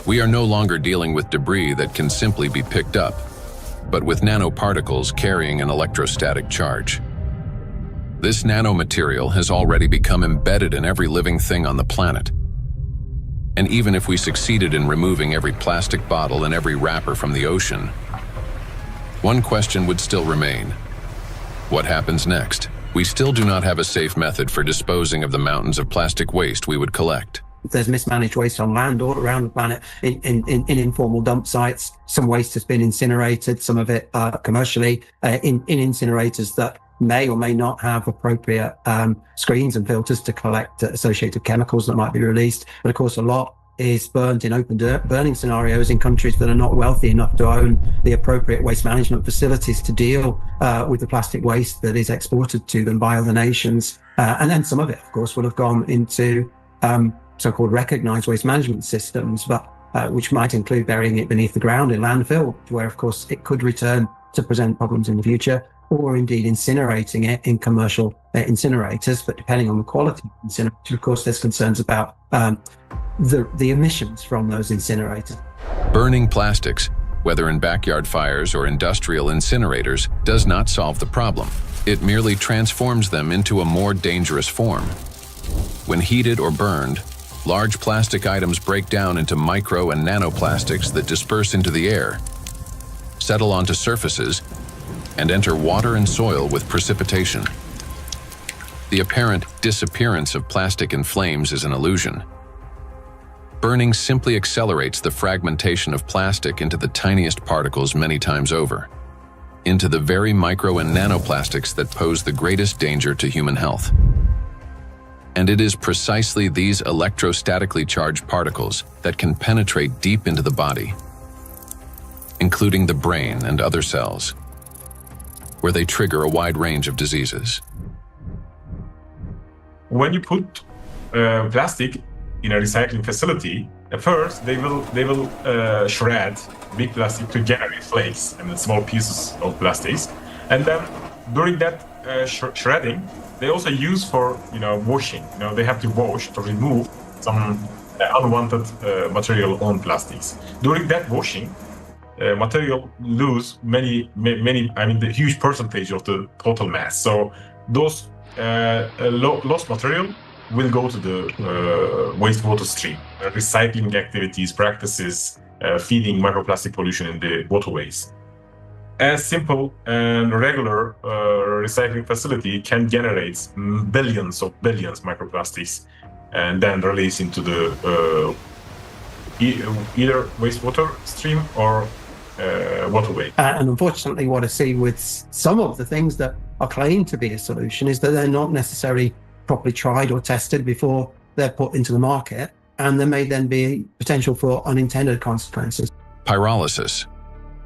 We are no longer dealing with debris that can simply be picked up, but with nanoparticles carrying an electrostatic charge. This nanomaterial has already become embedded in every living thing on the planet. And even if we succeeded in removing every plastic bottle and every wrapper from the ocean, one question would still remain. What happens next? We still do not have a safe method for disposing of the mountains of plastic waste we would collect. There's mismanaged waste on land all around the planet in informal dump sites. Some waste has been incinerated, some of it commercially in incinerators that may or may not have appropriate screens and filters to collect associated chemicals that might be released. But of course, a lot is burnt in open dirt burning scenarios in countries that are not wealthy enough to own the appropriate waste management facilities to deal with the plastic waste that is exported to them by other nations. And then some of it, of course, will have gone into so-called recognized waste management systems, but which might include burying it beneath the ground in landfill, where, of course, it could return to present problems in the future, or indeed incinerating it in commercial incinerators. But depending on the quality of incinerator, of course, there's concerns about the emissions from those incinerators. Burning plastics, whether in backyard fires or industrial incinerators, does not solve the problem. It merely transforms them into a more dangerous form. When heated or burned, large plastic items break down into micro and nanoplastics that disperse into the air, settle onto surfaces, and enter water and soil with precipitation. The apparent disappearance of plastic in flames is an illusion. Burning simply accelerates the fragmentation of plastic into the tiniest particles many times over, into the very micro and nanoplastics that pose the greatest danger to human health. And it is precisely these electrostatically charged particles that can penetrate deep into the body, including the brain and other cells, where they trigger a wide range of diseases. When you put plastic in a recycling facility, at first they will shred big plastic to generate flakes and small pieces of plastics, and then during that shredding, they also use for washing. They have to wash to remove some unwanted material on plastics. During that washing, material lose many. The huge percentage of the total mass. So those lost material will go to the wastewater stream. Recycling activities, practices, feeding microplastic pollution in the waterways. A simple and regular recycling facility can generate billions microplastics and then release into the either wastewater stream or waterway. And unfortunately, what I see with some of the things that are claimed to be a solution is that they're not necessarily properly tried or tested before they're put into the market, and there may then be potential for unintended consequences. Pyrolysis.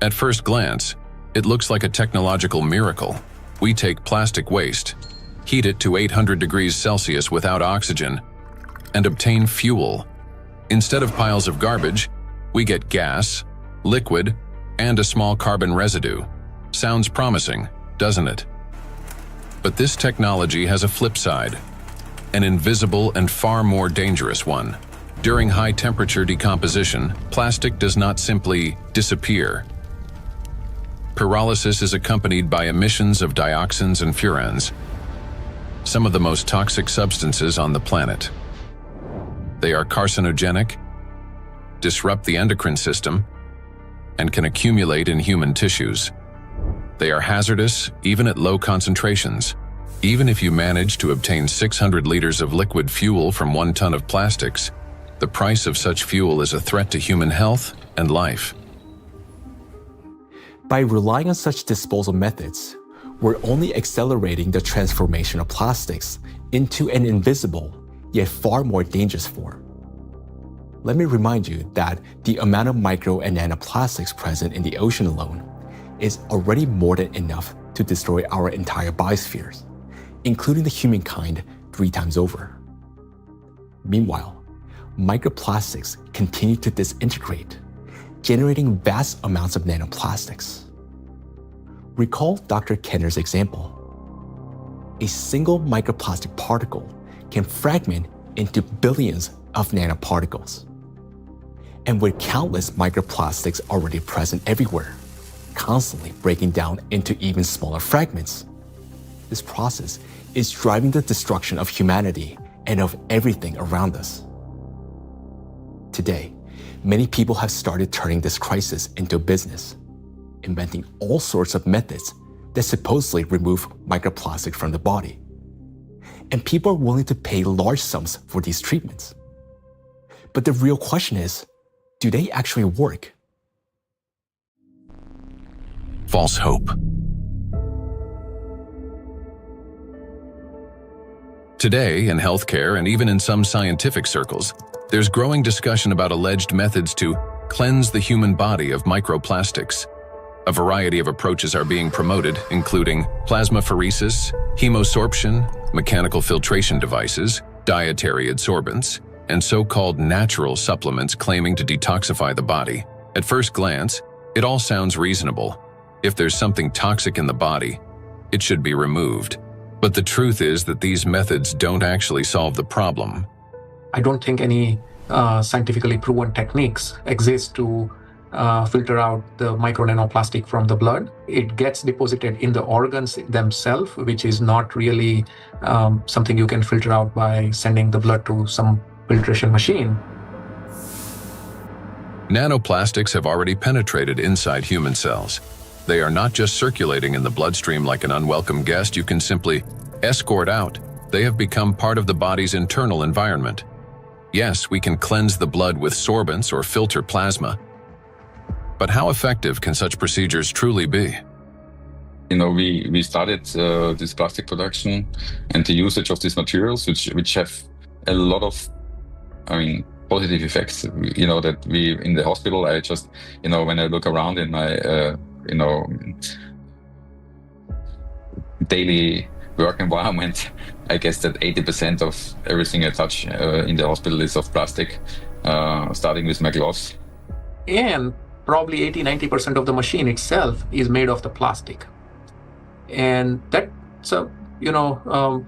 At first glance, it looks like a technological miracle. We take plastic waste, heat it to 800 degrees Celsius without oxygen, and obtain fuel. Instead of piles of garbage, we get gas, liquid, and a small carbon residue. Sounds promising, doesn't it? But this technology has a flip side, an invisible and far more dangerous one. During high-temperature decomposition, plastic does not simply disappear. Pyrolysis is accompanied by emissions of dioxins and furans, some of the most toxic substances on the planet. They are carcinogenic, disrupt the endocrine system, and can accumulate in human tissues. They are hazardous even at low concentrations. Even if you manage to obtain 600 liters of liquid fuel from 1 ton of plastics, the price of such fuel is a threat to human health and life. By relying on such disposal methods, we're only accelerating the transformation of plastics into an invisible, yet far more dangerous form. Let me remind you that the amount of micro and nanoplastics present in the ocean alone is already more than enough to destroy our entire biospheres, including the humankind 3 times over. Meanwhile, microplastics continue to disintegrate, generating vast amounts of nanoplastics. Recall Dr. Kenner's example. A single microplastic particle can fragment into billions of nanoparticles. And with countless microplastics already present everywhere, constantly breaking down into even smaller fragments, this process is driving the destruction of humanity and of everything around us. Today, many people have started turning this crisis into a business, inventing all sorts of methods that supposedly remove microplastic from the body. And people are willing to pay large sums for these treatments. But the real question is, do they actually work? False hope. Today, in healthcare and even in some scientific circles, there's growing discussion about alleged methods to cleanse the human body of microplastics. A variety of approaches are being promoted, including plasmapheresis, hemosorption, mechanical filtration devices, dietary adsorbents, and so-called natural supplements claiming to detoxify the body. At first glance, it all sounds reasonable. If there's something toxic in the body, it should be removed. But the truth is that these methods don't actually solve the problem. I don't think any scientifically proven techniques exist to filter out the micro nanoplastic from the blood. It gets deposited in the organs themselves, which is not really something you can filter out by sending the blood to some filtration machine. Nanoplastics have already penetrated inside human cells. They are not just circulating in the bloodstream like an unwelcome guest you can simply escort out. They have become part of the body's internal environment. Yes, we can cleanse the blood with sorbents or filter plasma. But how effective can such procedures truly be? We started this plastic production and the usage of these materials, which have a lot of, positive effects. That we in the hospital, I just, when I look around in my, daily work environment, I guess that 80% of everything I touch in the hospital is of plastic, starting with my gloves. And probably 80-90% of the machine itself is made of the plastic. And that's a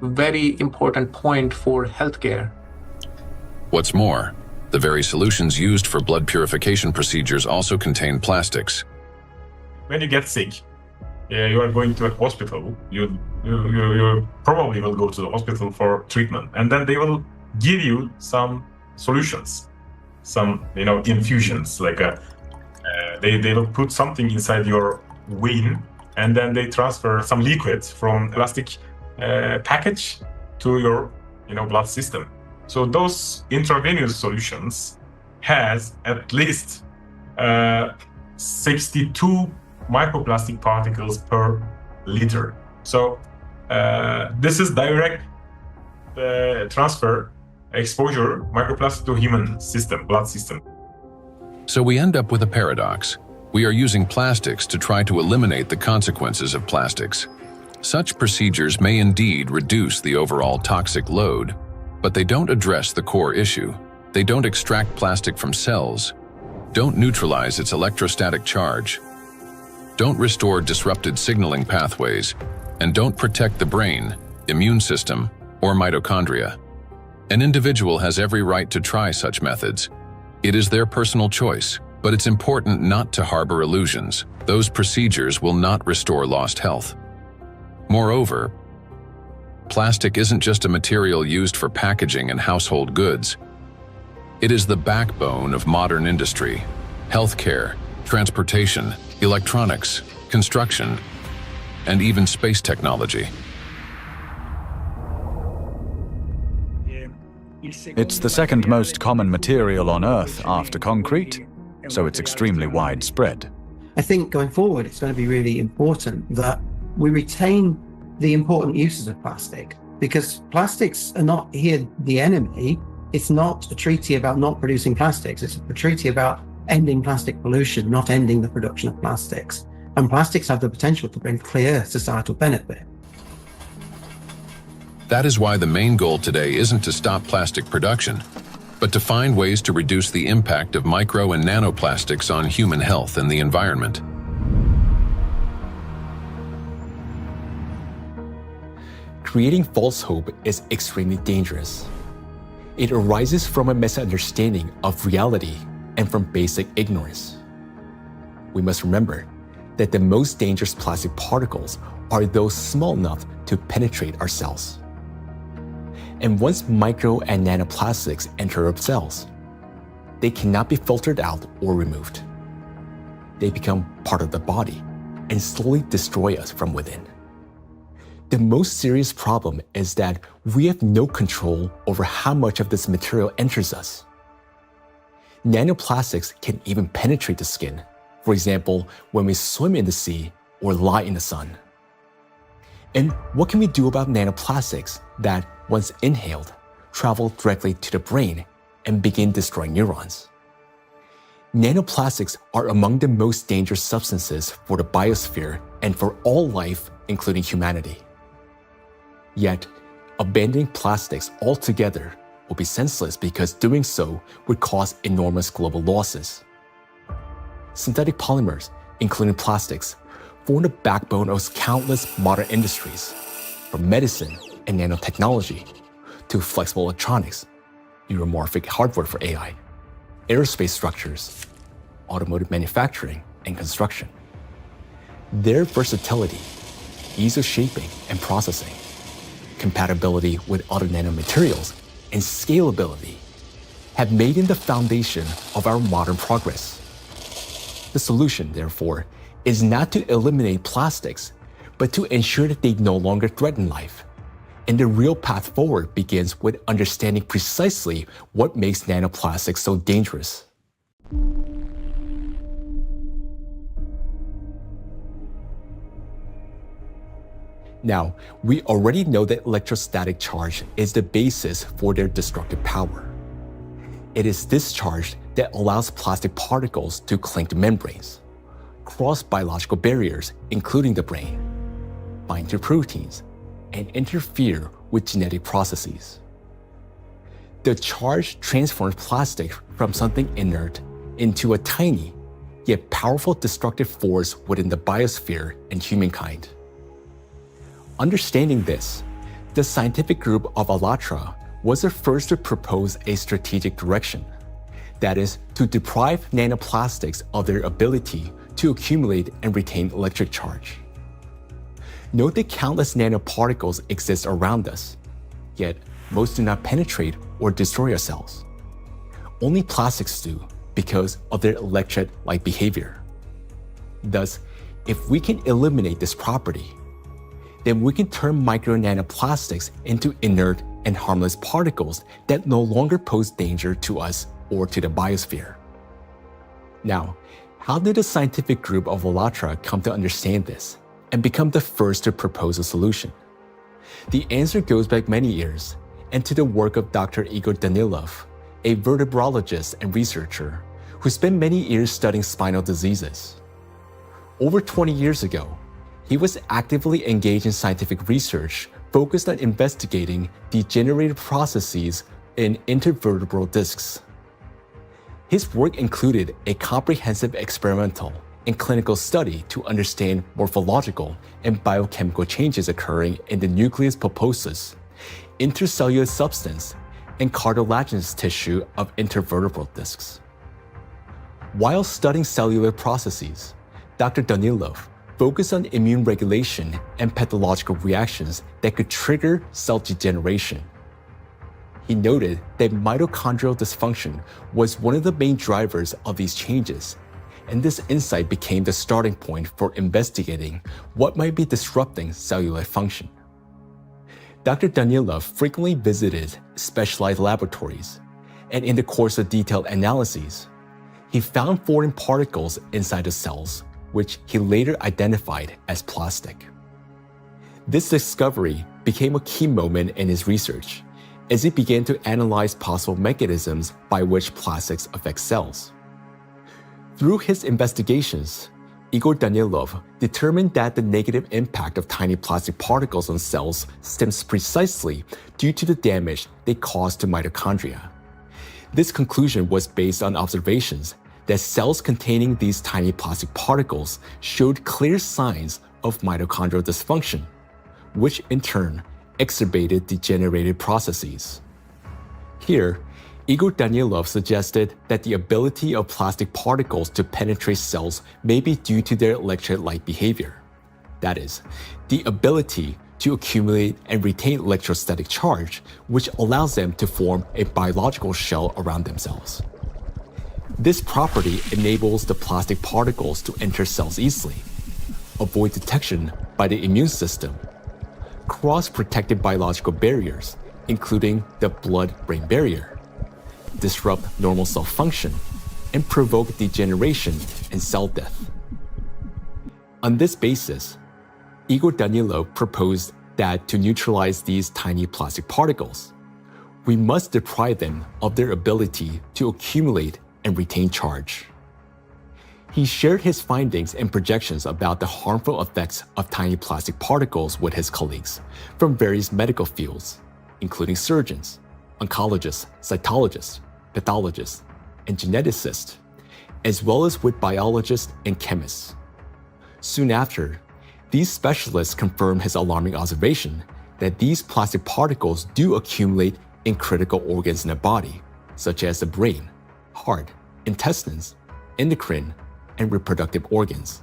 very important point for healthcare. What's more, the very solutions used for blood purification procedures also contain plastics. When you get sick, you are going to a hospital, you probably will go to the hospital for treatment, and then they will give you some solutions, some infusions, like they will put something inside your vein, and then they transfer some liquid from plastic package to your blood system. So those intravenous solutions has at least 62 microplastic particles per liter. So this is direct transfer, exposure, microplastic to human system, blood system. So we end up with a paradox. We are using plastics to try to eliminate the consequences of plastics. Such procedures may indeed reduce the overall toxic load, but they don't address the core issue. They don't extract plastic from cells, don't neutralize its electrostatic charge, don't restore disrupted signaling pathways, and don't protect the brain, immune system, or mitochondria. An individual has every right to try such methods. It is their personal choice, but it's important not to harbor illusions. Those procedures will not restore lost health. Moreover, plastic isn't just a material used for packaging and household goods. It is the backbone of modern industry, healthcare, transportation, electronics, construction, and even space technology. It's the second most common material on Earth after concrete, so it's extremely widespread. I think going forward, it's going to be really important that we retain the important uses of plastic, because plastics are not here the enemy. It's not a treaty about not producing plastics. It's a treaty about ending plastic pollution, not ending the production of plastics. And plastics have the potential to bring clear societal benefit. That is why the main goal today isn't to stop plastic production, but to find ways to reduce the impact of micro and nanoplastics on human health and the environment. creating false hope is extremely dangerous. It arises from a misunderstanding of reality and from basic ignorance. We must remember that the most dangerous plastic particles are those small enough to penetrate our cells. And once micro and nanoplastics enter our cells, they cannot be filtered out or removed. They become part of the body and slowly destroy us from within. The most serious problem is that we have no control over how much of this material enters us. Nanoplastics can even penetrate the skin, for example, when we swim in the sea or lie in the sun. And what can we do about nanoplastics that, once inhaled, travel directly to the brain and begin destroying neurons? Nanoplastics are among the most dangerous substances for the biosphere and for all life, including humanity. Yet, abandoning plastics altogether will be senseless because doing so would cause enormous global losses. Synthetic polymers, including plastics, form the backbone of countless modern industries, from medicine and nanotechnology to flexible electronics, neuromorphic hardware for AI, aerospace structures, automotive manufacturing, and construction. Their versatility, ease of shaping and processing, compatibility with other nanomaterials, and scalability have made them the foundation of our modern progress. The solution, therefore, is not to eliminate plastics, but to ensure that they no longer threaten life. And the real path forward begins with understanding precisely what makes nanoplastics so dangerous. Now, we already know that electrostatic charge is the basis for their destructive power. It is this charge that allows plastic particles to cling to membranes, cross biological barriers, including the brain, bind to proteins, and interfere with genetic processes. The charge transforms plastic from something inert into a tiny, yet powerful destructive force within the biosphere and humankind. Understanding this, the scientific group of ALLATRA was the first to propose a strategic direction, that is, to deprive nanoplastics of their ability to accumulate and retain electric charge. Note that countless nanoparticles exist around us, yet most do not penetrate or destroy our cells. Only plastics do because of their electret-like behavior. Thus, if we can eliminate this property, then we can turn micro nanoplastics into inert and harmless particles that no longer pose danger to us or to the biosphere. Now, how did the scientific group of ALLATRA come to understand this and become the first to propose a solution? The answer goes back many years and to the work of Dr. Igor Danilov, a vertebrologist and researcher who spent many years studying spinal diseases. Over 20 years ago, he was actively engaged in scientific research focused on investigating degenerative processes in intervertebral discs. His work included a comprehensive experimental and clinical study to understand morphological and biochemical changes occurring in the nucleus pulposus, intercellular substance, and cartilaginous tissue of intervertebral discs. While studying cellular processes, Dr. Danilov focused on immune regulation and pathological reactions that could trigger cell degeneration. He noted that mitochondrial dysfunction was one of the main drivers of these changes, and this insight became the starting point for investigating what might be disrupting cellular function. Dr. Danilov frequently visited specialized laboratories, and in the course of detailed analyses, he found foreign particles inside the cells, which he later identified as plastic. This discovery became a key moment in his research, as he began to analyze possible mechanisms by which plastics affect cells. Through his investigations, Igor Danilov determined that the negative impact of tiny plastic particles on cells stems precisely due to the damage they cause to mitochondria. This conclusion was based on observations that cells containing these tiny plastic particles showed clear signs of mitochondrial dysfunction, which in turn exacerbated degenerative processes. Here, Igor Danilov suggested that the ability of plastic particles to penetrate cells may be due to their electrolyte behavior. That is, the ability to accumulate and retain electrostatic charge, which allows them to form a biological shell around themselves. This property enables the plastic particles to enter cells easily, avoid detection by the immune system, cross protective biological barriers, including the blood-brain barrier, disrupt normal cell function, and provoke degeneration and cell death. On this basis, Igor Danilov proposed that to neutralize these tiny plastic particles, we must deprive them of their ability to accumulate and retain charge. He shared his findings and projections about the harmful effects of tiny plastic particles with his colleagues from various medical fields, including surgeons, oncologists, cytologists, pathologists, and geneticists, as well as with biologists and chemists. Soon after, these specialists confirmed his alarming observation that these plastic particles do accumulate in critical organs in the body, such as the brain, heart, intestines, endocrine, and reproductive organs,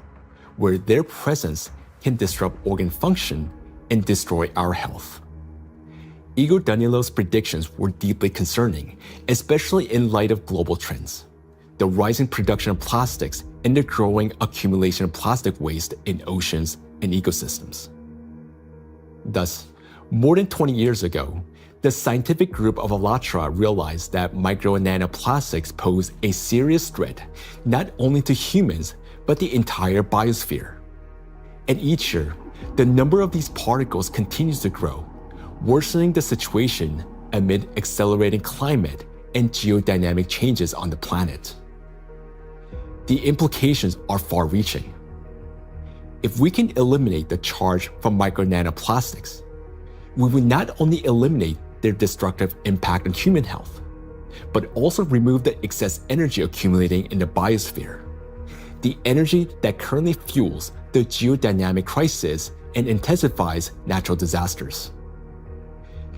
where their presence can disrupt organ function and destroy our health. Igor Danilov's predictions were deeply concerning, especially in light of global trends, the rising production of plastics and the growing accumulation of plastic waste in oceans and ecosystems. Thus, more than 20 years ago, the scientific group of ALLATRA realized that micro and nanoplastics pose a serious threat not only to humans, but the entire biosphere. And each year, the number of these particles continues to grow, worsening the situation amid accelerating climate and geodynamic changes on the planet. The implications are far-reaching. If we can eliminate the charge from micro nanoplastics, we will not only eliminate their destructive impact on human health, but also remove the excess energy accumulating in the biosphere, the energy that currently fuels the geodynamic crisis and intensifies natural disasters.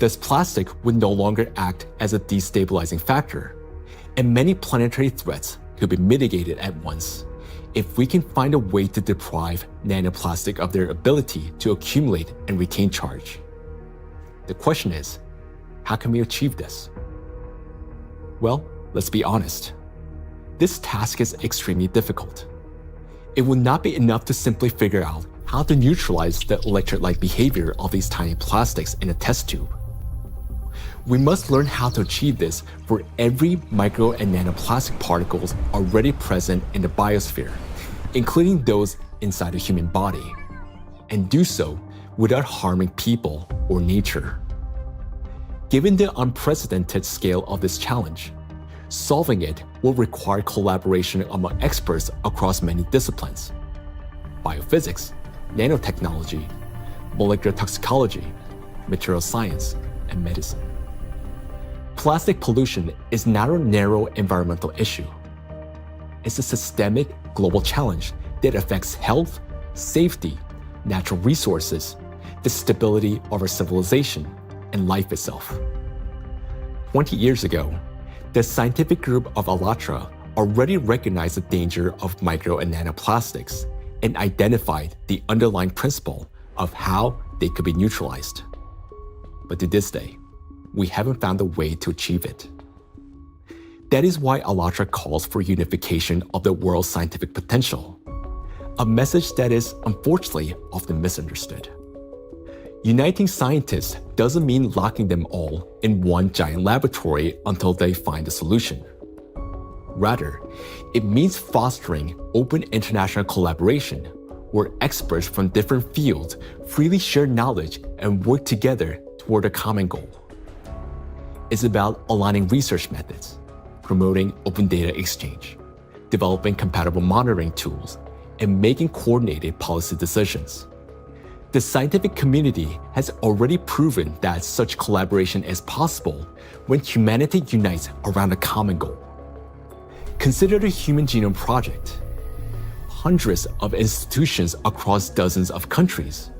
Thus, plastic would no longer act as a destabilizing factor, and many planetary threats could be mitigated at once if we can find a way to deprive nanoplastic of their ability to accumulate and retain charge. The question is, how can we achieve this? Well, let's be honest. This task is extremely difficult. It will not be enough to simply figure out how to neutralize the electrolyte behavior of these tiny plastics in a test tube. We must learn how to achieve this for every micro and nanoplastic particles already present in the biosphere, including those inside the human body, and do so without harming people or nature. Given the unprecedented scale of this challenge, solving it will require collaboration among experts across many disciplines: biophysics, nanotechnology, molecular toxicology, material science, and medicine. Plastic pollution is not a narrow environmental issue. It's a systemic global challenge that affects health, safety, natural resources, the stability of our civilization, and life itself. 20 years ago, the scientific group of ALLATRA already recognized the danger of micro and nanoplastics and identified the underlying principle of how they could be neutralized. But to this day, we haven't found a way to achieve it. That is why ALLATRA calls for unification of the world's scientific potential, a message that is unfortunately often misunderstood. Uniting scientists doesn't mean locking them all in one giant laboratory until they find a solution. Rather, it means fostering open international collaboration where experts from different fields freely share knowledge and work together toward a common goal. It's about aligning research methods, promoting open data exchange, developing compatible monitoring tools, and making coordinated policy decisions. The scientific community has already proven that such collaboration is possible when humanity unites around a common goal. Consider the Human Genome Project. Hundreds of institutions across dozens of countries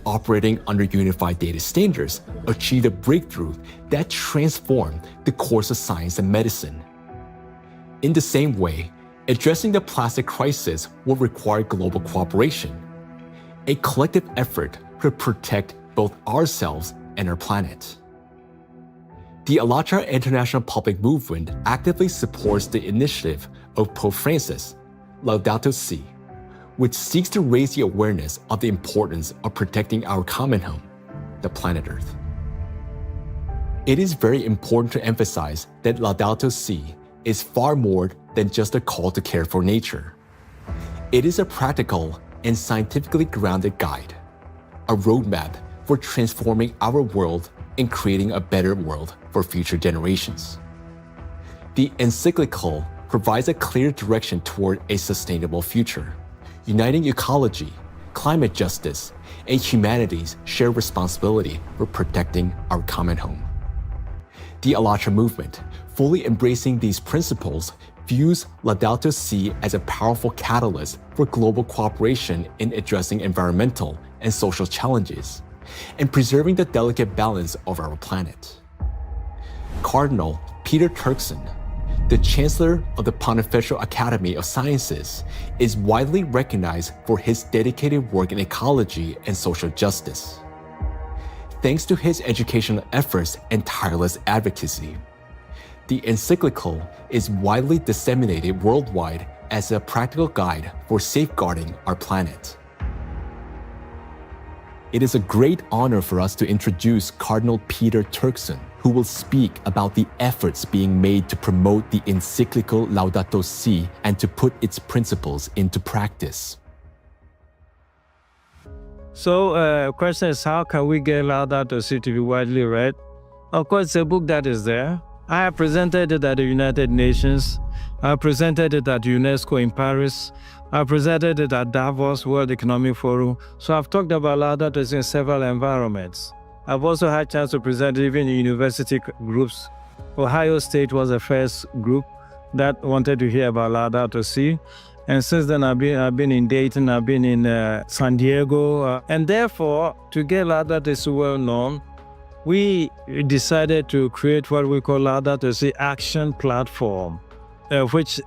operating under unified data standards, achieved a breakthrough that transformed the course of science and medicine. In the same way, addressing the plastic crisis will require global cooperation, a collective effort to protect both ourselves and our planet. The ALLATRA International Public Movement actively supports the initiative of Pope Francis, Laudato Si, which seeks to raise the awareness of the importance of protecting our common home, the planet Earth. It is very important to emphasize that Laudato Si is far more than just a call to care for nature. It is a practical and scientifically grounded guide, a roadmap for transforming our world and creating a better world for future generations. The encyclical provides a clear direction toward a sustainable future, uniting ecology, climate justice, and humanity's shared responsibility for protecting our common home. The ALLATRA movement, fully embracing these principles, views Laudato Si as a powerful catalyst for global cooperation in addressing environmental and social challenges, and preserving the delicate balance of our planet. Cardinal Peter Turkson, the Chancellor of the Pontifical Academy of Sciences, is widely recognized for his dedicated work in ecology and social justice. Thanks to his educational efforts and tireless advocacy, the encyclical is widely disseminated worldwide as a practical guide for safeguarding our planet. It is a great honor for us to introduce Cardinal Peter Turkson, who will speak about the efforts being made to promote the encyclical Laudato Si and to put its principles into practice. So, question is, how can we get Laudato Si to be widely read? Of course, it's a book that is there. I have presented it at the United Nations. I presented it at UNESCO in Paris. I presented it at Davos World Economic Forum. So I've talked about Laudato Si in several environments. I've also had a chance to present it even in university groups. Ohio State was the first group that wanted to hear about Laudato Si. And since then, I've been in Dayton, I've been in San Diego. And therefore, to get Laudato Si well known, we decided to create what we call Laudato Si Action Platform, which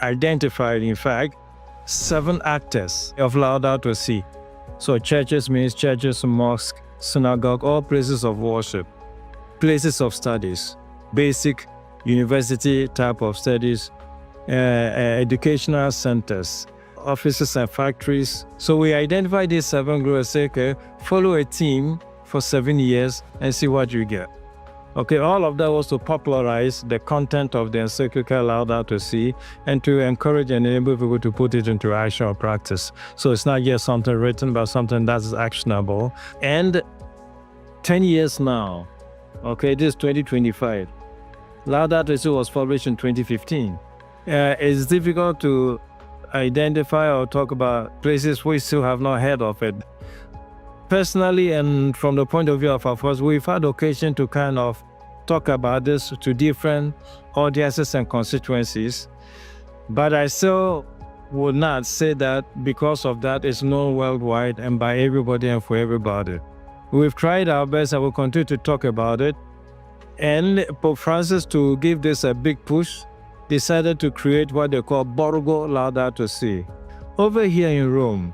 identified, in fact, 7 actors of Laudato Si. So churches means churches, mosques, synagogue, all places of worship, places of studies, basic university type of studies, educational centers, offices and factories. So we identified these 7 groups and say, okay, follow a team for 7 years and see what you get. Okay, all of that was to popularize the content of the encyclical Laudato Si and to encourage and enable people to put it into action or practice. So it's not just something written, but something that's actionable. And 10 years now, okay, this is 2025. Laudato Si was published in 2015. It's difficult to identify or talk about places we still have not heard of it. Personally, and from the point of view of our force, we've had occasion to kind of talk about this to different audiences and constituencies, but I still would not say that because of that it's known worldwide and by everybody and for everybody. We've tried our best and we'll continue to talk about it. And Pope Francis, to give this a big push, decided to create what they call Borgo Laudato Si. Over here in Rome,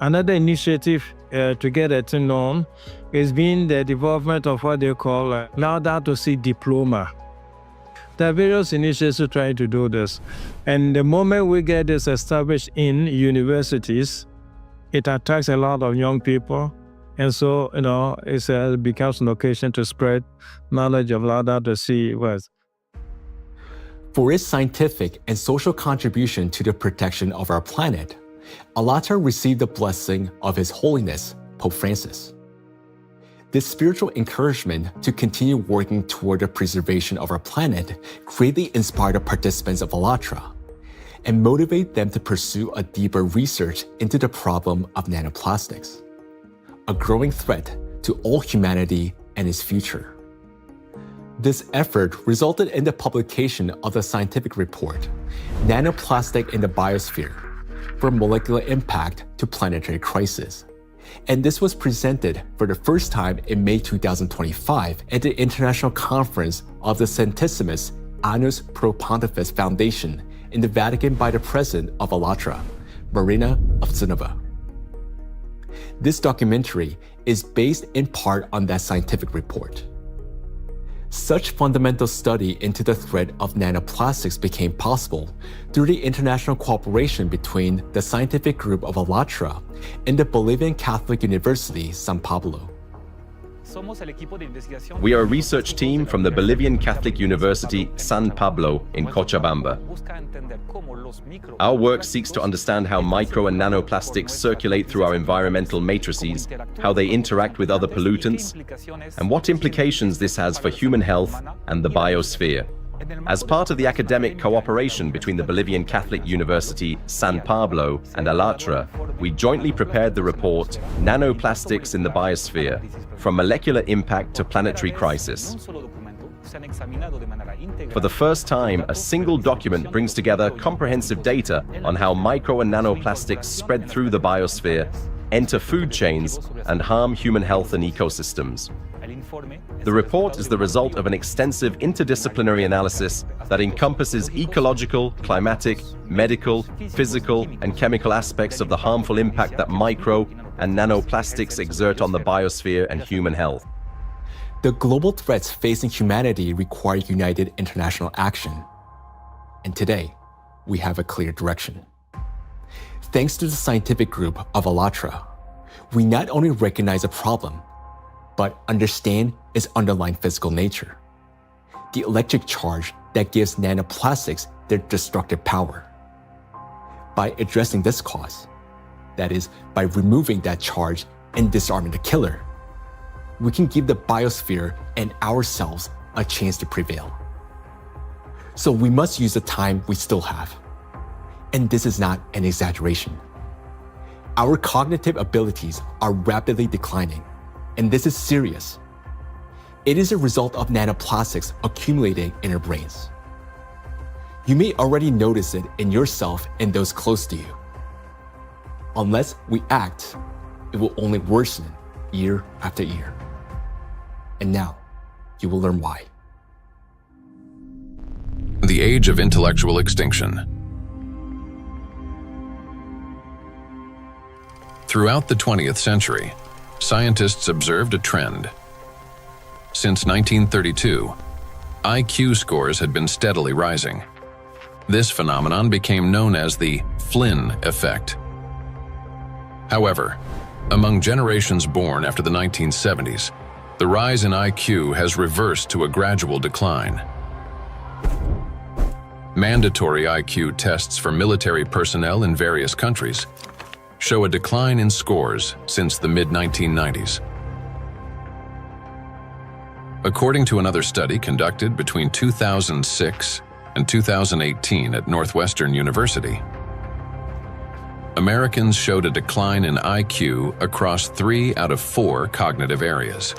another initiative to get it known is being the development of what they call Laudato Si Diploma. There are various initiatives trying to do this. And the moment we get this established in universities, it attracts a lot of young people. And so, it becomes an occasion to spread knowledge of Laudato Si words. For its scientific and social contribution to the protection of our planet, ALLATRA received the blessing of His Holiness, Pope Francis. This spiritual encouragement to continue working toward the preservation of our planet greatly inspired the participants of ALLATRA and motivated them to pursue a deeper research into the problem of nanoplastics, a growing threat to all humanity and its future. This effort resulted in the publication of the scientific report, Nanoplastic in the Biosphere, from Molecular Impact to Planetary Crisis, And this was presented for the first time in May 2025 at the International Conference of the Centesimus Annus Pro Pontifex Foundation in the Vatican by the president of ALLATRA, Marina Ovtsinova. This documentary is based in part on that scientific report. Such fundamental study into the threat of nanoplastics became possible through the international cooperation between the scientific group of ALLATRA and the Bolivian Catholic University, San Pablo. We are a research team from the Bolivian Catholic University, San Pablo in Cochabamba. Our work seeks to understand how micro and nanoplastics circulate through our environmental matrices, how they interact with other pollutants, and what implications this has for human health and the biosphere. As part of the academic cooperation between the Bolivian Catholic University, San Pablo, and ALLATRA, we jointly prepared the report, Nanoplastics in the Biosphere, From Molecular Impact to Planetary Crisis. For the first time, a single document brings together comprehensive data on how micro and nanoplastics spread through the biosphere, enter food chains, and harm human health and ecosystems. The report is the result of an extensive interdisciplinary analysis that encompasses ecological, climatic, medical, physical, and chemical aspects of the harmful impact that micro and nanoplastics exert on the biosphere and human health. The global threats facing humanity require united international action. And today, we have a clear direction. Thanks to the scientific group of ALLATRA, we not only recognize a problem, but understand its underlying physical nature, the electric charge that gives nanoplastics their destructive power. By addressing this cause, that is, by removing that charge and disarming the killer, we can give the biosphere and ourselves a chance to prevail. So we must use the time we still have. And this is not an exaggeration. Our cognitive abilities are rapidly declining, and this is serious. It is a result of nanoplastics accumulating in our brains. You may already notice it in yourself and those close to you. Unless we act, it will only worsen year after year. And now, you will learn why. The age of intellectual extinction. Throughout the 20th century, scientists observed a trend. Since 1932, IQ scores had been steadily rising. This phenomenon became known as the Flynn effect. However, among generations born after the 1970s, the rise in IQ has reversed to a gradual decline. Mandatory IQ tests for military personnel in various countries show a decline in scores since the mid-1990s. According to another study conducted between 2006 and 2018 at Northwestern University, Americans showed a decline in IQ across 3 out of 4 cognitive areas.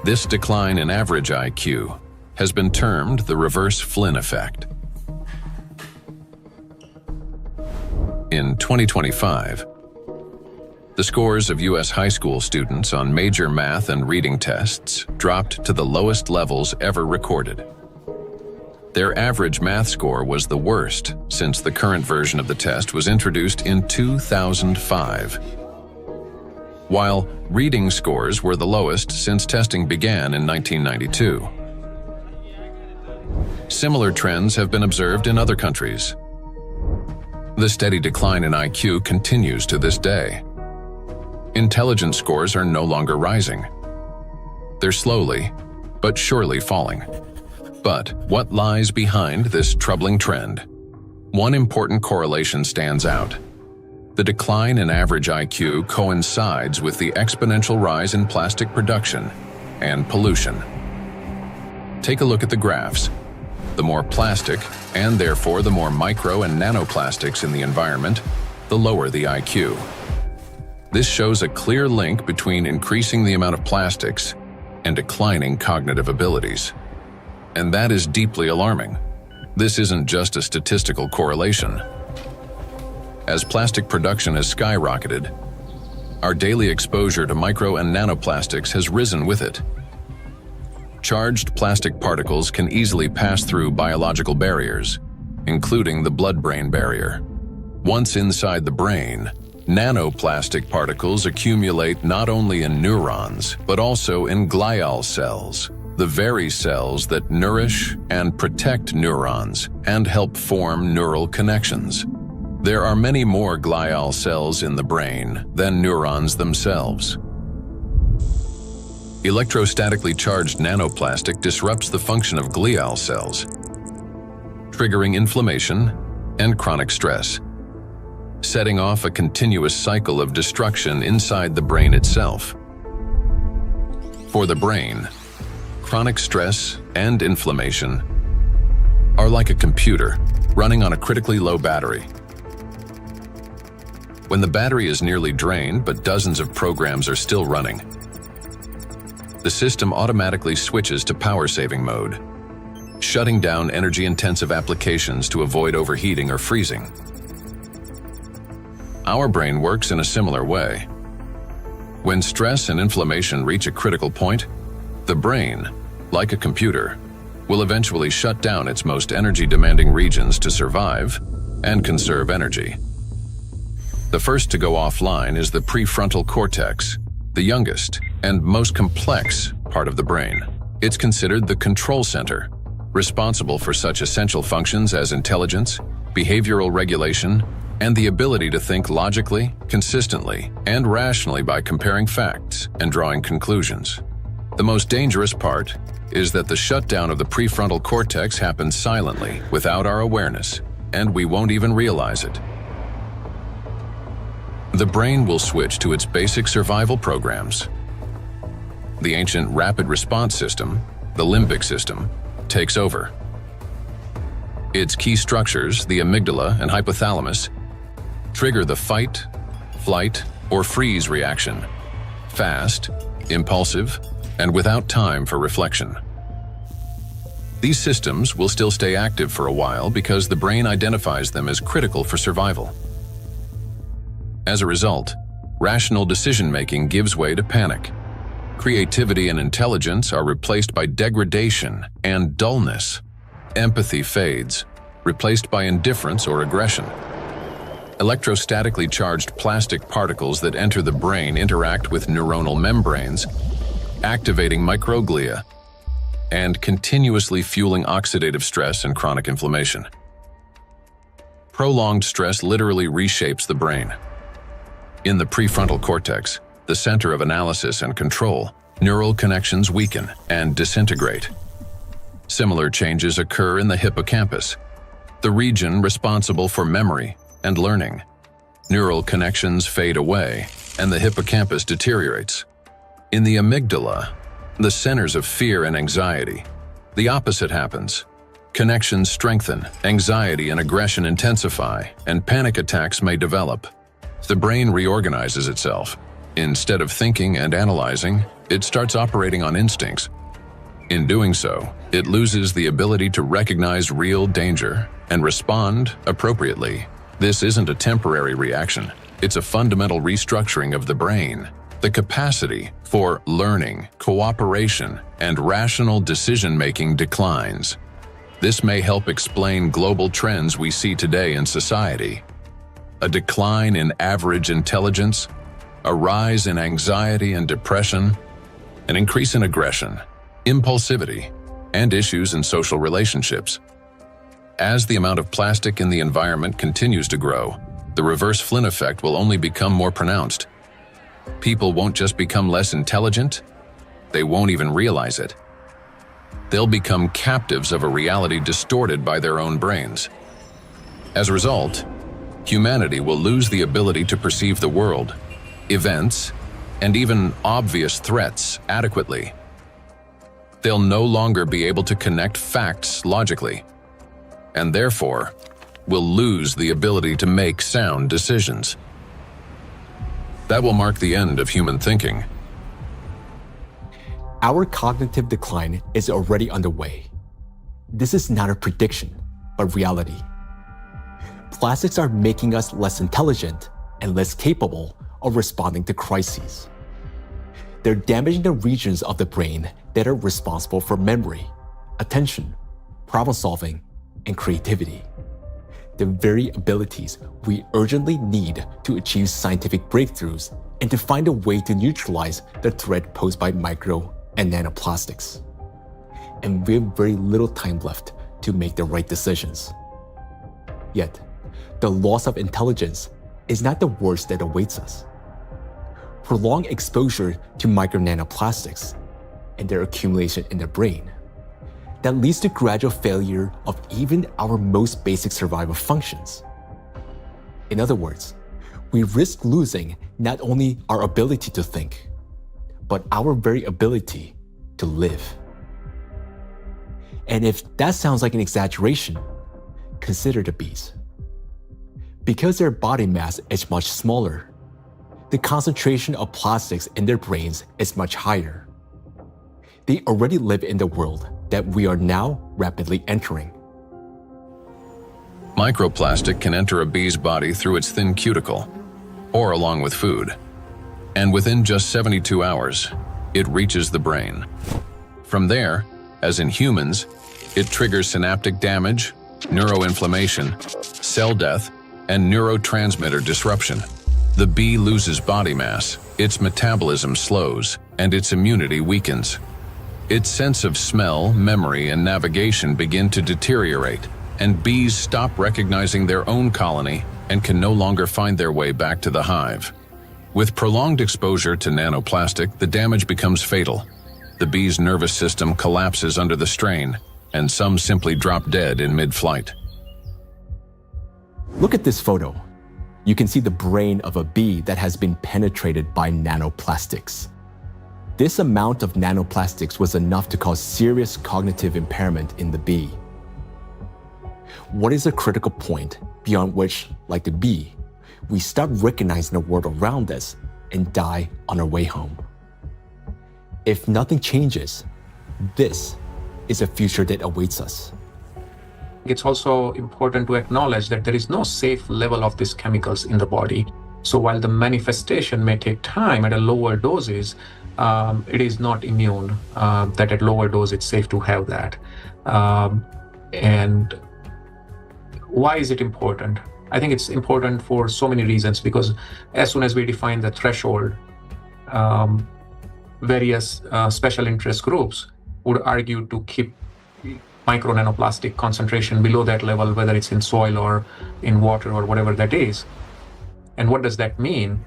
This decline in average IQ has been termed the reverse Flynn effect. In 2025, the scores of U.S. high school students on major math and reading tests dropped to the lowest levels ever recorded. Their average math score was the worst since the current version of the test was introduced in 2005, while reading scores were the lowest since testing began in 1992. Similar trends have been observed in other countries. The steady decline in IQ continues to this day. Intelligence scores are no longer rising. They're slowly, but surely falling. But what lies behind this troubling trend? One important correlation stands out. The decline in average IQ coincides with the exponential rise in plastic production and pollution. Take a look at the graphs. The more plastic, and therefore the more micro and nanoplastics in the environment, the lower the IQ. This shows a clear link between increasing the amount of plastics and declining cognitive abilities. And that is deeply alarming. This isn't just a statistical correlation. As plastic production has skyrocketed, our daily exposure to micro and nanoplastics has risen with it. Charged plastic particles can easily pass through biological barriers, including the blood-brain barrier. Once inside the brain, nanoplastic particles accumulate not only in neurons, but also in glial cells, the very cells that nourish and protect neurons and help form neural connections. There are many more glial cells in the brain than neurons themselves. Electrostatically charged nanoplastic disrupts the function of glial cells, triggering inflammation and chronic stress, setting off a continuous cycle of destruction inside the brain itself. For the brain, chronic stress and inflammation are like a computer running on a critically low battery. When the battery is nearly drained but dozens of programs are still running, the system automatically switches to power-saving mode, shutting down energy-intensive applications to avoid overheating or freezing. Our brain works in a similar way. When stress and inflammation reach a critical point, the brain, like a computer, will eventually shut down its most energy-demanding regions to survive and conserve energy. The first to go offline is the prefrontal cortex, the youngest and most complex part of the brain. It's considered the control center, responsible for such essential functions as intelligence, behavioral regulation, and the ability to think logically, consistently, and rationally by comparing facts and drawing conclusions. The most dangerous part is that the shutdown of the prefrontal cortex happens silently, without our awareness, and we won't even realize it. The brain will switch to its basic survival programs. The ancient rapid response system, the limbic system, takes over. Its key structures, the amygdala and hypothalamus, trigger the fight, flight, or freeze reaction, fast, impulsive, and without time for reflection. These systems will still stay active for a while because the brain identifies them as critical for survival. As a result, rational decision-making gives way to panic. Creativity and intelligence are replaced by degradation and dullness. Empathy fades, replaced by indifference or aggression. Electrostatically charged plastic particles that enter the brain interact with neuronal membranes, activating microglia and continuously fueling oxidative stress and chronic inflammation. Prolonged stress literally reshapes the brain. In the prefrontal cortex, the center of analysis and control, neural connections weaken and disintegrate. Similar changes occur in the hippocampus, the region responsible for memory and learning. Neural connections fade away, and the hippocampus deteriorates. In the amygdala, the centers of fear and anxiety, the opposite happens. Connections strengthen, anxiety and aggression intensify, and panic attacks may develop. The brain reorganizes itself. Instead of thinking and analyzing, it starts operating on instincts. In doing so, it loses the ability to recognize real danger and respond appropriately. This isn't a temporary reaction. It's a fundamental restructuring of the brain. The capacity for learning, cooperation, and rational decision-making declines. This may help explain global trends we see today in society. A decline in average intelligence, a rise in anxiety and depression, an increase in aggression, impulsivity, and issues in social relationships. As the amount of plastic in the environment continues to grow, the reverse Flynn effect will only become more pronounced. People won't just become less intelligent, they won't even realize it. They'll become captives of a reality distorted by their own brains. As a result, humanity will lose the ability to perceive the world, events, and even obvious threats adequately. They'll no longer be able to connect facts logically, and therefore will lose the ability to make sound decisions. That will mark the end of human thinking. Our cognitive decline is already underway. This is not a prediction, but reality. Plastics are making us less intelligent and less capable of responding to crises. They're damaging the regions of the brain that are responsible for memory, attention, problem solving, and creativity. The very abilities we urgently need to achieve scientific breakthroughs and to find a way to neutralize the threat posed by micro and nanoplastics. And we have very little time left to make the right decisions. Yet, the loss of intelligence is not the worst that awaits us. Prolonged exposure to micro nanoplastics and their accumulation in the brain that leads to gradual failure of even our most basic survival functions. In other words, we risk losing not only our ability to think, but our very ability to live. And if that sounds like an exaggeration, consider the bees. Because their body mass is much smaller, the concentration of plastics in their brains is much higher. They already live in the world that we are now rapidly entering. Microplastic can enter a bee's body through its thin cuticle, or along with food. And within just 72 hours, it reaches the brain. From there, as in humans, it triggers synaptic damage, neuroinflammation, cell death, and neurotransmitter disruption. The bee loses body mass, its metabolism slows, and its immunity weakens. Its sense of smell, memory, and navigation begin to deteriorate, and bees stop recognizing their own colony and can no longer find their way back to the hive. With prolonged exposure to nanoplastic, the damage becomes fatal. The bee's nervous system collapses under the strain, and some simply drop dead in mid-flight. Look at this photo. You can see the brain of a bee that has been penetrated by nanoplastics. This amount of nanoplastics was enough to cause serious cognitive impairment in the bee. What is a critical point beyond which, like the bee, we stop recognizing the world around us and die on our way home? If nothing changes, this is a future that awaits us. It's also important to acknowledge that there is no safe level of these chemicals in the body. So while the manifestation may take time at a lower doses, it is not immune, that at lower dose it's safe to have that. And why is it important? I think it's important for so many reasons, because as soon as we define the threshold, various special interest groups would argue to keep micro nanoplastic concentration below that level, whether it's in soil or in water or whatever that is. And what does that mean?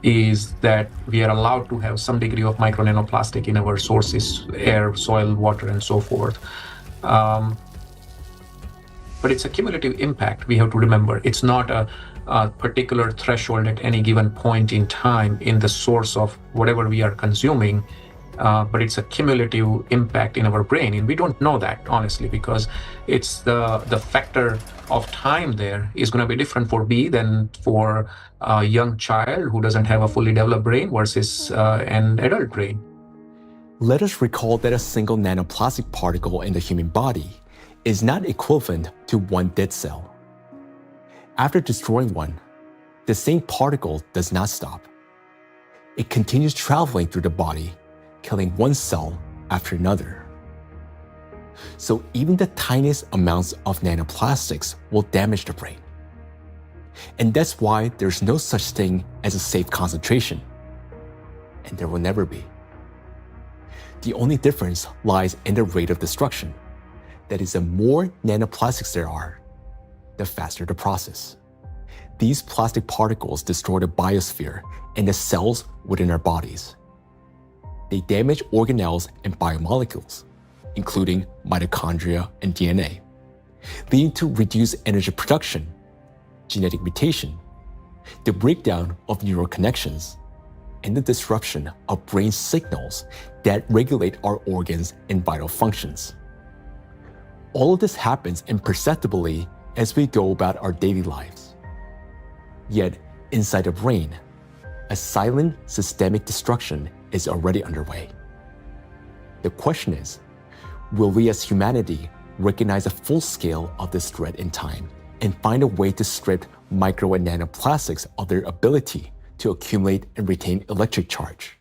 Is that we are allowed to have some degree of micro nanoplastic in our sources, air, soil, water, and so forth. But it's a cumulative impact, we have to remember. It's not a particular threshold at any given point in time in the source of whatever we are consuming, but it's a cumulative impact in our brain. And we don't know that, honestly, because it's the factor of time there is going to be different for bee than for a young child who doesn't have a fully developed brain versus an adult brain. Let us recall that a single nanoplastic particle in the human body is not equivalent to one dead cell. After destroying one, the same particle does not stop. It continues traveling through the body, killing one cell after another. So even the tiniest amounts of nanoplastics will damage the brain. And that's why there's no such thing as a safe concentration. And there will never be. The only difference lies in the rate of destruction. That is, the more nanoplastics there are, the faster the process. These plastic particles destroy the biosphere and the cells within our bodies. They damage organelles and biomolecules, including mitochondria and DNA, leading to reduced energy production, genetic mutation, the breakdown of neural connections, and the disruption of brain signals that regulate our organs and vital functions. All of this happens imperceptibly as we go about our daily lives. Yet, inside the brain, a silent systemic destruction is already underway. The question is, will we as humanity recognize the full scale of this threat in time and find a way to strip micro and nanoplastics of their ability to accumulate and retain electric charge.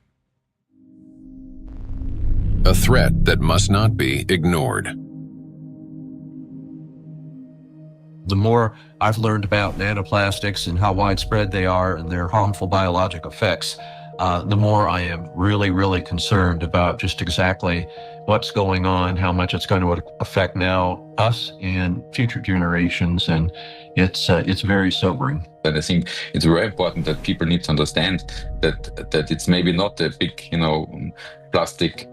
A threat that must not be ignored. The more I've learned about nanoplastics and how widespread they are and their harmful biologic effects, the more I am really, really concerned about just exactly what's going on, how much it's going to affect now us and future generations, and it's very sobering. And I think it's very important that people need to understand that it's maybe not a big, plastic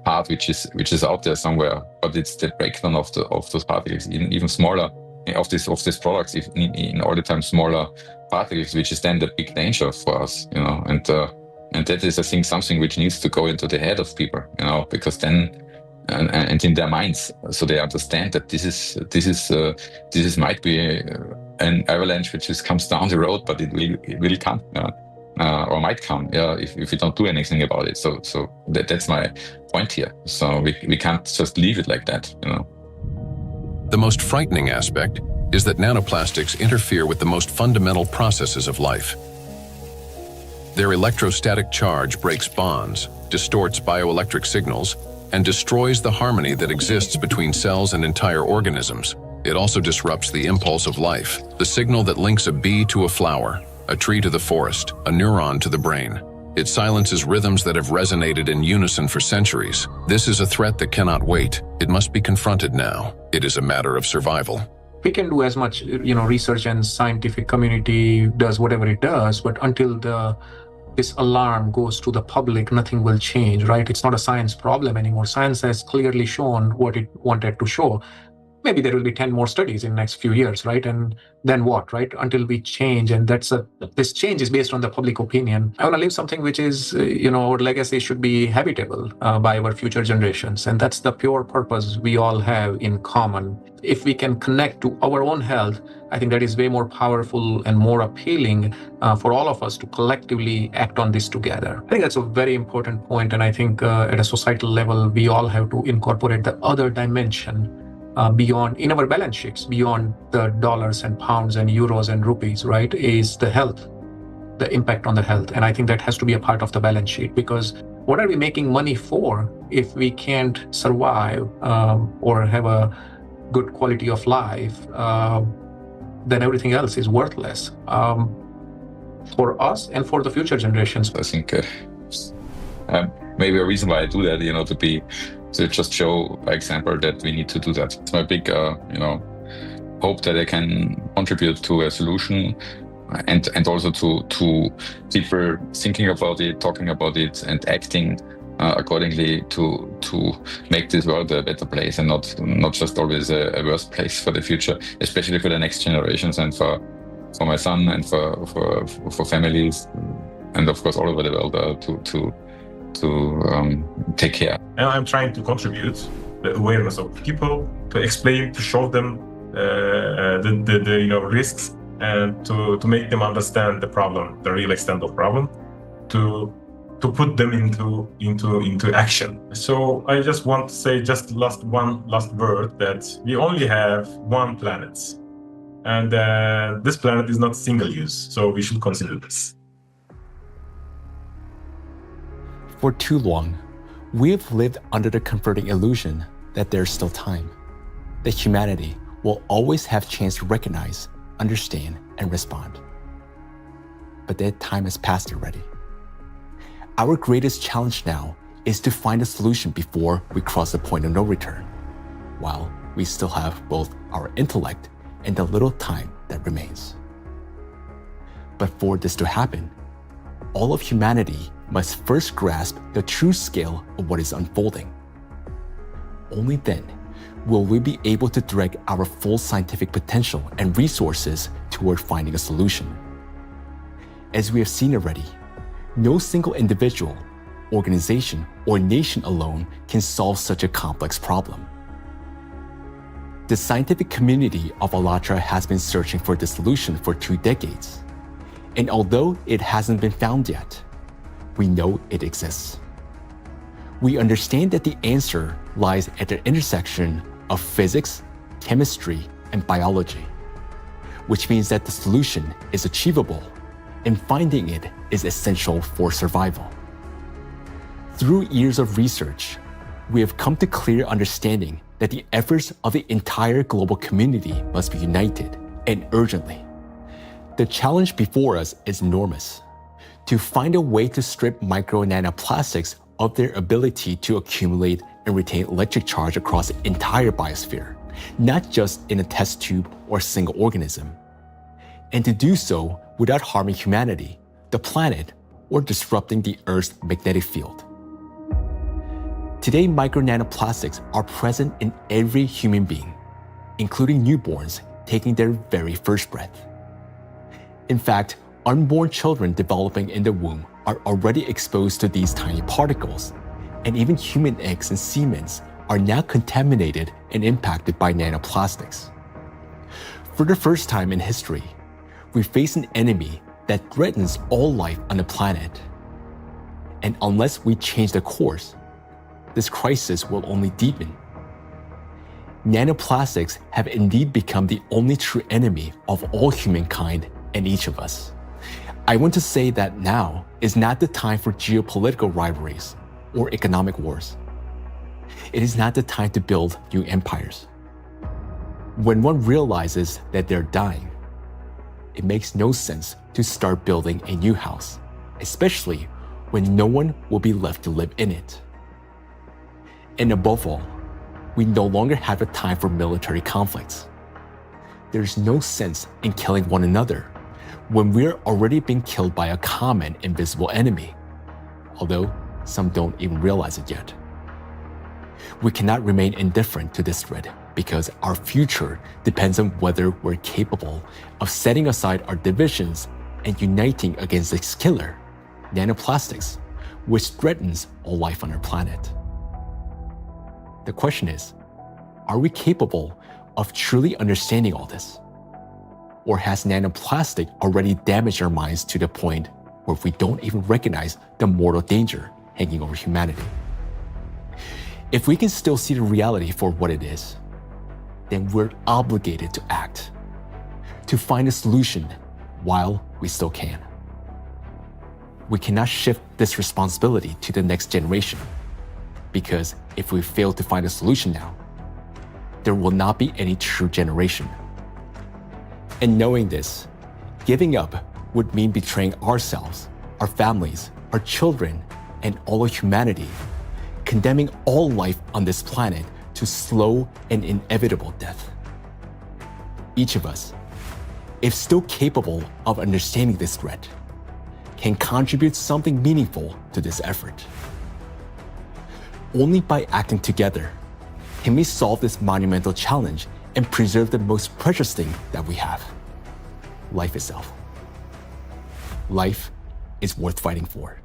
part which is out there somewhere, but it's the breakdown of those particles, even smaller of these products, in all the time smaller particles, which is then the big danger for us, and that is, I think, something which needs to go into the head of people, because then and in their minds, so they understand that this is might be an avalanche which just comes down the road, but it will come. Or might come, if we don't do anything about it. So that's my point here. So we can't just leave it like that, The most frightening aspect is that nanoplastics interfere with the most fundamental processes of life. Their electrostatic charge breaks bonds, distorts bioelectric signals, and destroys the harmony that exists between cells and entire organisms. It also disrupts the impulse of life, the signal that links a bee to a flower, a tree to the forest, a neuron to the brain. It silences rhythms that have resonated in unison for centuries. This is a threat that cannot wait. It must be confronted now. It is a matter of survival. We can do as much, research, and scientific community does whatever it does, but until this alarm goes to the public, nothing will change, right? It's not a science problem anymore. Science has clearly shown what it wanted to show. Maybe there will be 10 more studies in the next few years, right? And then what, right? Until we change, and this change is based on the public opinion. I want to leave something which is, our legacy should be habitable by our future generations. And that's the pure purpose we all have in common. If we can connect to our own health, I think that is way more powerful and more appealing for all of us to collectively act on this together. I think that's a very important point. And I think at a societal level, we all have to incorporate the other dimension beyond, in our balance sheets, beyond the dollars and pounds and euros and rupees, right, is the health, the impact on the health. And I think that has to be a part of the balance sheet, because what are we making money for if we can't survive or have a good quality of life? Then everything else is worthless for us and for the future generations. I think maybe a reason why I do that, to just show by example that we need to do that. It's my big, hope that I can contribute to a solution, and also to people thinking about it, talking about it, and acting accordingly to make this world a better place, and not just always a worse place for the future, especially for the next generations and for my son and for families, and of course all over the world to take care. And I'm trying to contribute the awareness of people, to explain, to show them the risks, and to make them understand the problem, the real extent of problem, to put them into action. So I just want to say one last word, that we only have one planet, and this planet is not single use, so we should consider this. For too long, we have lived under the comforting illusion that there's still time, that humanity will always have a chance to recognize, understand, and respond. But that time has passed already. Our greatest challenge now is to find a solution before we cross the point of no return, while we still have both our intellect and the little time that remains. But for this to happen, all of humanity must first grasp the true scale of what is unfolding. Only then will we be able to direct our full scientific potential and resources toward finding a solution. As we have seen already, no single individual, organization, or nation alone can solve such a complex problem. The scientific community of ALLATRA has been searching for the solution for 2 decades, and although it hasn't been found yet, we know it exists. We understand that the answer lies at the intersection of physics, chemistry, and biology, which means that the solution is achievable, and finding it is essential for survival. Through years of research, we have come to clear understanding that the efforts of the entire global community must be united, and urgently. The challenge before us is enormous. To find a way to strip micro nanoplastics of their ability to accumulate and retain electric charge across the entire biosphere, not just in a test tube or single organism. And to do so without harming humanity, the planet, or disrupting the Earth's magnetic field. Today, micro nanoplastics are present in every human being, including newborns taking their very first breath. In fact, unborn children developing in the womb are already exposed to these tiny particles, and even human eggs and semen are now contaminated and impacted by nanoplastics. For the first time in history, we face an enemy that threatens all life on the planet. And unless we change the course, this crisis will only deepen. Nanoplastics have indeed become the only true enemy of all humankind and each of us. I want to say that now is not the time for geopolitical rivalries or economic wars. It is not the time to build new empires. When one realizes that they're dying, it makes no sense to start building a new house, especially when no one will be left to live in it. And above all, we no longer have a time for military conflicts. There's no sense in killing one another when we're already being killed by a common invisible enemy, although some don't even realize it yet. We cannot remain indifferent to this threat because our future depends on whether we're capable of setting aside our divisions and uniting against this killer, nanoplastics, which threatens all life on our planet. The question is, are we capable of truly understanding all this? Or has nanoplastic already damaged our minds to the point where we don't even recognize the mortal danger hanging over humanity? If we can still see the reality for what it is, then we're obligated to act, to find a solution while we still can. We cannot shift this responsibility to the next generation, because if we fail to find a solution now, there will not be any true generation. And knowing this, giving up would mean betraying ourselves, our families, our children, and all of humanity, condemning all life on this planet to slow and inevitable death. Each of us, if still capable of understanding this threat, can contribute something meaningful to this effort. Only by acting together can we solve this monumental challenge and preserve the most precious thing that we have, life itself. Life is worth fighting for.